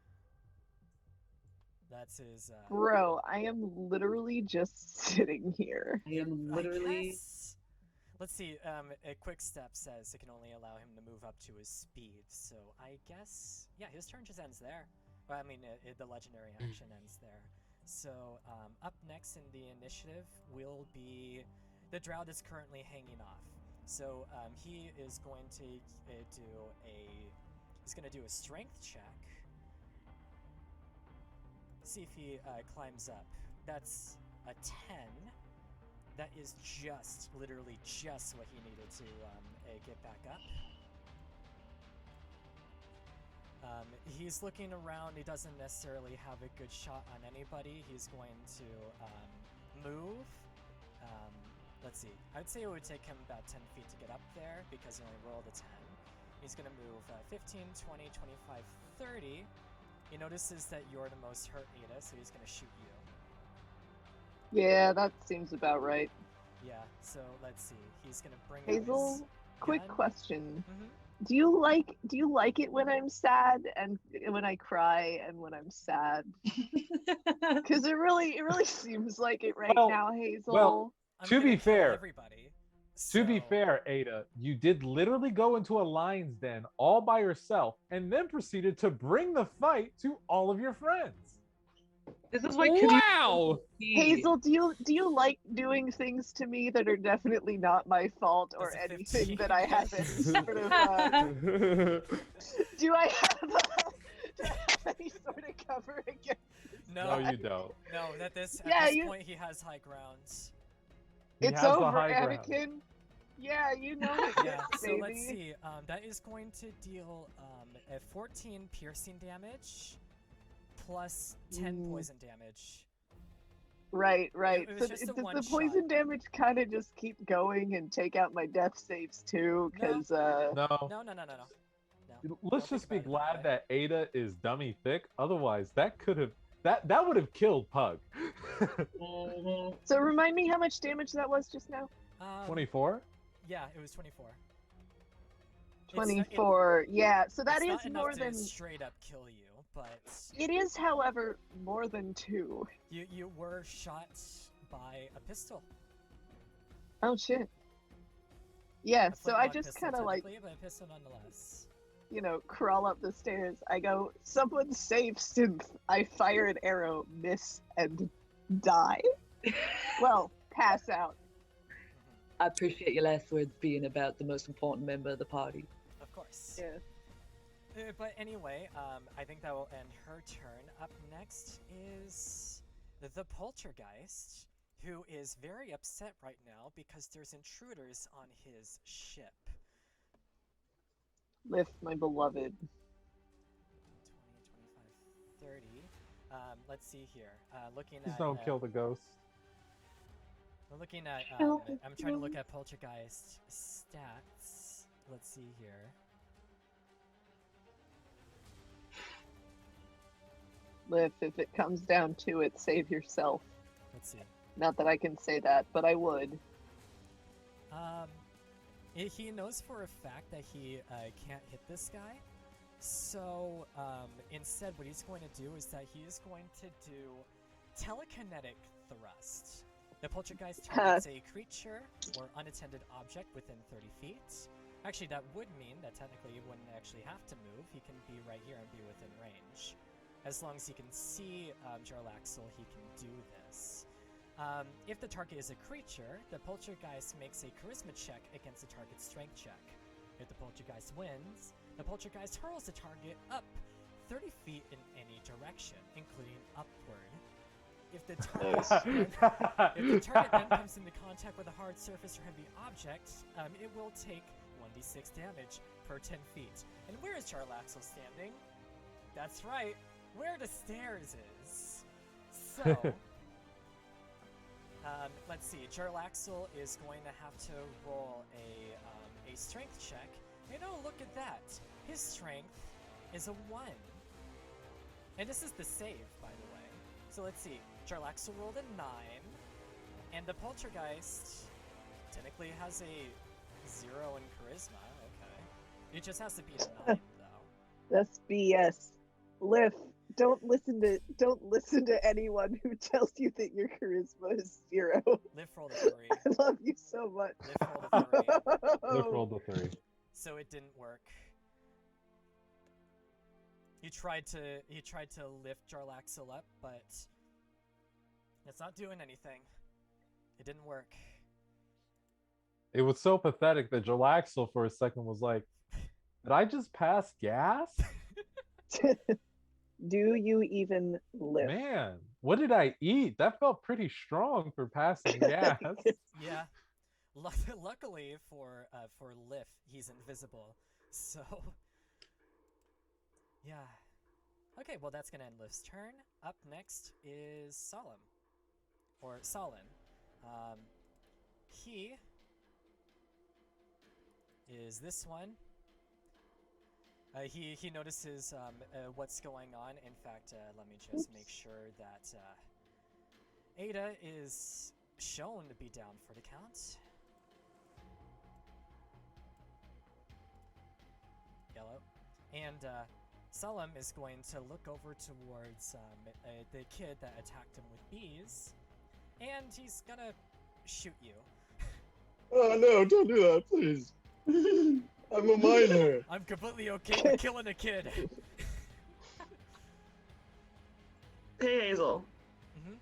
That's his. Bro, I am literally just sitting here. I am I literally. guess. Let's see. A quick step says it can only allow him to move up to his speed. So I guess, yeah, his turn just ends there. Well, I mean, the legendary action ends there. So up next in the initiative will be the drow that's currently hanging off. So he is going to do a strength check. See if he climbs up. That's a 10. That is literally just what he needed to get back up. He's looking around. He doesn't necessarily have a good shot on anybody. He's going to move. Let's see. I'd say it would take him about 10 feet to get up there because he only rolled a 10. He's going to move 15, 20, 25, 30. He notices that you're the most hurt, Ada, so he's going to shoot you. Yeah, that seems about right. Yeah, so let's see. He's gonna bring out Hazel, his quick gun. question. Mhm. Do you like it when I'm sad and when I cry and when I'm sad? Because it really seems like it right Well- now, Hazel. well, I'm To gonna be kill fair- everybody. To be So- fair, Ada, you did literally go into a lion's den all by yourself and then proceeded to bring the fight to all of your friends. This is like Wow! Hazel, do you like doing things to me that are definitely not my fault or Does a anything 15 that I hit? haven't sort of? Do I have any sort of cover against? No, No, you don't. no. At this Yeah, point, he has high grounds. He It's has the over, high ground. Anakin. Yeah, you know it, Yeah. So baby. let's see. That is going to deal a 14 piercing damage plus 10 poison damage. Right. It was So just a does one the shot. poison damage kind of just keep going and take out my death saves too? Because No. No. Let's Don't just think be about it glad that way. that Ada is dummy thick. Otherwise, that could have that would have killed Pug. So remind me how much damage that was just now. 24? Yeah, it was 24. 24. Yeah, so that it's is not enough more to than straight up kill you, but it is, however, more than 2. you were shot by a pistol. Oh shit. Yeah, A so I flintlock just pistol kind of like, technically, but a pistol nonetheless. crawl up the stairs. I go, someone save Synth. I fire an arrow, miss, and die. Well, pass out. I appreciate your last words being about the most important member of the party. Of course. Yeah. But anyway, I think that will end her turn. Up next is the Poltergeist, who is very upset right now because there's intruders on his ship. Lift, my beloved. 20, 25, 30. Let's see here. Looking Please at don't kill the ghost. we're looking at. Kill I'm trying to look at Poltergeist stats. Let's see here. Lift, if it comes down to it, save yourself. Let's see. Not that I can say that, but I would. He knows for a fact that he can't hit this guy. So instead, what he's going to do is that he is going to do telekinetic thrust. The Poltergeist targets a creature or unattended object within 30 feet. Actually, that would mean that technically he wouldn't actually have to move. He can be right here and be within range. As long as he can see Jarlaxle, he can do this. If the target is a creature, the Poltergeist makes a charisma check against the target's strength check. If the Poltergeist wins, the Poltergeist hurls the target up 30 feet in any direction, including upward. If the target then comes into contact with a hard surface or heavy object, it will take 1d6 damage per 10 feet. And where is Jarlaxle standing? That's right, where the stairs is. So, let's see. Jarlaxle is going to have to roll a strength check. And oh, look at that. His strength is a 1. And this is the save, by the way. So let's see. Jarlaxle rolled a 9. And the Poltergeist technically has a 0 in charisma. Okay. It just has to be a 9, though. That's BS. Lift, Don't listen to anyone who tells you that your charisma is 0. Liv rolled a 3. I love you so much. Liv rolled a 3. Liv rolled a 3. So it didn't work. He tried to lift Jarlaxle up, but it's not doing anything. It didn't work. It was so pathetic that Jalaxel for a second was like, did I just pass gas? Do you even live? Man, what did I eat? That felt pretty strong for passing gas. Yeah. Luckily for Lif, he's invisible. So yeah. Okay, well that's gonna end Lif's turn. Up next is Solemn. Or Solin. He is this one. He notices what's going on. In fact, let me just make sure that Ada is shown to be down for the count. Yellow. And Salam is going to look over towards the kid that attacked him with bees, and he's gonna shoot you. Oh no, don't do that, please. I'm a minor. I'm completely okay with killing a kid. Hey, Hazel. Mhm.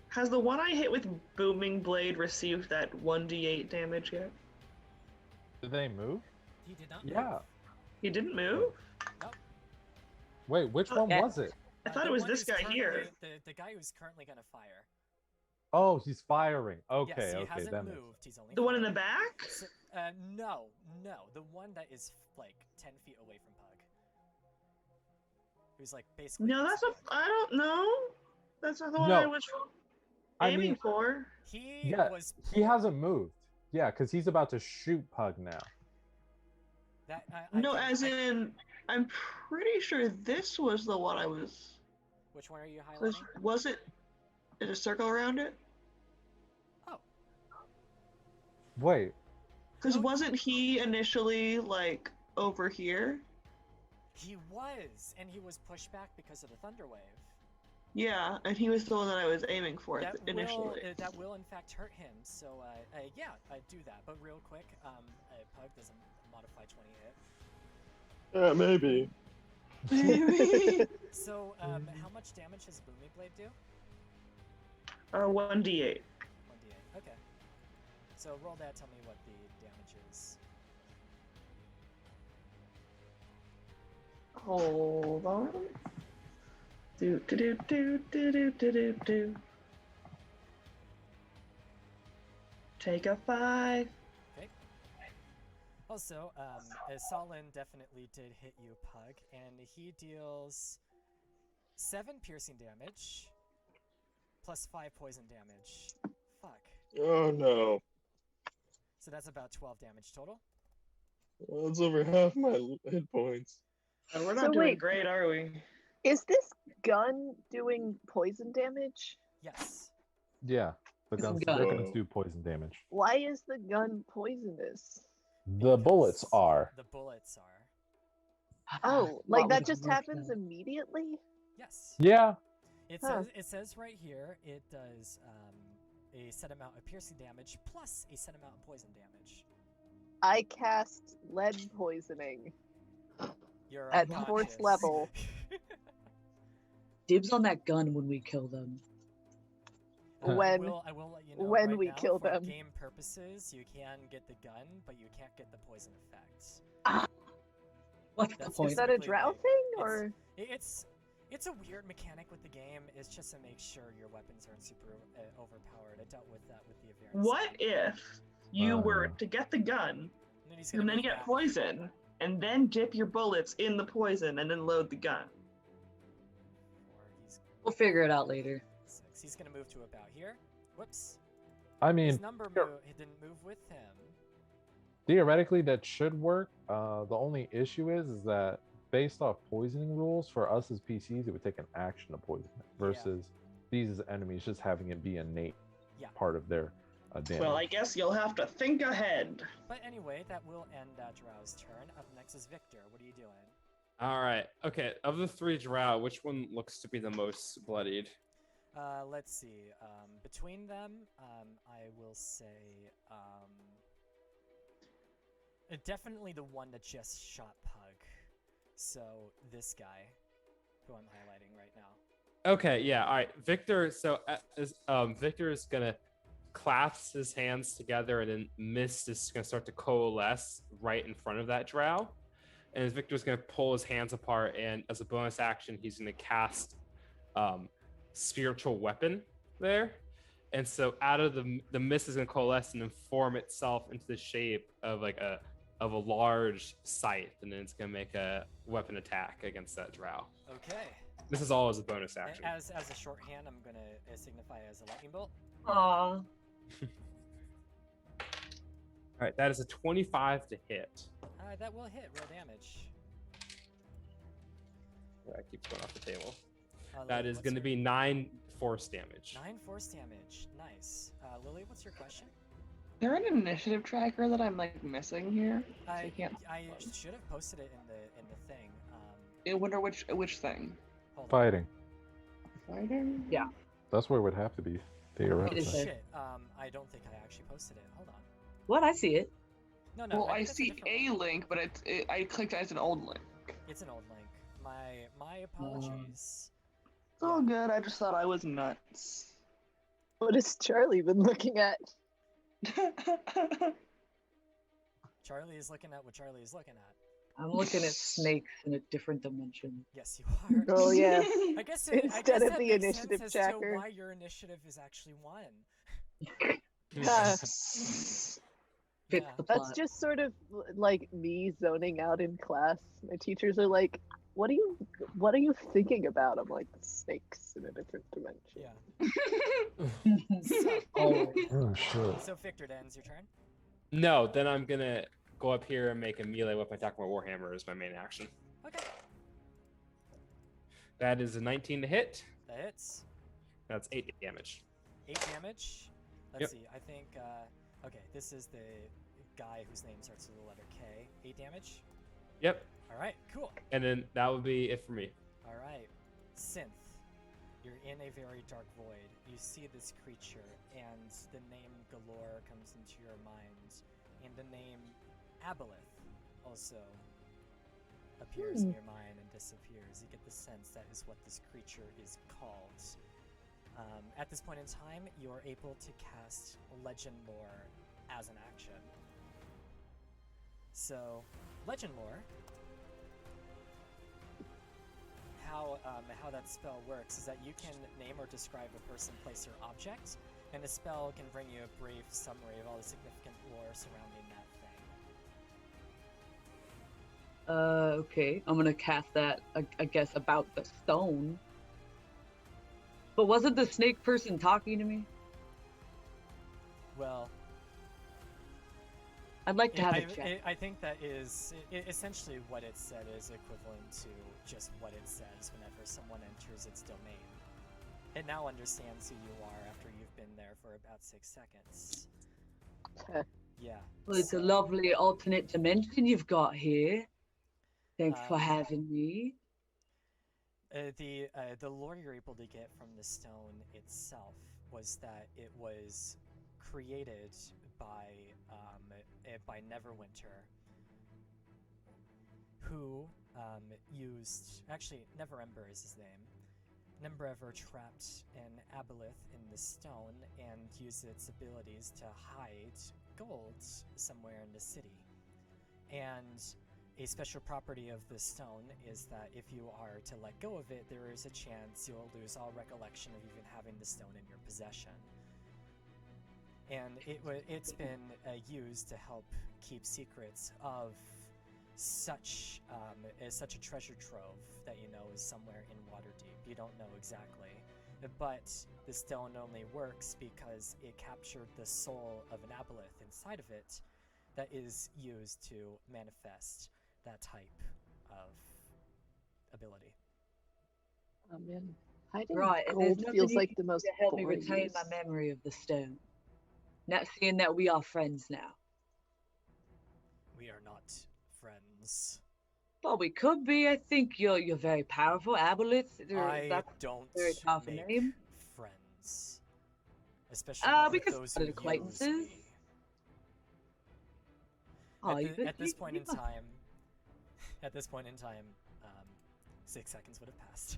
Has the one I hit with Booming Blade received that 1d8 damage yet? Did they move? He did not Yeah. move. He didn't move? Nope. Wait, which one was it? I thought The it was one this who's guy currently- here. The guy who's currently gonna fire. Oh, he's firing. Okay, Yes, he okay, hasn't that makes moved. He's only The one in the firing. back? So, no, the one that is like 10 feet away from Pug. Who's like basically. No, next that's to a. Pug. I don't know. That's not the one No. I was I aiming mean, for. He yeah, was. he hasn't moved. Yeah, because he's about to shoot Pug now. That, No, can- as in, I'm pretty sure this was the one I was. Which one are you Was, highlighting? was it? Did a circle around it? Oh, Wait, Because No. wasn't he initially like over here? he was, and he was pushed back because of the thunder wave. Yeah, and he was the one that I was aiming for That initially. that will in fact hurt him. So yeah, I do that. But real quick, Pug doesn't modify 20 hit. Yeah, maybe. So how much damage does Booming Blade do? 1d8. 1d8. Okay. So roll that. Tell me what the damage is. Hold on. Do do do do do do do do do. Take a 5. Okay. Also, Solin definitely did hit you, Pug, and he deals 7 piercing damage plus 5 poison damage. Fuck. Oh no. So that's about 12 damage total. Well, that's over half my hit points. And we're not So doing wait. great, are we? Is this gun doing poison damage? Yes. yeah, the It's a guns, gun. their guns do poison damage. Why is the gun poisonous? The bullets Because are. The bullets are. Oh, What like that would just work happens then? immediately? Yes. Yeah, Huh. It says right here it does a set amount of piercing damage plus a set amount of poison damage. I cast lead poisoning. You're At unconscious. fourth level. Dibs on that gun when we kill them. When I will let you know when right we now, kill for them. game purposes, you can get the gun, but you can't get the poison effects. What's the That's point? is that a basically drow like- thing it's- or It's a weird mechanic with the game. It's just to make sure your weapons aren't super overpowered. I dealt with that with the Avarice. What if you were Uh. to get the gun And then he's gonna and then move get back. poison and then dip your bullets in the poison and then load the gun? Or he's We'll figure it out later. 6. He's gonna move to about here. Whoops. I His mean, number sure. it didn't move with him. theoretically that should work. The only issue is that based off poisoning rules for us as PCs, it would take an action to poison it versus these as enemies just having it be innate Yeah. part of their damage. Well, I guess you'll have to think ahead. But anyway, that will end Drow's turn. Up next is Victor. What are you doing? All right. Okay. Of the three drow, which one looks to be the most bloodied? Let's see. Between them, I will say definitely the one that just shot Pug. So this guy, who I'm highlighting right now. Okay. Yeah. All right. Victor. So Victor is gonna clasp his hands together, and then mist is gonna start to coalesce right in front of that drow. And Victor's gonna pull his hands apart, and as a bonus action, he's gonna cast spiritual weapon there. And so out of the mist is gonna coalesce and then form itself into the shape of like a large scythe, and then it's gonna make a weapon attack against that drow. Okay. This is all as a bonus action. As a shorthand, I'm gonna signify as a lightning bolt. Aw. All right, that is a 25 to hit. That will hit. Roll damage. That keeps going off the table. Lily, That is what's going to your- be 9 force damage. 9 force damage. Nice. Lily, what's your question? Is there an initiative tracker that I'm like missing here? I can't. should have posted it in the thing. I wonder which thing. Hold on. Fighting. Fighting? Yeah. That's where it would have to be, theoretically. is there. Shit. I don't think I actually posted it. Hold on. What? I see it. No, no. Well, I think that's see different a one. link, but I clicked as an old link. It's an old link. My apologies. It's all good. I just thought I was nuts. What has Charlie been looking at? Charlie is looking at what Charlie is looking at. I'm looking at snakes in a different dimension. Yes, you are. Oh yeah. I guess Instead I guess of that the makes initiative sense tracker. as to why your initiative is actually 1. Fits Yeah. the That's plot. just sort of like me zoning out in class. My teachers are like, what are you thinking about? I'm like, snakes in a different dimension. Yeah. So, Oh shit. so Victor, that ends your turn. No, then I'm going to go up here and make a melee weapon attack with my Warhammer as my main action. Okay. That is a 19 to hit. That hits. That's 8 damage. 8 damage. Let's Yep. see. I think. Okay, this is the guy whose name starts with the letter K. 8 damage. Yep. All right. Cool. And then that would be it for me. All right. Synth. You're in a very dark void. You see this creature, and the name Galore comes into your mind, and the name Aboleth also appears in your mind and disappears. You get the sense that is what this creature is called. At this point in time, you're able to cast Legend Lore as an action. So, Legend Lore, how that spell works is that you can name or describe a person, place, or object, and the spell can bring you a brief summary of all the significant lore surrounding that thing. Okay. I'm gonna cast that, I guess, about the stone. But wasn't the snake person talking to me? Well, I'd like to have a chat. I think that is essentially what it said is equivalent to just what it says whenever someone enters its domain. It now understands who you are after you've been there for about 6 seconds. Yeah. Well, it's a so, lovely alternate dimension you've got here. Thanks for Um, having me. The lore you're able to get from the stone itself was that it was created by Neverwinter, who used Neverember is his name. Neverember trapped an aboleth in the stone and used its abilities to hide gold somewhere in the city. And a special property of the stone is that if you are to let go of it, there is a chance you'll lose all recollection of even having the stone in your possession. And it's been used to help keep secrets of such a treasure trove that you know is somewhere in Waterdeep. You don't know exactly, but the stone only works because it captured the soul of an aboleth inside of it that is used to manifest that type of ability. Oh man, hiding Right, and there's gold nothing feels you like can the do most to help me boring retain use. my memory of the stone. Not seeing that we are friends now. We are not friends. Well, we could be. I think you're very powerful. Aboleth, I that's don't a very powerful make name. friends, especially not We with could those start who use acquaintances. me. Oh, At this point in time, 6 seconds would have passed.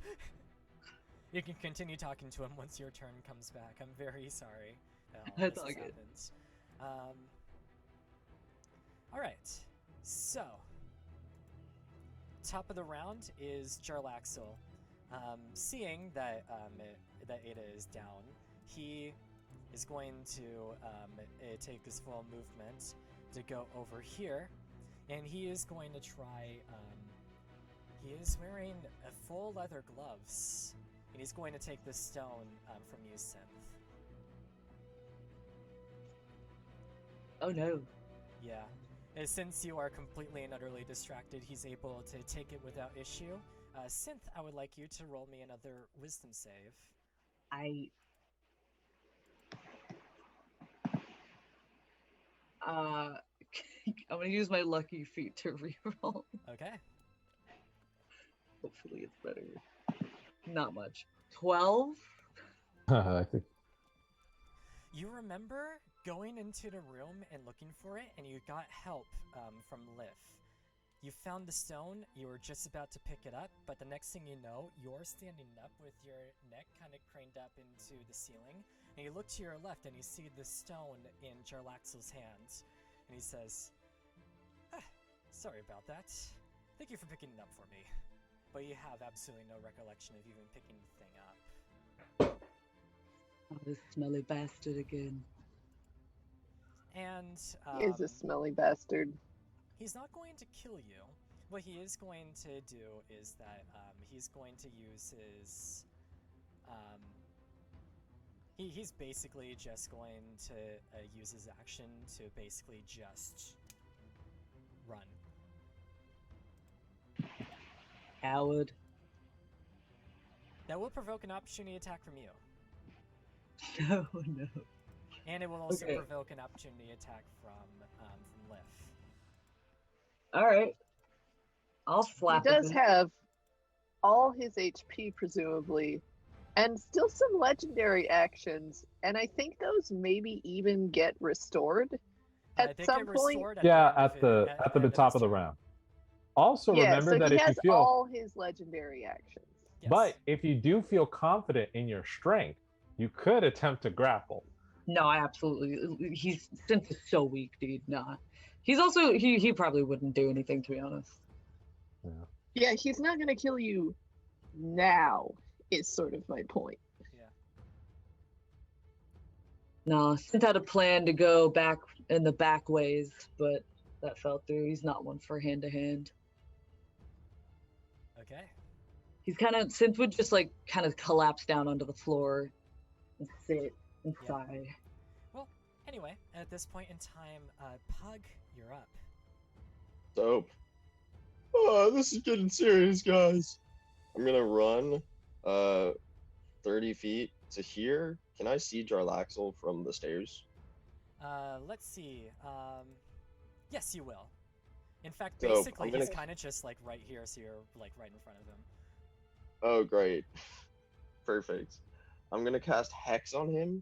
You can continue talking to him once your turn comes back. I'm very sorry that all That's this all has good. happened. All right, so top of the round is Jarlaxle. Seeing that that Ada is down, he is going to take his full movement to go over here, and he is going to try. He is wearing full leather gloves, and he's going to take the stone from you, Synth. Oh no. Yeah. And since you are completely and utterly distracted, he's able to take it without issue. Synth, I would like you to roll me another wisdom save. I'm gonna use my lucky feet to reroll. Okay. Hopefully it's better. Not much. 12? I think You remember going into the room and looking for it, and you got help from Liv. You found the stone, you were just about to pick it up, but the next thing you know, you're standing up with your neck kind of craned up into the ceiling, and you look to your left and you see the stone in Jarlaxle's hands, and he says, sorry about that. Thank you for picking it up for me. But you have absolutely no recollection of even picking the thing up. Oh, this smelly bastard again. And He is a smelly bastard. he's not going to kill you. What he is going to do is that he's going to use his... he's basically just going to use his action to basically just run. Coward. That will provoke an opportunity attack from you. No, no. And it will also Okay. provoke an opportunity attack from Liv. Alright. I'll He slap does him. have all his HP, presumably, and still some legendary actions, and I think those maybe even get restored at They some get point. restored yeah, at the at the top of the turn. round. Also, Yeah, remember so that he if you has feel, all his legendary actions. Yes. but if you do feel confident in your strength, you could attempt to grapple. No, I absolutely. He's Synth is so weak, dude. Nah. He's also he probably wouldn't do anything, to be honest. Yeah, he's not going to kill you now, is sort of my point. No, Synth had a plan to go back in the back ways, but that fell through. He's not one for hand to hand. Okay. He's Synth would just like kind of collapse down onto the floor and sit and Yeah. sigh. Well, anyway, at this point in time, Pug, you're up. Dope. Oh, this is getting serious, guys. I'm gonna run 30 feet to here. Can I see Jarlaxle from the stairs? Let's see. Yes, you will. In fact, So, basically, I'm gonna- he's kind of just like right here, so you're like right in front of him. Oh, great. Perfect. I'm gonna cast Hex on him.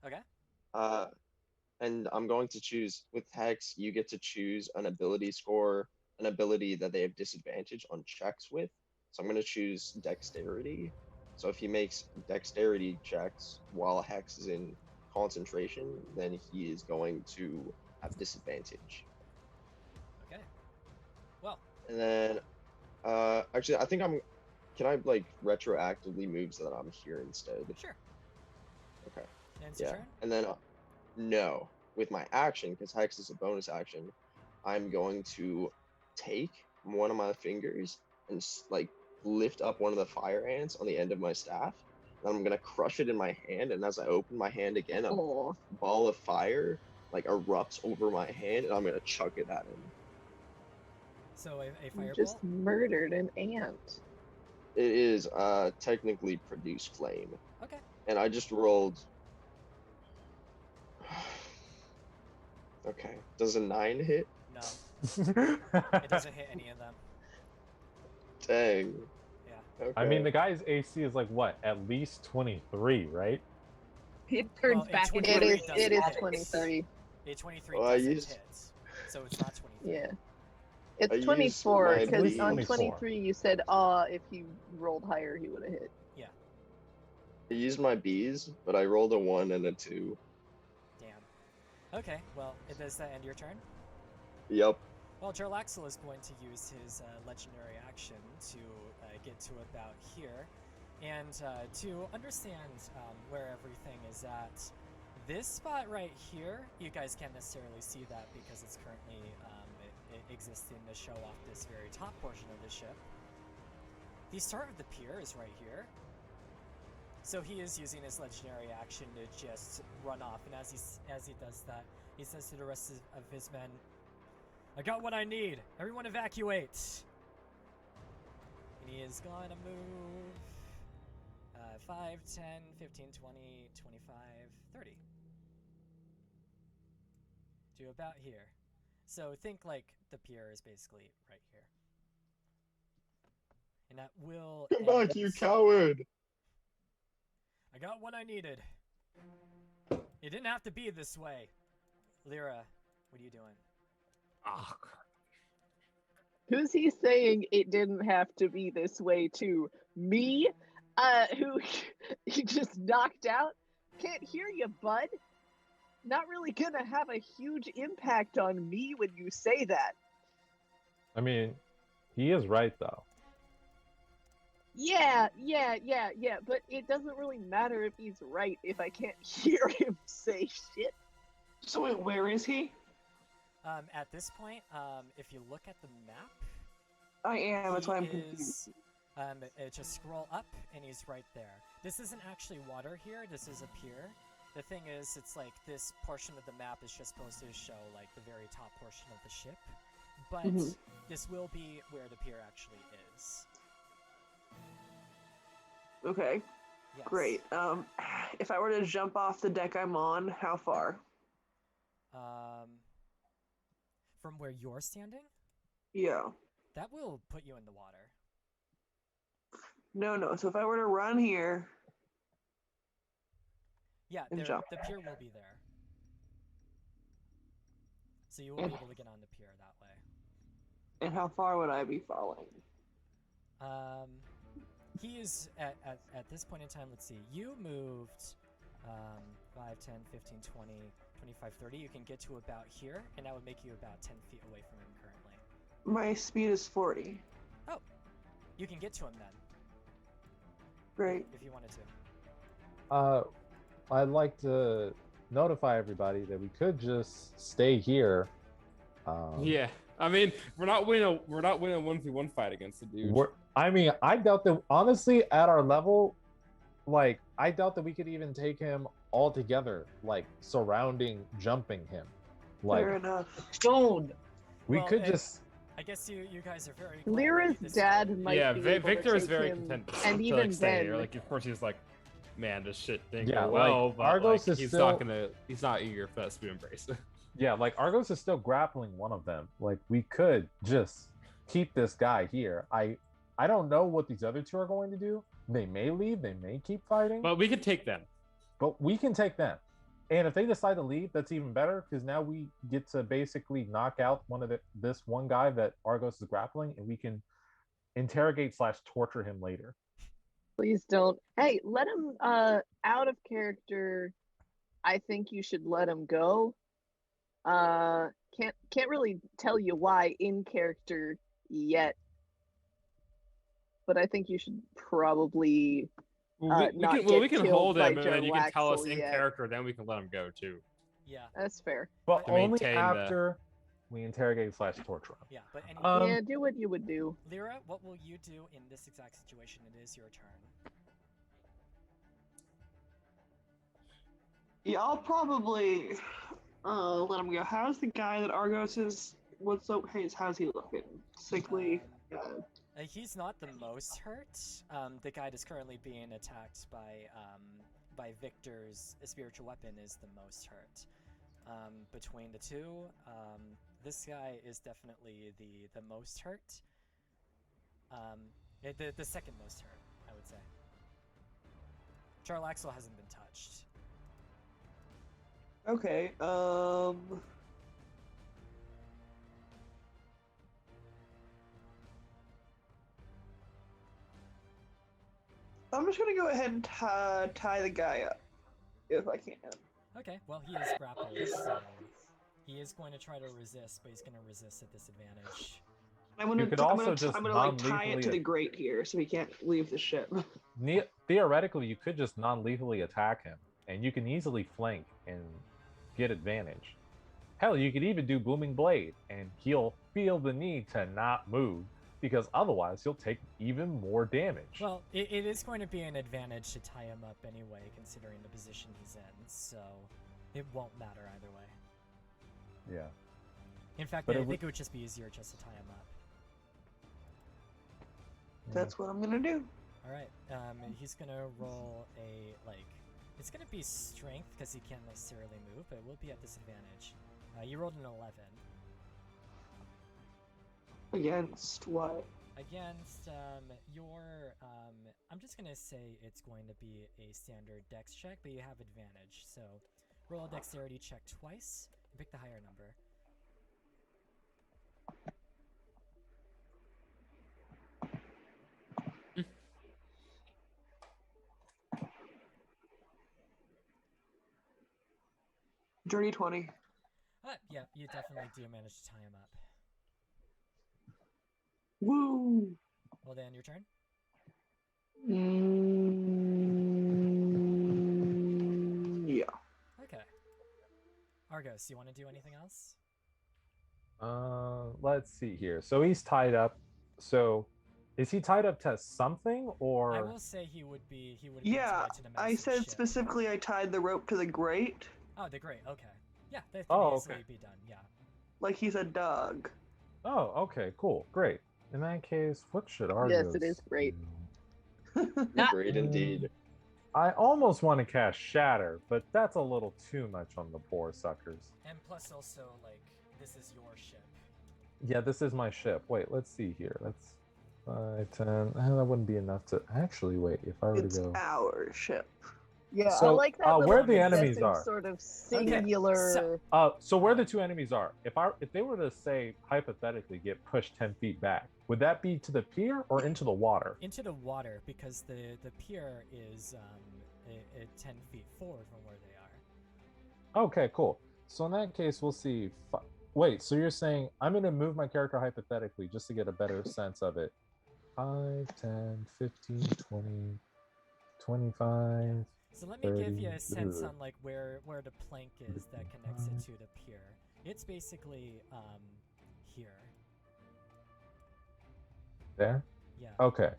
Okay. And I'm going to choose, with Hex, you get to choose an ability score, an ability that they have disadvantage on checks with. So I'm going to choose Dexterity. So if he makes Dexterity checks while Hex is in concentration, then he is going to have disadvantage. Okay. Well. And then, actually, I think can I, like, retroactively move so that I'm here instead? Sure. Okay. And it's your Yeah. turn? And then, no, with my action, because Hex is a bonus action, I'm going to take one of my fingers and like lift up one of the fire ants on the end of my staff. And I'm gonna crush it in my hand, and as I open my hand again, a ball of fire like erupts over my hand, and I'm gonna chuck it at him. So a You fireball? just murdered an ant. It is technically produce flame. Okay. And I just rolled. Okay. Does a 9 hit? No. It doesn't hit any of them. Dang. Yeah. Okay. I mean, the guy's AC is like what? At least 23, right? It turns Well, a back into 23 a doesn't It is hit. 23. A 23 Well, I doesn't used- hit, so it's not 23. Yeah. I It's used 24 my because bees. on 24. 23 you said, if he rolled higher, he would have hit. Yeah. I used my bees, but I rolled a 1 and a 2. Damn. Okay, well, does that end your turn? Yep. Well, Jarlaxle is going to use his legendary action to get to about here. And to understand where everything is at, this spot right here, you guys can't necessarily see that because it's currently existing to show off this very top portion of the ship. The start of the pier is right here. So he is using his legendary action to just run off, and as he does that, he says to the rest of his men, "I got what I need. Everyone evacuate." And he is going to move 5, 10, 15, 20, 25, 30. To about here. So think like the pier is basically right here. And that will Come back, end- you coward! I got what I needed. It didn't have to be this way. Lyra, what are you doing? Ah, Who's he saying it didn't have to be this way to? Me? Who he just knocked out? Can't hear you, bud. Not really gonna have a huge impact on me when you say that. I mean, he is right though. Yeah, but it doesn't really matter if he's right if I can't hear him say shit. So wait, where is he? At this point, if you look at the map, I am. That's why I'm he confused. is, just scroll up, and he's right there. This isn't actually water here. This is a pier. The thing is, it's like this portion of the map is just supposed to show like the very top portion of the ship, but this will be where the pier actually is. Okay, Yes. great. If I were to jump off the deck I'm on, how far? From where you're standing, Yeah. that will put you in the water. No. So if I were to run here, Yeah, And the jump. pier will be there. So you will be able to get on the pier that way. and how far would I be falling? He is at this point in time, let's see, you moved 5, 10, 15, 20, 25, 30. You can get to about here, and that would make you about 10 feet away from him currently. My speed is 40. Oh, you can get to him then, Great. if you wanted to. I'd like to notify everybody that we could just stay here. yeah. I mean, we're not winning a 1v1 fight against the dude. I mean, I doubt that, honestly, at our level, like, I doubt that we could even take him all together, like, surrounding, jumping him. Like, Fair enough. Stone. we Well, could and- just. I guess you guys are very glad Lyra's that this dad is- might Yeah, be able Victor to is take very him, content and to even like stay then, here. Like, of course, he's like, man, this shit didn't Yeah, go like, well, but Argos like, is he's still- not eager for that spoon embrace. Yeah, like, Argos is still grappling one of them. Like, we could just keep this guy here. I don't know what these other two are going to do. They may leave. They may keep fighting. But we could take them. But we can take them. And if they decide to leave, that's even better, because now we get to basically knock out this one guy that Argos is grappling, and we can interrogate / torture him later. please don't. Hey, let him out of character. I think you should let him go. Can't really tell you why in character yet, but I think you should probably not we get can hold killed him, by and then you can tell us Jarlaxle in yet. character. Then we can let him go too. Yeah, That's fair. But To only maintain the- after we interrogate / torture him. yeah. But anyway, Yeah, do what you would do. Lyra, what will you do in this exact situation? It is your turn. Yeah, I'll probably let him go. How's the guy that Argos is? How's he looking? Sickly. He's not the most hurt. The guy that's currently being attacked by Victor's spiritual weapon is the most hurt. Between the two, this guy is definitely the most hurt. The second most hurt, I would say. Charlaxle hasn't been touched. Okay. I'm just gonna go ahead and tie the guy up, if I can. Okay, well, he is grappled, so he is going to try to resist, but he's going to resist at disadvantage. I'm gonna, You could I'm also gonna, just I'm gonna like tie non-lethally it to the grate here, so he can't leave the ship. Theoretically, you could just non-lethally attack him, and you can easily flank and get advantage. Hell, you could even do Booming Blade, and he'll feel the need to not move, because otherwise he'll take even more damage. Well, it is going to be an advantage to tie him up anyway, considering the position he's in, so it won't matter either way. Yeah. In fact, But I think it would just be easier just to tie him up. That's what I'm gonna do. All right, he's gonna roll a it's gonna be strength because he can't necessarily move, but it will be at disadvantage. You rolled an 11. Against what? Against your I'm just gonna say it's going to be a standard dex check, but you have advantage. So roll a dexterity check twice and pick the higher number. Dirty 20. Yeah, you definitely do manage to tie him up. Woo! Well, Dan, your turn. Yeah. Okay. Argos, you want to do anything else? Let's see here. So he's tied up. So is he tied up to something, or? I will say he would be. Yeah, tied to the I massive said ship. specifically I tied the rope to the grate. Oh, the grate. Okay. Yeah, that can easily be done. Yeah. Like he's a dog. Oh, okay, cool, great. In that case, what should Argos? Yes, it is great. Great indeed. I almost want to cast Shatter, but that's a little too much on the poor suckers. And plus, also, this is your ship. Yeah, this is my ship. Wait, let's see here. That's 5, 10. That wouldn't be enough to actually wait. If I were It's to go, our ship. Yeah, I So, like that. where little the enemies possessive are. Sort of Okay, singular. so where the two enemies are? If they were to say hypothetically get pushed 10 feet back, would that be to the pier or into the water? Into the water, because the pier is 10 feet forward from where they are. Okay, cool. So in that case, we'll see. Wait, so you're saying I'm going to move my character hypothetically just to get a better sense of it. 5, 10, 15, 20, 25. So let me give you a 30. sense on where the plank is that connects it to the pier. It's basically here. There? Yeah. Okay.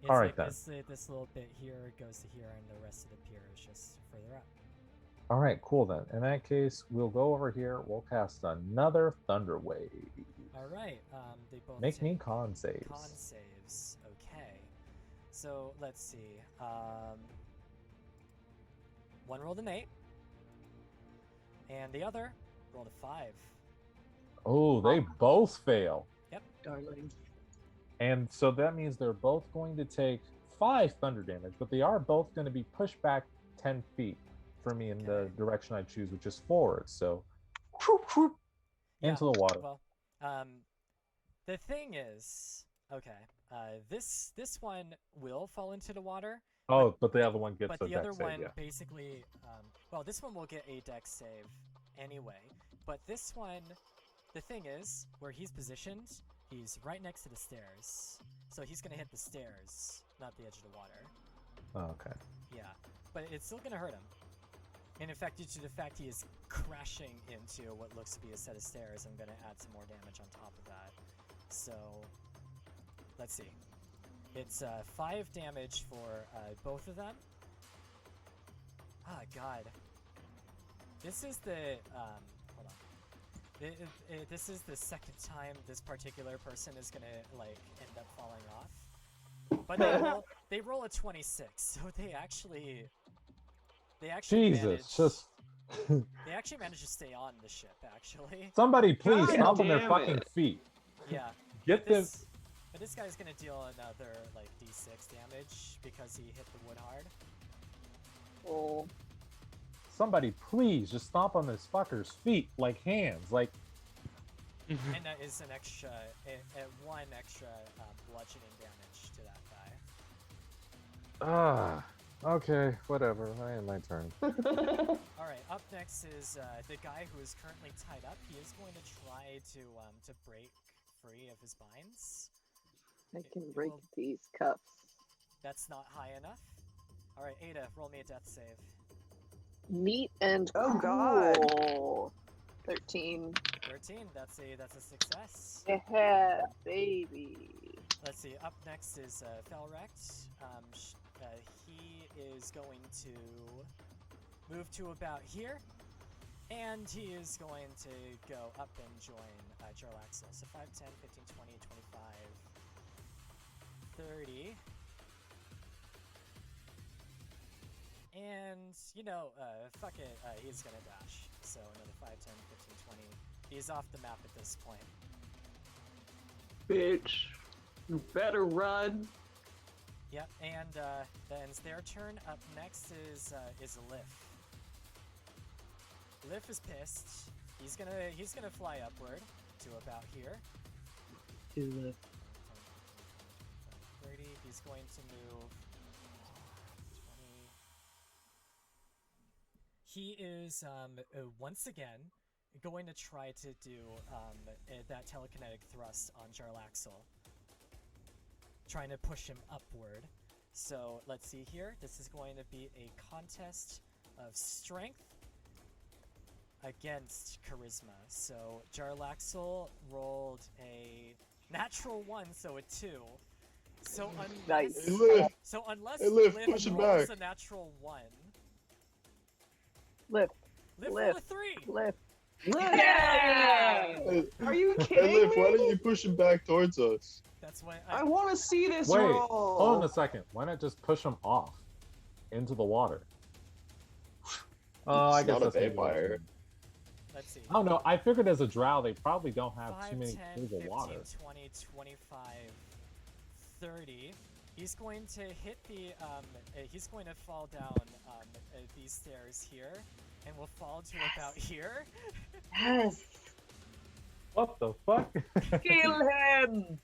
It's All right, then. This little bit here goes to here, and the rest of the pier is just further up. All right, cool then. In that case, we'll go over here. We'll cast another Thunder Wave. All right. They both Make me take con saves. Con saves. Okay. So let's see. One rolled an 8, and the other rolled a 5. Oh, they both fail. Darling. And so that means they're both going to take 5 thunder damage, but they are both going to be pushed back 10 feet for me in the direction I choose, which is forward. So, into the water. Well, the thing is, this one will fall into the water. Oh, but the other one gets But a the other dex save, one yeah. basically, well, this one will get a dex save anyway. But this one, the thing is, where he's positioned, he's right next to the stairs. So he's going to hit the stairs, not the edge of the water. Oh, okay. Yeah, but it's still going to hurt him. And in fact, due to the fact he is crashing into what looks to be a set of stairs, I'm going to add some more damage on top of that. So, let's see. It's 5 damage for both of them. Oh, God. This is the... hold on. This is the second time this particular person is going to, end up falling off. But they roll a 26, so they actually Jesus, manage. just They actually managed to stay on the ship, actually. Somebody please God stomp on their damn fucking it. feet. Yeah. Get them. But this guy's gonna deal another, like, d6 damage because he hit the wood hard. Oh. Somebody please just stomp on this fucker's feet like hands. Like, And that is an extra, one extra bludgeoning damage to that guy. okay, whatever. I had my turn. Alright, up next is the guy who is currently tied up. He is going to try to break free of his binds. I can break these cuffs. That's not high enough. Alright, Ada, roll me a death save. Neat and Oh, God. cool. 13. 13, that's a success. Yeah, baby. Let's see, up next is Felrect. He is going to move to about here, and he is going to go up and join Jarlaxle. So 5, 10, 15, 20, 25, 30. And, fuck it, he's gonna dash. So another 5, 10, 15, 20. He's off the map at this point. Bitch, you better run. Yep, and that ends their turn. Up next is Lif. Lif is pissed. He's gonna fly upward to about here. To the 30. He's going to move 20. He is once again going to try to do that telekinetic thrust on Jarlaxle, trying to push him upward. So let's see here. This is going to be a contest of strength against charisma. So Jarlaxle rolled a natural 1, so a 2. So unless Nice. Hey, Liv. unless Hey, Liv, Liv push him rolls back. a natural 1, Lift. Liv Liv. roll a 3. Lift. yeah! Hey, Are you hey, kidding Liv, me? why don't you push him back towards us? That's why I want to see this Wait, roll. hold on a second. Why not just push him off into the water? I He's guess not a that's maybe what I'm vampire. doing. let's see. I don't know. I figured as a drow, they probably don't have 5, too many 10, pools 15, of water. 20, 25, 30. He's going to hit the, he's going to fall down these stairs here, and will fall to about here. Yes! What the fuck? Kill him!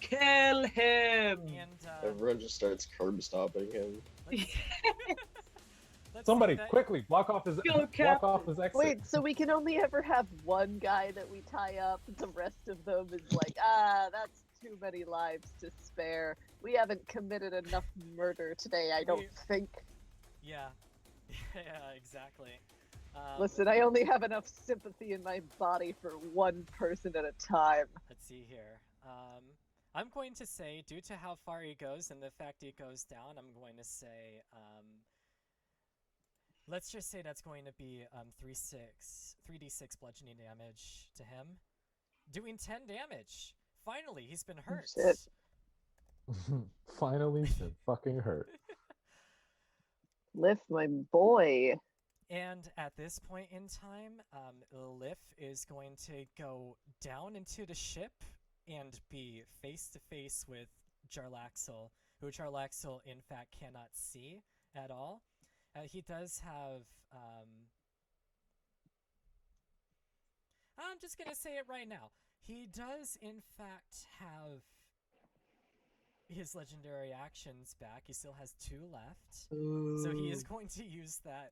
Kill him! And Everyone just starts curb stopping him. let's Somebody, see that- quickly, block off his Go, block off his exit. Wait, so we can only ever have one guy that we tie up. The rest of them is like, that's too many lives to spare. We haven't committed enough murder today, I don't think. Yeah. Yeah, exactly. Listen, I only have enough sympathy in my body for one person at a time. Let's see here. I'm going to say, due to how far he goes and the fact he goes down, I'm going to say, let's just say that's going to be 3d6 bludgeoning damage to him, doing 10 damage. Finally, he's been hurt. Shit. Finally, been fucking hurt. Lift, my boy. And at this point in time, Lif is going to go down into the ship and be face to face with Jarlaxle, who Jarlaxle in fact cannot see at all. He does have, I'm just going to say it right now. He does in fact have his legendary actions back. He still has 2 left. So he is going to use that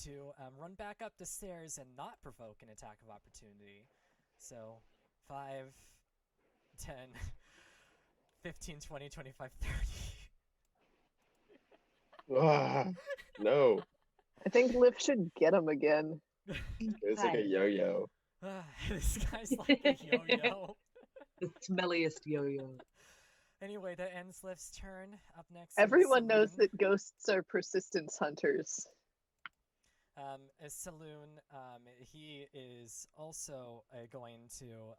to run back up the stairs and not provoke an attack of opportunity. So 5, 10, 15, 20, 25, 30. Ah, no, I think Lift should get him again. it's like a yo-yo. This guy's like a yo-yo. The smelliest yo-yo. Anyway, that ends Lift's turn. Up next, Everyone knows Saloon. that ghosts are persistence hunters. Saloon, he is also going to,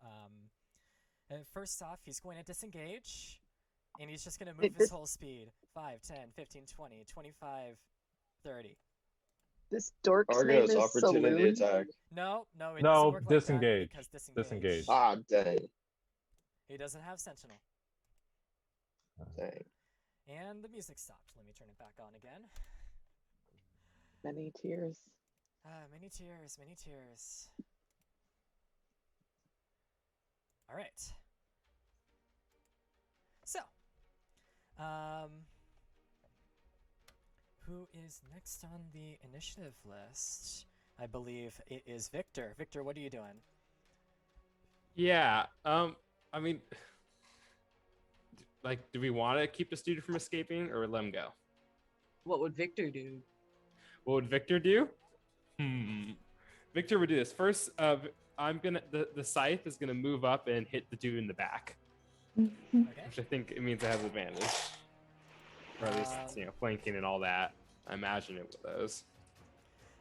first off, he's going to disengage, and he's just going to move his whole speed. 5, 10, 15, 20, 25, 30. This dork's name Argos, is opportunity Saloon. attack. No, it doesn't No, work like disengage. that because disengage. Disengage. Ah, dang. He doesn't have Sentinel. Dang. And the music stopped. Let me turn it back on again. Many tears. Many tears, many tears. All right. So, who is next on the initiative list? I believe it is Victor. Victor, what are you doing? Yeah. I mean, like, do we want to keep this dude from escaping or let him go? What would Victor do? What would Victor do? Victor would do this first. The scythe is gonna move up and hit the dude in the back, Okay. which I think it means it has advantage, or at least flanking and all that. I imagine it with those.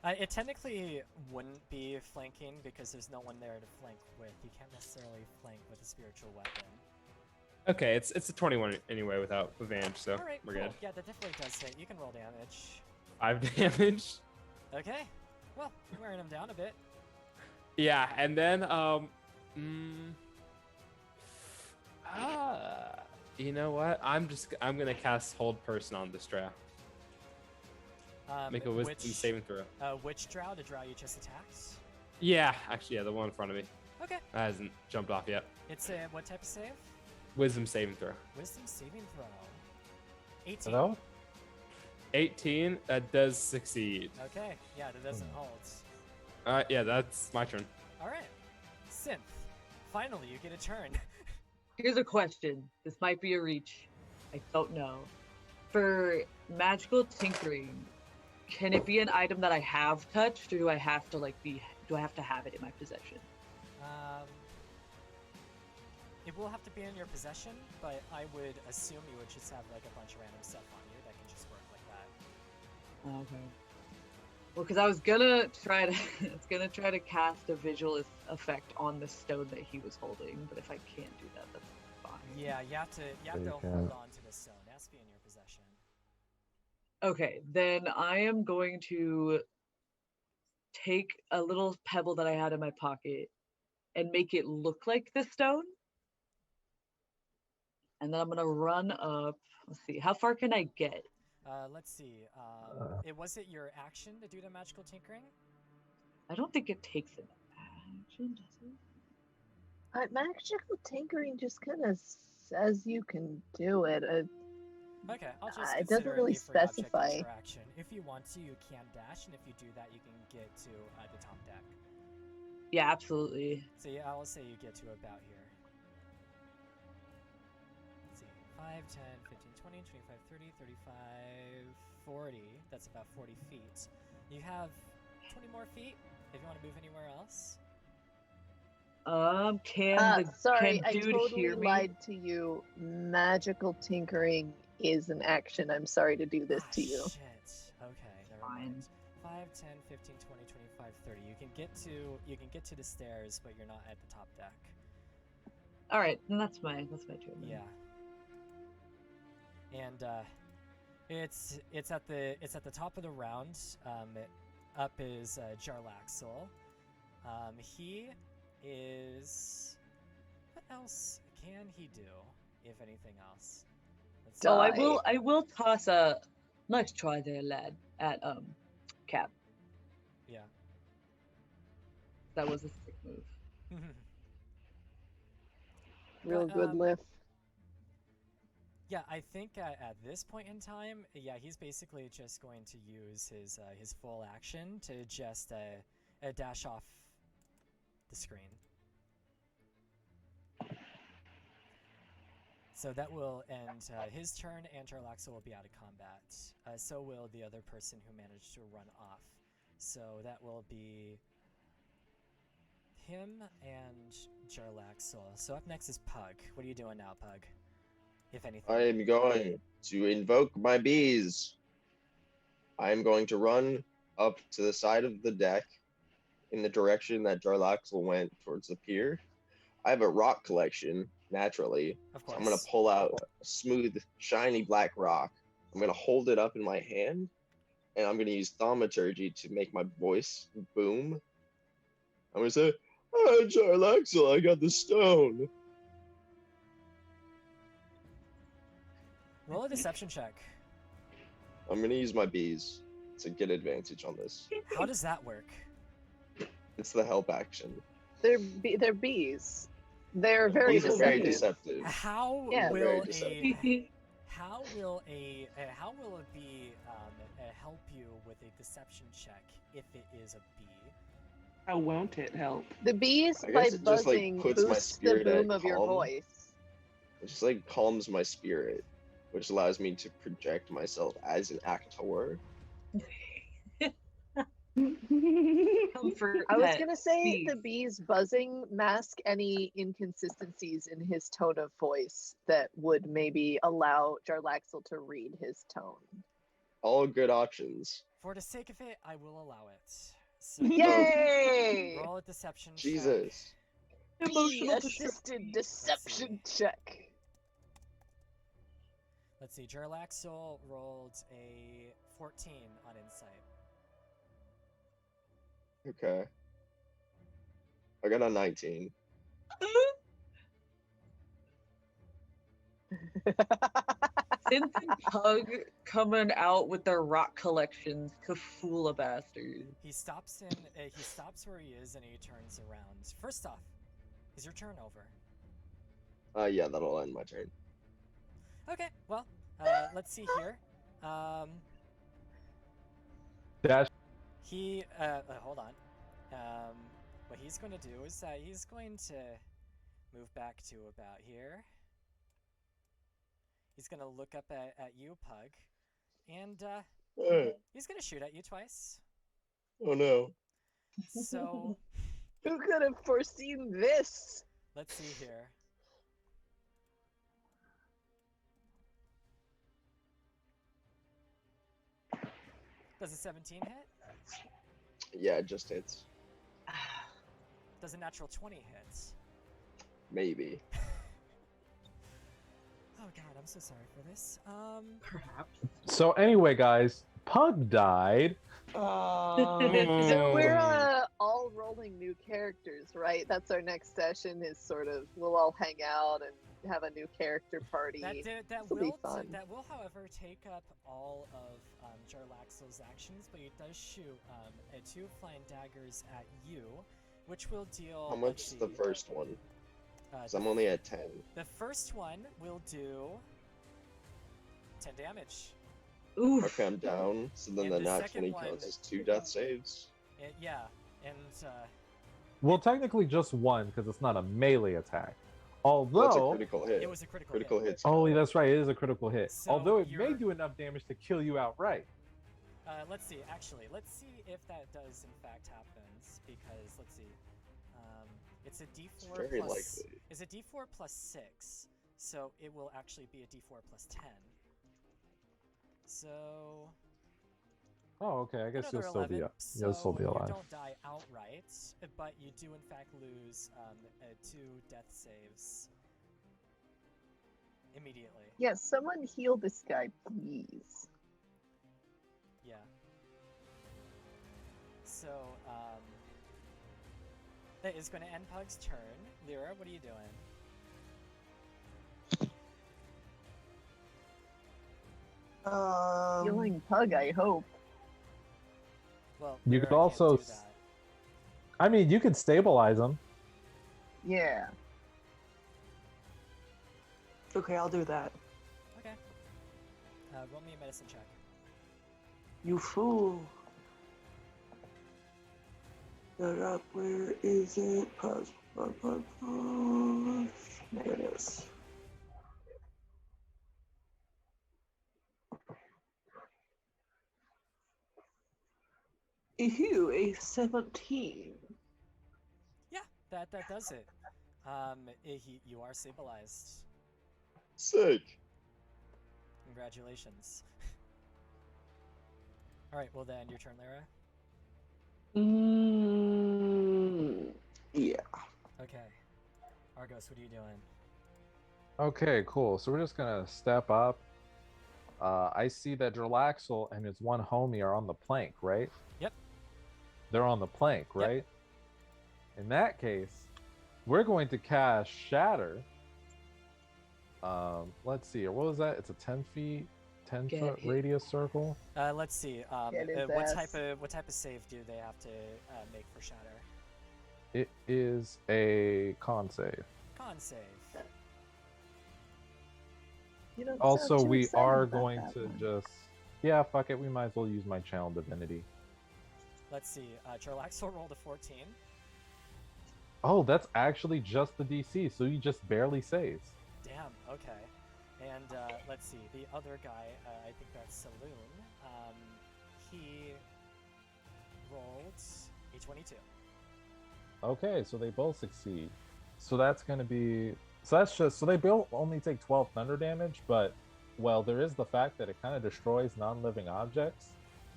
It technically wouldn't be flanking because there's no one there to flank with. You can't necessarily flank with a spiritual weapon. Okay, it's a 21 anyway without advantage, so All right, we're cool. good. Yeah, that definitely does hit. You can roll damage. 5 damage. Okay. Well, you're wearing him down a bit. Yeah, and then you know what? I'm gonna cast Hold Person on this drow. Make a wisdom saving throw. Which drow? The drow you just attacked? Yeah, actually, yeah, the one in front of me. Okay. That hasn't jumped off yet. It's a what type of save? Wisdom saving throw. Wisdom saving throw. 18. Hello? 18. That does succeed. Okay. Yeah, that doesn't hold. Yeah, that's my turn. All right. Synth. Finally, you get a turn. Here's a question. This might be a reach. I don't know. For magical tinkering, can it be an item that I have touched, or do I have to have it in my possession? It will have to be in your possession, but I would assume you would just have like a bunch of random stuff on you that can just work like that. Okay. Well, because I was gonna try to cast a visual effect on the stone that he was holding, but if I can't do that, that's fine. Yeah, you have to you hold can't. on to the stone. It has to be in your possession. Okay, then I am going to take a little pebble that I had in my pocket and make it look like the stone. And then I'm gonna run up. Let's see, how far can I get? Let's see. Was it your action to do the magical tinkering? I don't think it takes an action, does it? Magical tinkering just kind of says you can do it. Okay, I'll just It consider doesn't really leave for your object specify. interaction. If you want to, you can dash, and if you do that, you can get to the top deck. Yeah, absolutely. So yeah, I'll say you get to about here. Let's see, 5, 10, 15, 20, 25, 30, 35, 40. That's about 40 feet. You have 20 more feet if you want to move anywhere else. Sorry, can I dude totally hear me? lied to you. Magical tinkering is an action. I'm sorry to do this to you. Shit. Okay, never Fine. mind. 5, 10, 15, 20, 25, 30. You can get to the stairs, but you're not at the top deck. All right, then that's my turn. Then. Yeah. And it's at the top of the round. Up is Jarlaxle. He is. What else can he do, if anything else? Let's So I Die. will toss a nice try there, lad, at Cap. Yeah. That was a sick move. Real But, good lift. Yeah, I think at this point in time, yeah, he's basically just going to use his full action to just dash off the screen. So that will end his turn, and Jarlaxle will be out of combat. So will the other person who managed to run off. So that will be him and Jarlaxle. So up next is Pug. What are you doing now, Pug? If anything. I am going to invoke my bees. I am going to run up to the side of the deck in the direction that Jarlaxle went towards the pier. I have a rock collection, naturally. Of So course. I'm going to pull out a smooth, shiny black rock. I'm going to hold it up in my hand, and I'm gonna use thaumaturgy to make my voice boom. I'm gonna say, "Hi, Jarlaxle, I got the stone." Roll a deception check. I'm gonna use my bees to get advantage on this. How does that work? It's the help action. They're bees. They're very Bees are very deceptive. deceptive. How Yeah. will Very a deceptive. how will a bee help you with a deception check if it is a bee? How won't it help? The bees, I by guess it just, like, buzzing, puts my boosts the spirit at boom of your calm. voice. It just like calms my spirit, which allows me to project myself as an actor. Comfort I was pet. gonna say the Bees. bees buzzing mask any inconsistencies in his tone of voice that would maybe allow Jarlaxle to read his tone. All good options. For the sake of it, I will allow it. So Yay! roll a deception check. Jesus. Bee Emotional assisted deception check. Let's see. Jarlaxle rolled a 14 on insight. Okay. I got a 19. Synth and Pug coming out with their rock collections to fool a bastard. He stops where he is and he turns around. First off, is your turn over? Yeah, that'll end my turn. Okay, well, let's see here. Dash. He, hold on. What he's going to do is he's going to move back to about here. He's going to look up at you, Pug, and he's going to shoot at you twice. Oh no. So Who could have foreseen this? let's see here. Does a 17 hit? Yeah, it just hits. Does a natural 20 hit? Maybe. Oh god, I'm so sorry for this. Perhaps. So anyway, guys, Pug died. So we're all rolling new characters, right? That's our next session. Is sort of we'll all hang out and have a new character party. That will be fun. That will, however, take up all of Jarlaxle's actions, but he does shoot 2 flying daggers at you, which will deal. How much is the first one? Because I'm only at 10. The first one will do 10 damage. Oof. Okay, I'm down. So then And the the nat second 20 one- counts as 2 death saves. Yeah, and Well, technically just one because it's not a melee attack. That's a Although, critical hit. it was a critical Critical hit. hits. oh, that's right, it is a critical hit. So Although it may you're- do enough damage to kill you outright. Let's see. Actually, let's see if that does in fact happens. Because let's see, it's a D4 very plus. likely. It's a D4 plus 6, so it will actually be a D4 plus 10. So Oh, okay. I guess you'll another still 11. be up. So You'll still be you alive. don't die outright, but you do in fact lose 2 death saves immediately. Yes, someone heal this guy, please. Yeah. So, that is going to end Pug's turn. Lyra, what are you doing? Healing Pug, I hope. Well, You Lyra could can't also do that. I mean, you could stabilize them. Yeah. Okay, I'll do that. Okay. Roll me a medicine check. You fool. Shut up, where is it? Pause. There it is. Ew, a 17. Yeah, that does it. You are stabilized. Sick. Congratulations. All right, well then, your turn, Lyra. Yeah. Okay. Argos, what are you doing? Okay, cool. So we're just gonna step up I see that Dralaxel and his one homie are on the plank, right? Yep. They're on the plank, right? In that case, we're going to cast Shatter. Let's see. What was that? It's a 10 feet, 10-foot hit. radius circle. Let's see. Get his What ass. type of save do they have to make for Shatter? It is a con save. Con save. You don't sound Also, too we excited are about going that to one. just, yeah, fuck it. We might as well use my channel divinity. Let's see. Charlaxel rolled a 14. Oh, that's actually just the DC, so he just barely saves. Damn. Okay. And let's see. The other guy, I think that's Saloon. He rolled a 22. Okay, so they both succeed. So that's going to be, so they both only take 12 thunder damage, but well, there is the fact that it kind of destroys non-living objects.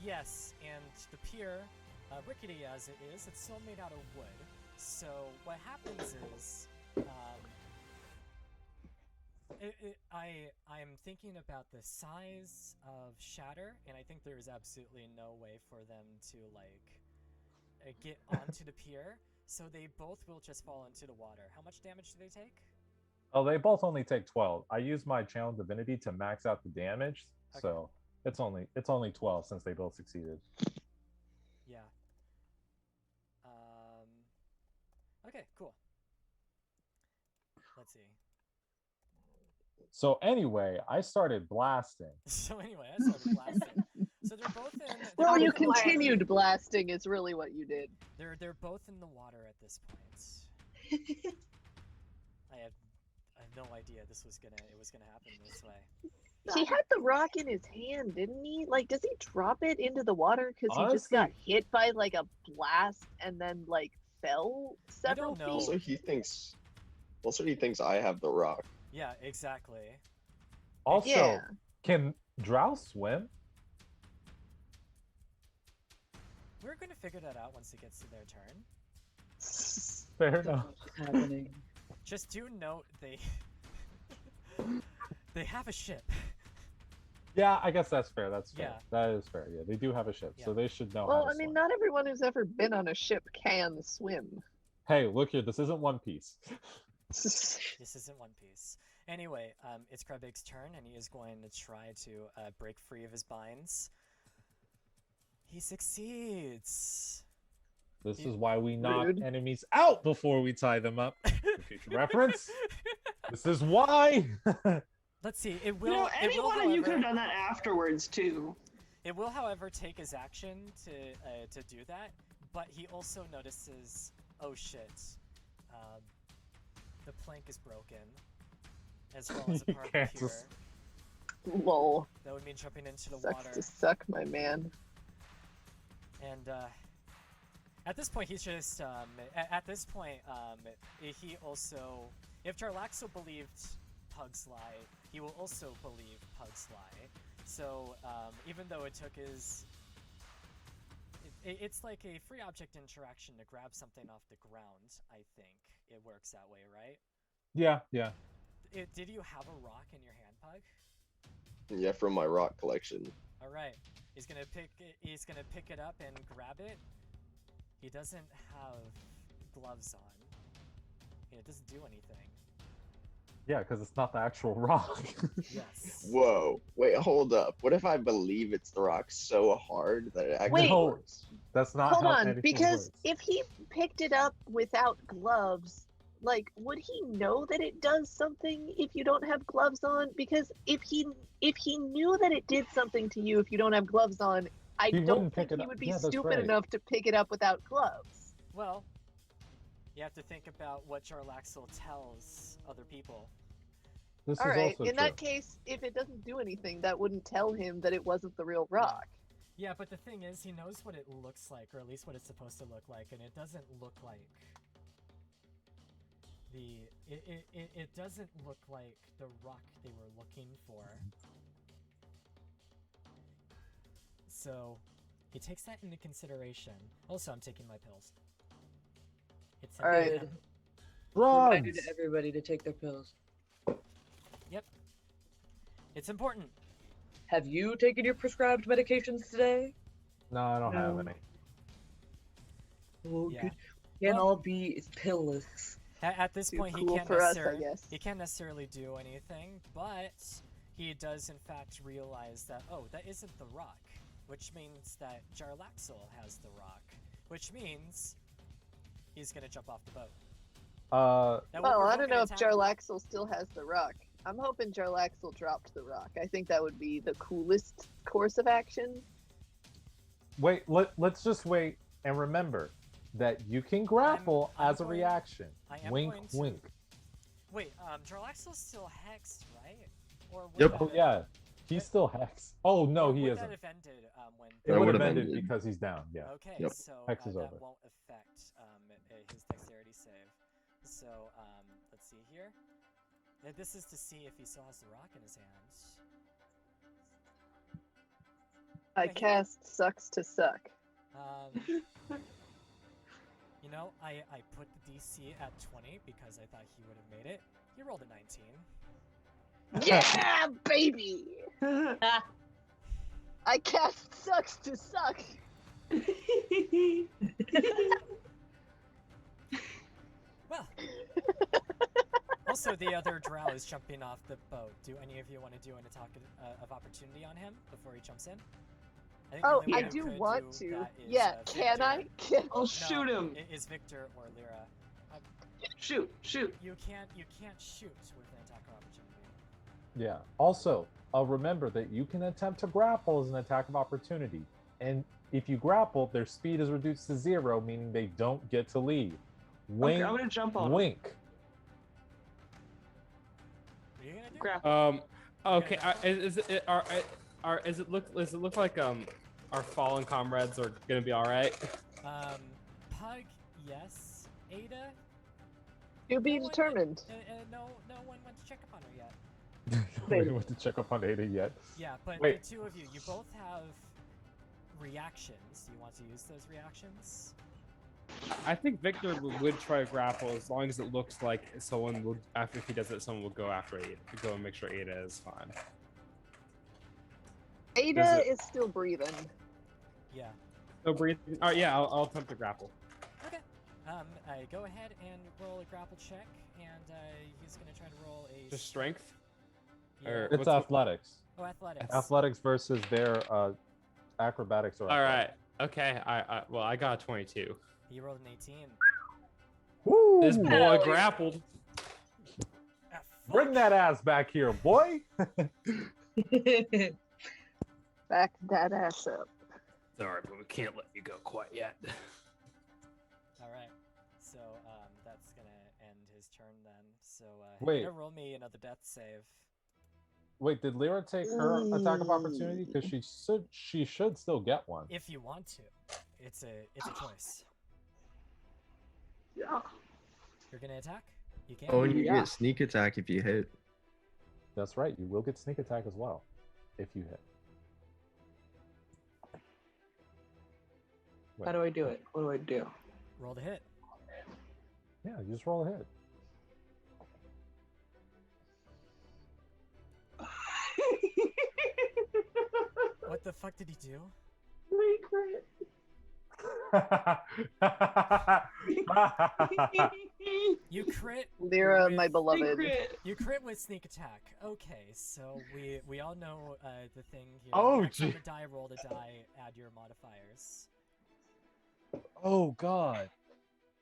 Yes, and the pier, rickety as it is, it's still made out of wood. So what happens is, I'm thinking about the size of Shatter, and I think there is absolutely no way for them to get onto the pier. So they both will just fall into the water. How much damage do they take? Oh, they both only take 12. I use my channel divinity to max out the damage, Okay. so it's only 12 since they both succeeded. Yeah. Okay, cool. Let's see. So anyway, I started blasting. So anyway, I started blasting. So they're both in. Well, you both in the water. continued blasting is really what you did. They're both in the water at this point. I had no idea it was gonna happen this way. He had the rock in his hand, didn't he? Like, does he drop it into the water because he just got Honestly- hit by like a blast and then like fell several know. feet? Also, he thinks I have the rock. Yeah, exactly. Also, Yeah. can Drow swim? We're gonna figure that out once it gets to their turn. Fair enough. What's happening? Just do note they have a ship. Yeah, I guess that's fair. That's fair. Yeah. That is fair. Yeah, they do have a ship, so Yeah. they should know how Well, to I mean, swim. not everyone who's ever been on a ship can swim. Hey, look here. This isn't One Piece. This isn't One Piece. Anyway, it's Krebig's turn, and he is going to try to break free of his binds. He succeeds. This is why we knock Rude. enemies out before we tie them up. For future reference. This is why. Let's see. It will. You know, it any will, one of you could have however- done that afterwards too. It will, however, take his action to do that, but he also notices, oh shit, the plank is broken, as well as a You part of can't the pier. just- Lol. That would mean jumping into the Sucks water. to suck, my man. And at this point, he's just at this point, he also, if Jarlaxo believed Pug's lie, he will also believe Pug's lie. So even though it took his, it's like a free object interaction to grab something off the ground. I think it works that way, right? Yeah, yeah. Did you have a rock in your hand, Pug? Yeah, from my rock collection. All right. He's gonna pick it up and grab it. He doesn't have gloves on. And it doesn't do anything. Yeah, because it's not the actual rock. Yes. Whoa, wait, hold up. What if I believe it's the rock so hard that it actually Wait. works? That's not Hold how on, anything because works. if he picked it up without gloves, like, would he know that it does something if you don't have gloves on? Because if he knew that it did something to you if you don't have gloves on, I He don't wouldn't pick think it he up. would be Yeah, that's stupid right. enough to pick it up without gloves. Well, you have to think about what Jarlaxle tells other people. This All is right, also in true. that case, if it doesn't do anything, that wouldn't tell him that it wasn't the real rock. Yeah, but the thing is, he knows what it looks like, or at least what it's supposed to look like, and it doesn't look like it doesn't look like the rock they were looking for. So he takes that into consideration. Also, I'm taking my pills. It's All right. important. Reminder Drugs. to everybody to take their pills. Yep. It's important. have you taken your prescribed medications today? No, I don't have No. any. Oh, Yeah. good. Can't Well- all be pillless. At this Too point, cool for us, I guess. he can't necessarily do anything, but he does in fact realize that, oh, that isn't the rock, which means that Jarlaxle has the rock, which means he's gonna jump off the boat. Now, Well, we're I both don't know gonna if attack- Jarlaxle still has the rock. I'm hoping Jarlaxle dropped the rock. I think that would be the coolest course of action. Wait, let's just wait and remember that you can grapple I'm as a going- reaction. I am Wink, going to- wink. Wait, Jarlaxle's still hexed, right? Or would Yep. that Oh have- yeah, he's still hex. Oh no, or he would isn't. that have ended when? It That would have would've ended ended. because he's down. Yeah. Okay, Yep. so Hex is that over. won't affect his dexterity save. So let's see here. This is to see if he still has the rock in his hands. I Yeah, he- cast Sucks to Suck. You know, I put the DC at 20 because I thought he would have made it. He rolled a 19. Yeah, baby! I cast Sucks to Suck. Well. Also, the other drow is jumping off the boat. Do any of you want to do an attack of opportunity on him before he jumps in? I think the Oh, only I one who do could want do to. that is, Yeah, can Victor. I? Can I'll shoot No, him. Is Victor or Lyra? Shoot. You can't shoot with an attack of opportunity. Yeah. Also, remember that you can attempt to grapple as an attack of opportunity, and if you grapple, their speed is reduced to 0, meaning they don't get to leave. Wink, Okay, I'm gonna jump on him. wink. What are you gonna do? Grapple. Okay. Does it look like our fallen comrades are gonna be all right? Pug, yes. Ada, to be No one- determined. no one went to check up on her yet. Nobody went to check up on Ada yet. Yeah, but Wait. the two of you both have reactions. Do you want to use those reactions? I think Victor would try to grapple as long as it looks like someone will. After if he does it, someone will go after Ada to go and make sure Ada is fine. Ada it- is still breathing. Yeah. So breathe. All right, yeah, I'll attempt to grapple. Okay. Go ahead and roll a grapple check, and he's gonna try to roll a. Just strength. Yeah. or- It's What's the- athletics. Oh, athletics. Athletics versus their acrobatics or. All right. Okay. Well, I got a 22. He rolled an 18. Woo! This boy Hell yeah. grappled. Ah, Bring fuck. that ass back here, boy. Back that ass up. Sorry, but we can't let you go quite yet. All right. So that's gonna end his turn then. So Wait. Hannah, roll me another death save. Wait, did Lyra take her attack of opportunity? Because she should still get one. If you want to, it's a choice. Yeah. You're gonna attack. You can. Oh, and you Yeah. get sneak attack if you hit. That's right. You will get sneak attack as well, if you hit. Wait, How do I do it? What do I do? Roll the hit. Yeah, you just roll a hit. What the fuck did he do? You crit. Lyra, with- my beloved. Secret. You crit with sneak attack. Okay, so we all know the thing here. Oh, Next time gee. a die, roll the die, add your modifiers. Oh God.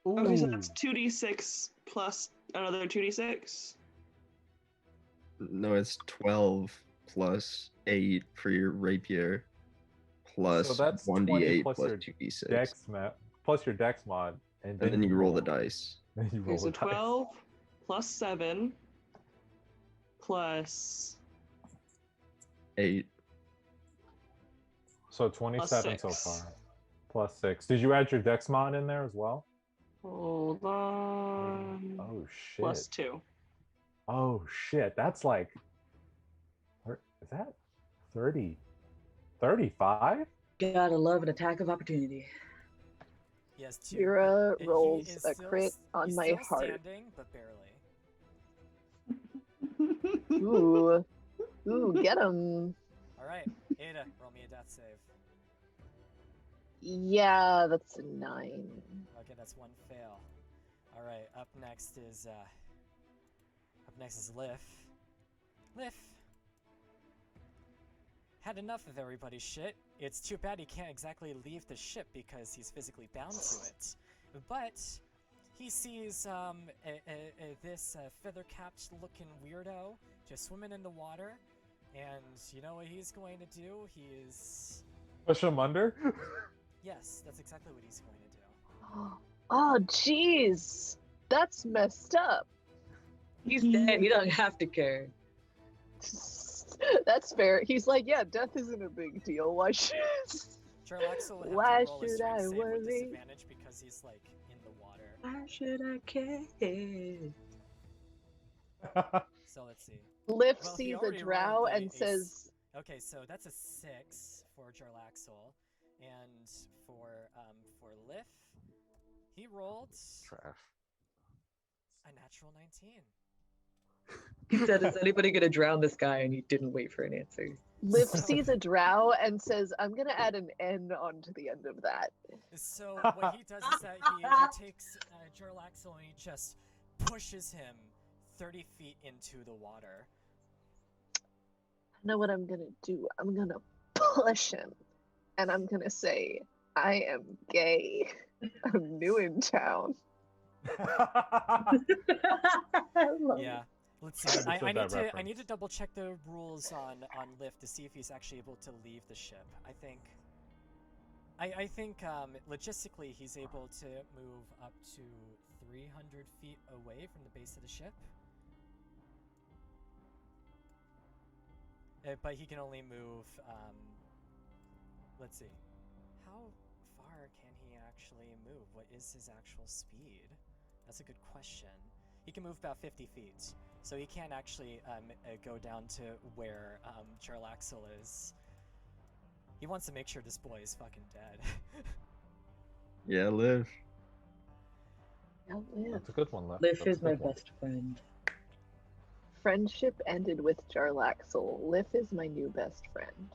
Okay, so Ooh. that's 2d6 plus another 2d6. No, it's 12 plus 8 for your rapier, plus So that's 20 1d8 plus plus your 2d6. Dex mod plus your Dex mod, and And then you roll the dice. Then you Okay, roll so the dice. 12 plus 7 plus 8. So 27 so six. far. Plus 6. Did you add your Dex mod in there as well? hold on Oh shit. plus 2. Oh shit. That's like. Is that 30? 35? Gotta love an attack of opportunity. He has two. Lyra He rolls is a still crit s- on he's my still heart. Standing, but barely. Ooh. Ooh, get him. All right, Ada, roll me a death save. Yeah, that's a 9. Okay, that's one fail. All right, up next is Lif. Lif had enough of everybody's shit. It's too bad he can't exactly leave the ship because he's physically bound to it. But he sees this feather-capped looking weirdo just swimming in the water, and you know what he's going to do? He is... Push him under? Yes, that's exactly what he's going to do. Oh, jeez. That's messed up. He's dead. He doesn't have to care. That's fair. He's like, yeah, death isn't a big deal. Why should Jarlaxle would have Why to roll a should strength I save with worry? disadvantage because he's like in the water. Why should I care? So let's see. Lif Well, he sees a already drow rolled and says, Okay, so that's a 6 for Jarlaxle, and for Lif, he rolled Trash. a natural 19. He said, "Is anybody gonna drown this guy?" And he didn't wait for an answer. Lif sees a drow and says, I'm gonna add an N onto the end of that. So what he does is that he takes Jarlaxle and he just pushes him 30 feet into the water. I know what I'm gonna do. I'm gonna push him. And I'm gonna say, I am gay. I'm new in town. Yeah. Let's see. I need to double check the rules on Lift to see if he's actually able to leave the ship. I think logistically he's able to move up to 300 feet away from the base of the ship. But he can only move, let's see. How far can he actually move? What is his actual speed? That's a good question. He can move about 50 feet. So he can't actually go down to where Jarlaxle is. He wants to make sure this boy is fucking dead. Yeah, live. That's a good one, Left. Liv is my best friend. Friendship ended with Jarlaxle. Lif is my new best friend.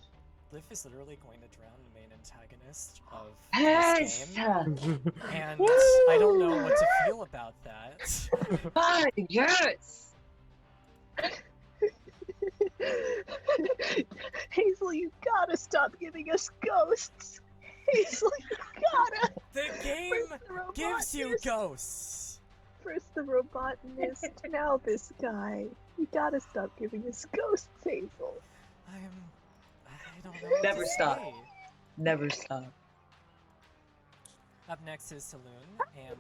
Lif is literally going to drown the main antagonist of Yes! this game. And I don't know what to feel about that. Yes! Hazel, you gotta stop giving us ghosts. Hazel, you gotta. The game gives you ghosts. First the robotanist, now this guy. You gotta stop giving us ghosts, Hazel. I don't know what Never to stop. say. Never stop. Up next is Saloon, and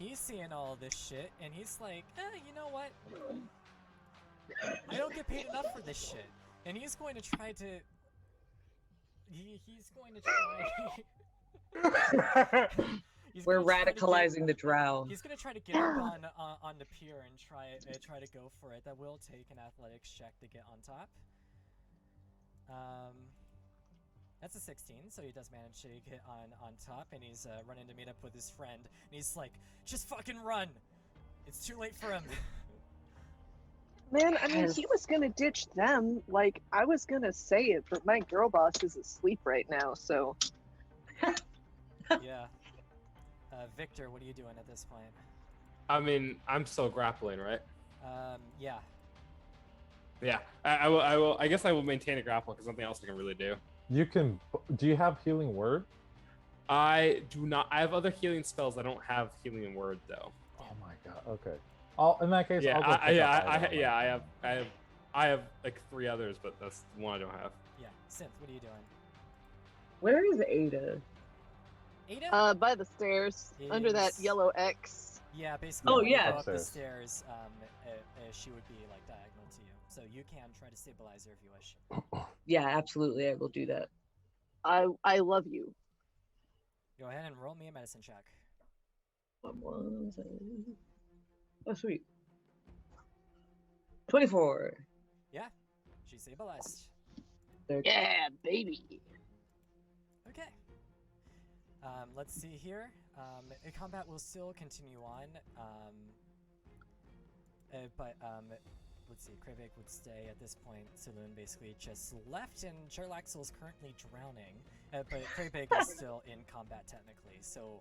he's seeing all this shit, and he's like, you know what? I don't get paid enough for this shit. And he's going to try to... He's going to try... We're radicalizing the drow. He's gonna try to get up on the pier and try to go for it. That will take an athletics check to get on top. That's a 16, so he does manage to get on top, and he's running to meet up with his friend. And he's like, "Just fucking run! It's too late for him." Man, I mean, he was gonna ditch them. Like, I was gonna say it, but my girl boss is asleep right now, so. Yeah. Victor, what are you doing at this point? I mean, I'm still grappling, right? Yeah. Yeah. I will. I guess I will maintain a grapple because nothing else I can really do. You can. Do you have healing word? I do not. I have other healing spells. I don't have healing word though. Oh my god. Okay. In that case, Yeah. I'll go pick up I have like 3 others, but that's the one I don't have. Yeah. Synth, what are you doing? Where is Ada? Ada? By the stairs, under that yellow X. Yeah, basically. Oh, when you yeah. go up the stairs, she would be like diagonal to you, so you can try to stabilize her if you wish. Yeah, absolutely. I will do that. I love you. Go ahead and roll me a medicine check. What was it? Oh, sweet. 24. Yeah, she's stabilized. Yeah, baby. Okay. Let's see here. Combat will still continue on, but let's see, Krivik would stay at this point. Saloon basically just left, and Jarlaxle is currently drowning. But Krivik is still in combat technically. So,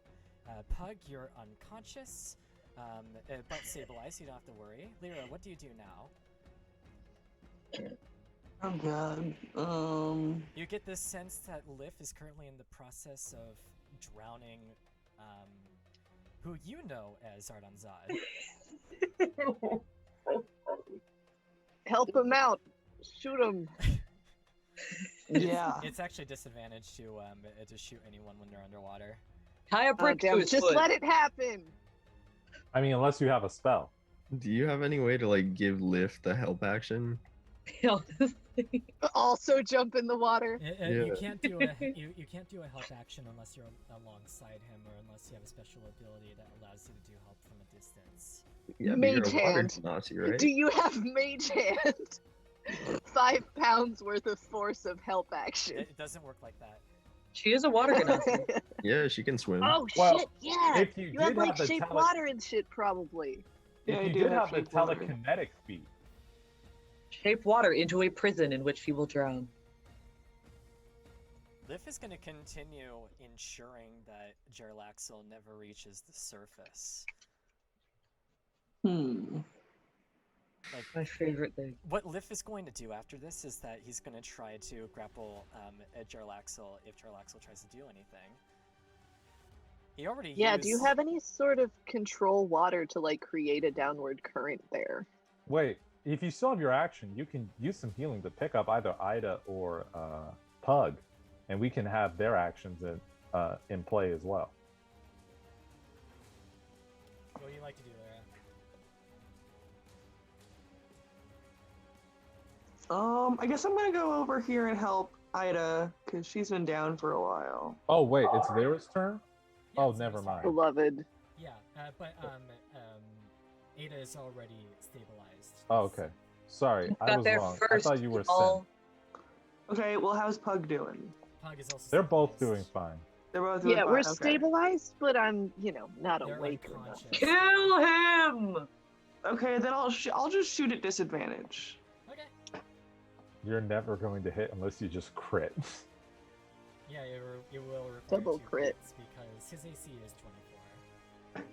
Pug, you're unconscious, but stabilized. You don't have to worry. Lyra, what do you do now? Oh god. You get this sense that Lif is currently in the process of drowning, who you know as Ardanzad. Help him out. Shoot him. Yeah. It's actually disadvantage to shoot anyone when they're underwater. Tie a Oh, brick to damn. his Just foot. let it happen. I mean, unless you have a spell. Do you have any way to like give Lift the help action? Honestly. Also jump in the water. You Yeah. can't do a you can't do a help action unless you're alongside him or unless you have a special ability that allows you to do help from a distance. Yeah, but you're Mage a water hand. Nazi, right? Do you have Mage Hand? 5 pounds worth of force of help action. It doesn't work like that. She is a water genasi. Yeah, she can swim. Oh Well, shit, yeah! if you You have did like have the shape water and shit, probably. Yeah, I If you do did have have the shape water. telekinetic feat, Shape water into a prison in which he will drown. Lif is going to continue ensuring that Jarlaxle never reaches the surface. Like, My favorite thing. what Lif is going to do after this is that he's going to try to grapple at Jarlaxle if Jarlaxle tries to do anything. He already Yeah, do you used- have any sort of control water to like create a downward current there? wait, if you still have your action, you can use some healing to pick up either Ida or Pug, and we can have their actions in play as well. What do you like to do, Lara? I guess I'm gonna go over here and help Ida because she's been down for a while. Oh wait, it's Lyra's turn. Yeah, Oh, it's never Lyra's mind. turn. Beloved. Yeah, but Ada is already stabilized. Oh, okay. Sorry, I Got was there wrong. I first. thought you were all. sent. Okay, well, how's Pug doing? Pug is also They're both doing stabilized. fine. They're both doing Yeah, fine. we're Okay. stabilized, but I'm, not They're awake enough. unconscious. Kill him! Okay, then I'll just shoot at disadvantage. Okay. You're never going to hit unless you just crit. Yeah, it will require Double 2 crit. crits because his AC is 24.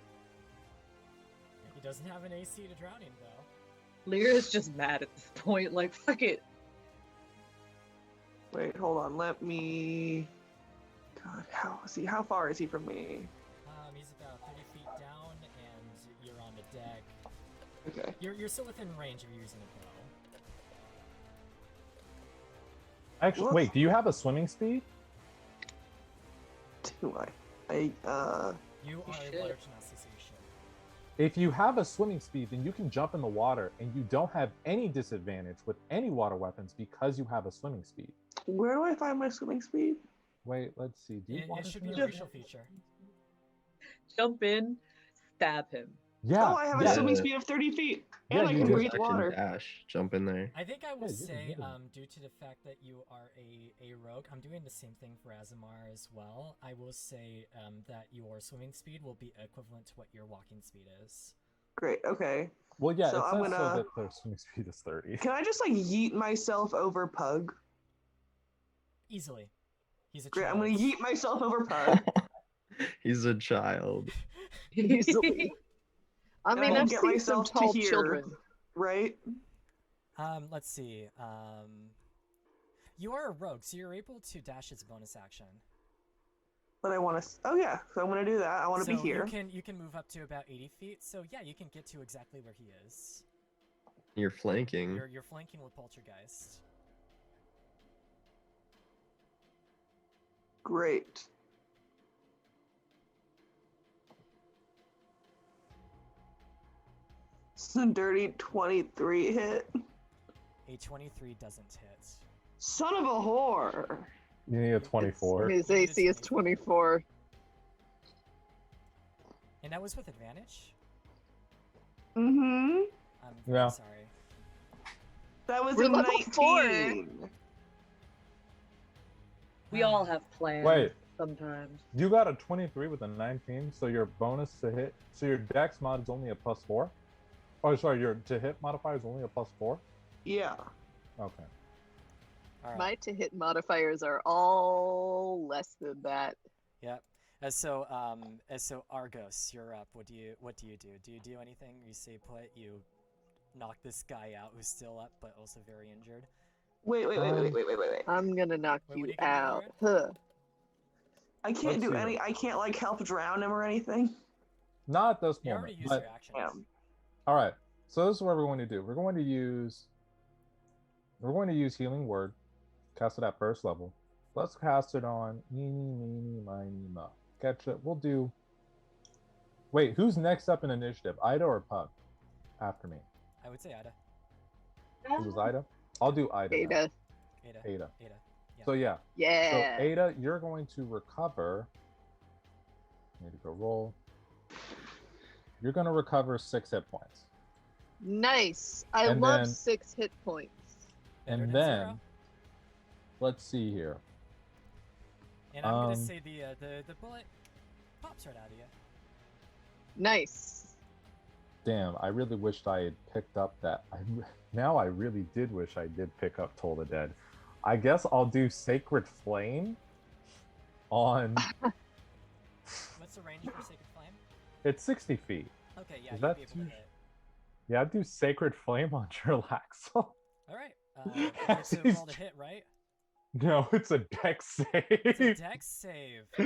He doesn't have an AC to drowning though. Lyra's just mad at this point. Like, fuck it. Wait, hold on. Let me. God, how far is he from me? He's about 30 feet down, and you're on the deck. Okay. You're still within range of using a bow. Actually, What? wait, do you have a swimming speed? Do I? You are should. a water genasi, so you should. If you have a swimming speed, then you can jump in the water and you don't have any disadvantage with any water weapons because you have a swimming speed. Where do I find my swimming speed? Wait, let's see. Do you It water should be a genasi? racial feature. Jump in, stab him. Yeah. Oh, I have yeah. a swimming speed of 30 feet, and Yeah, I you can do. breathe Action water. dash, jump in there. I think I will Yeah, you can say, hit him. due to the fact that you are a rogue, I'm doing the same thing for Azimar as well. I will say that your swimming speed will be equivalent to what your walking speed is. Great. Okay. Well, yeah, So it I'm says so gonna- that their swimming speed is 30. Can I just like yeet myself over Pug? Easily. He's a Great. I'm child. gonna yeet myself over Pug. He's a child. Easily. I And mean, I'll I've get seen some myself to tall here. children. Right? Let's see. You are a rogue, so you're able to dash as a bonus action. But I want to. Oh yeah. So I'm gonna do that. I want to be here. You can move up to about 80 feet. So yeah, you can get to exactly where he is. You're flanking. You're flanking with Poltergeist. Great. Some dirty 23 hit. A 23 doesn't hit. Son of a whore. You need a 24. His AC is 24. And that was with advantage? Mm-hmm. I'm very Yeah. sorry. That was We're a level 4. 19. We all have plans Wait, sometimes. you got a 23 with a 19, so your bonus to hit, so your dex mod is only a +4? Oh, sorry. Your to hit modifier is only a +4. Yeah. Okay. All right. My to hit modifiers are all less than that. Yep. So Argos, you're up. What do you do? Do you do anything? You stay put. You knock this guy out who's still up but also very injured. Wait. I'm gonna knock Wait, what you are you gonna do, out. Aaron? Huh. I can't Let's do see any. here. I can't like help drown him or anything. Not at this You already moment. used But your actions. Yeah. all right. So this is what we're going to do. We're going to use Healing Word. Cast it at first level. Let's cast it on Meeny, Meeny, Miny, Mo. Catch it. We'll do. Wait, who's next up in initiative? Ida or Pug? After me. I would say Ada. It was Ida? I'll do Ida. then. Ada. Ada. So yeah. Yeah. So Ada, you're going to recover. Need to go roll. You're going to recover 6 hit points. Nice. I And love then- 6 hit points. Better And than then, 0. let's see here. And I'm gonna say the bullet pops right out of you. Nice. Damn, I really wished I had picked up that. Now I really did wish I did pick up Toll the Dead. I guess I'll do Sacred Flame on. What's the range for Sacred Flame? It's 60 feet. Okay, yeah, Is you'd that be able too- to hit. Yeah, I'd do Sacred Flame on Gerlaxel. All right. So roll to hit, right? No, it's a dex save. It's a dex save. He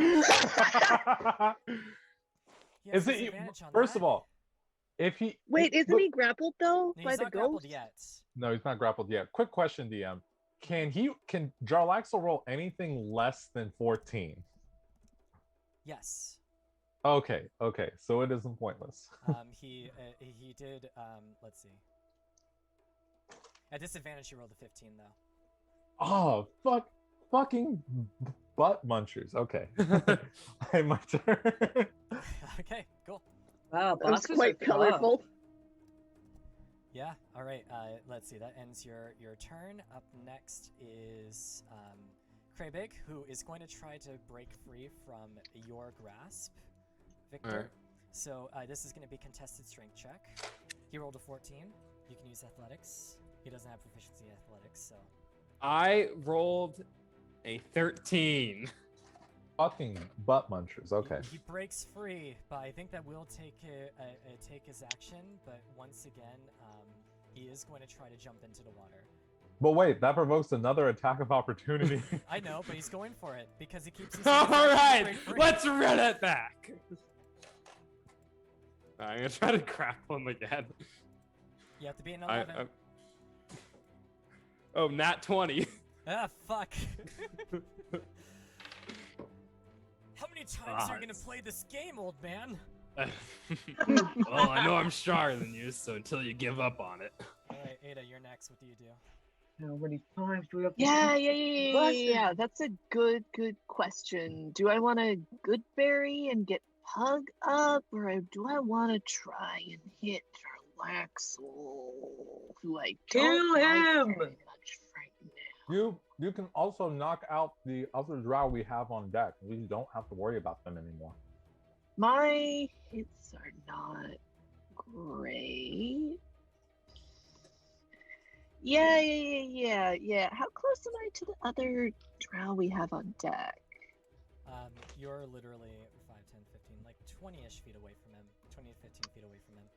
has Is it disadvantage on first that. of all, if he Wait, isn't look- he grappled though No, by he's the not grappled ghost? yet. No, he's not grappled yet. Quick question, DM. Can Jarlaxle roll anything less than 14? Yes. Okay, so it isn't pointless. He did. Let's see. At disadvantage, he rolled a 15 though. Oh, fucking butt munchers. Okay. My turn. Okay, cool. Wow, That was boxes quite are tough. colorful. Yeah. All right. Let's see. That ends your turn. Up next is Kraybig, who is going to try to break free from your grasp, Victor. Alright. So this is going to be contested strength check. He rolled a 14. You can use athletics. He doesn't have proficiency in athletics, so. I rolled a 13. Fucking butt munchers. Okay. He breaks free, but I think that will take take his action. But once again, he is going to try to jump into the water. But wait, that provokes another attack of opportunity. I know, but he's going for it because he keeps. All right, break free. let's run it back. I'm gonna try to grapple him again. You have to be an 11. Oh, nat 20. Ah, fuck. How many times are you gonna play this game, old man? Well, I know I'm stronger than you, so until you give up on it. All right, Ada, you're next. What do you do? How many times do we have to Yeah. That's a good question. Do I want to good berry and get Pug up, or do I want to try and hit Jarlaxle, who I don't Kill like him! very much right now? You can also knock out the other drow we have on deck. We don't have to worry about them anymore. My hits are not great. Yeah. How close am I to the other drow we have on deck? You're literally 5, 10, 15, like 20-ish feet away from him. 20 to 15 feet away from him.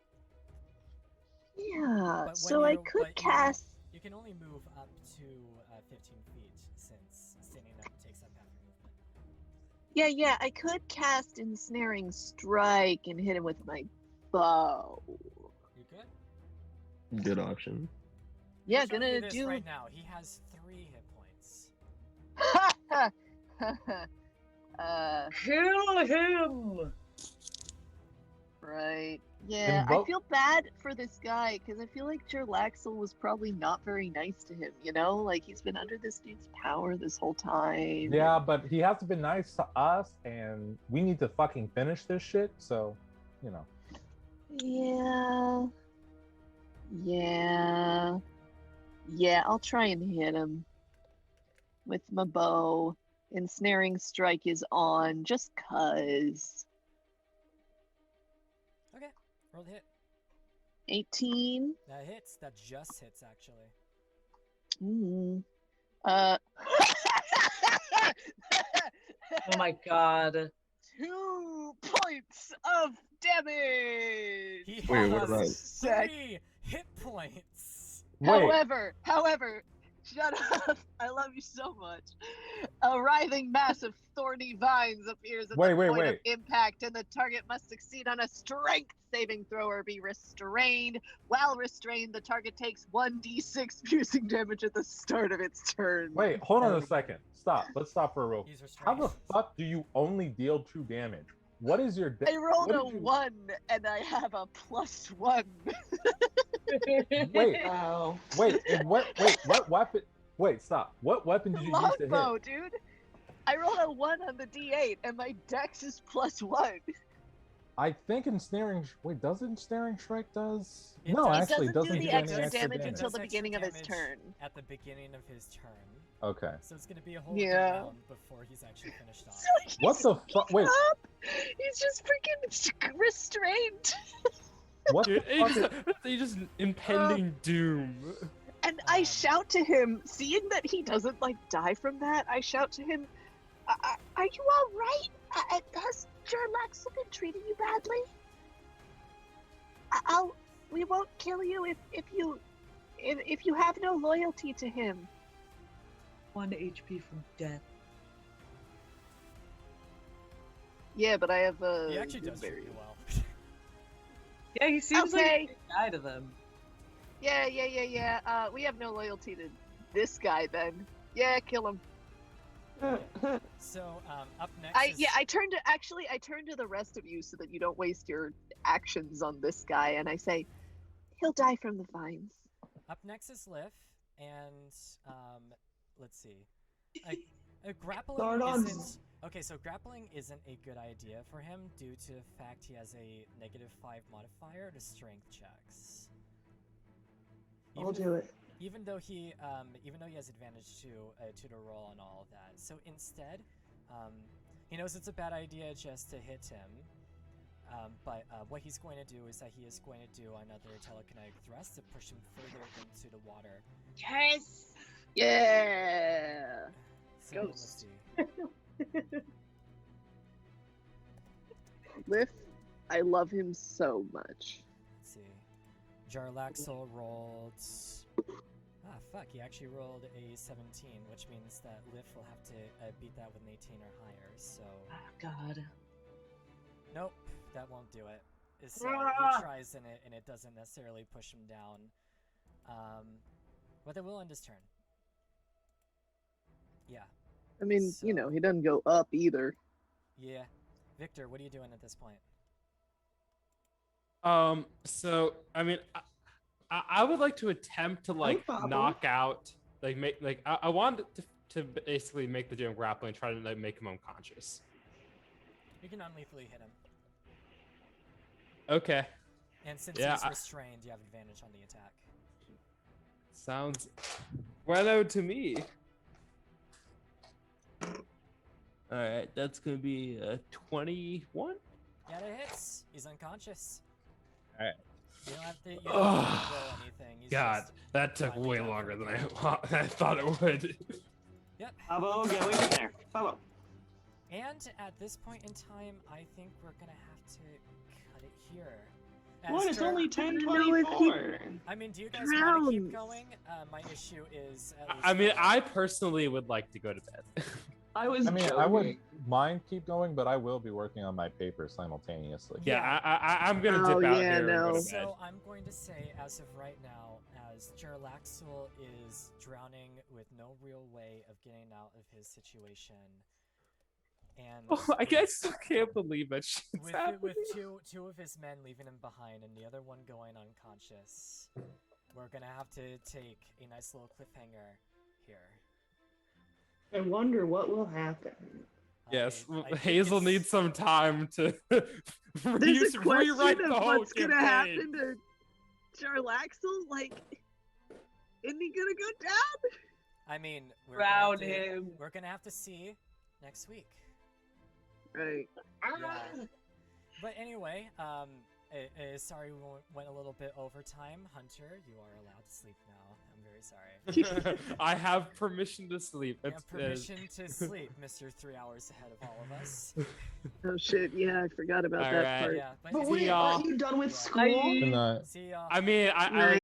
Yeah, But so I could cast. You can only move up to 15 feet since standing up takes up half your movement. Yeah, I could cast Ensnaring Strike and hit him with my bow. You good? Good option. Yeah, He's trying to gonna this do. right now. He has 3 hit points. Kill him! Right. Yeah, I feel bad for this guy because I feel like Jarlaxle was probably not very nice to him, you know? Like, he's been under this dude's power this whole time. Yeah, but he hasn't been nice to us, and we need to fucking finish this shit. So, you know. Yeah, I'll try and hit him with my bow. Ensnaring Strike is on just cuz. Okay, roll the hit. 18. That hits. That just hits, actually. Mm. Uh. Oh my god. 2 points of damage. He Wait, what has about- 3 hit points. Wait, However, shut up. I love you so much. A writhing mass of thorny vines appears at the point of impact, and the target must succeed on a strength saving throw or be restrained. While restrained, the target takes 1d6 piercing damage at the start of its turn. wait, hold on a second. Stop. Let's stop for a real. He's How restrained. the fuck do you only deal 2 damage? What is your? I rolled what a did you- 1, and I have a +1. Wait, Wow. wait, and what? Wait, what weapon? Wait, stop. What weapon did you use to Longbow, hit? dude. I rolled a 1 on the d8, and my dex is +1. I think ensnaring. Wait, does ensnaring strike does? It No, does. actually, It doesn't doesn't do the do any extra damage It until does the extra beginning of his damage turn. At the beginning of his turn. Okay. So it's gonna be a whole Yeah. round before he's actually finished off. So he's What the fuck? Wait, up. He's just freaking restrained. what the Dude, fuck? you just impending doom. And I shout to him, seeing that he doesn't like die from that. I shout to him, "Are you all right? Has Jarlax been treating you badly? We won't kill you if you have no loyalty to him." 1 HP from death. Yeah, but I have a. He actually does treat you well. Yeah, he seems like Okay. a good guy to them. Yeah. We have no loyalty to this guy then. Yeah, kill him. So up next is... I turn to the rest of you so that you don't waste your actions on this guy, and I say, he'll die from the vines. Up next is Lif, and let's see. Grappling isn't... Okay, so grappling isn't a good idea for him due to the fact he has a -5 modifier to strength checks. I'll do it. Even though he has advantage to the roll and all of that. So instead, he knows it's a bad idea just to hit him. But what he's going to do is that he is going to do another telekinetic thrust to push him further into the water. Yes! Yeah! So Ghost. let's see. Lif, I love him so much. Let's see. Jarlaxle rolled... Ah, fuck, he actually rolled a 17, which means that Lif will have to beat that with an 18 or higher, so... Oh god. Nope, that won't do it. So Ah! he tries and it doesn't necessarily push him down. But it will end his turn. Yeah. I mean, So- you know, he doesn't go up either. Yeah. Victor, what are you doing at this point? So I mean, I would like to attempt to like problem. knock out, like make like I want to basically make the gym grappling and try to like make him unconscious. You can unlethally hit him. Okay, And since Yeah, he's I- restrained, you have advantage on the attack. sounds well out to me. All right, that's gonna be 21. Yeah, that hits. He's unconscious. Alright. You don't have to, you don't have to roll anything. He's God, just that took lying way down longer for than a I thought it would. Yep. Pablo, get away from there. Pablo. And at this point in time, I think we're gonna have to cut it here. What? It's Jar- only don't know if he- 10:24. I mean, do you guys want to keep Drowns. going? My issue is. At least I mean, I personally would like to go to bed. I was I mean, joking. I wouldn't mind keep going, but I will be working on my paper simultaneously. Yeah, I'm gonna Oh, dip out yeah, here and go no. to bed. So I'm going to say, as of right now, as Jarlaxle is drowning with no real way of getting out of his situation, and Oh, I guess I can't believe that shit's with happening. two of his men leaving him behind and the other one going unconscious, we're gonna have to take a nice little cliffhanger here. I wonder what will happen. Yes, I think Hazel it's- needs some time to There's a question rewrite of the whole what's gonna campaign. happen to Jarlaxle. Like, isn't he gonna go down? I mean, Drown him. we're gonna have to see next week. Right. Yeah. But anyway, Sorry we went a little bit over time. Hunter, you are allowed to sleep now. I'm very sorry. I have permission to sleep. You have permission to sleep, Mr. 3 hours ahead of all of us. Oh shit, yeah, I forgot about All that right. part. Yeah, but But See wait, y'all. aren't you done with Yeah. school? Good night. see y'all. I mean, I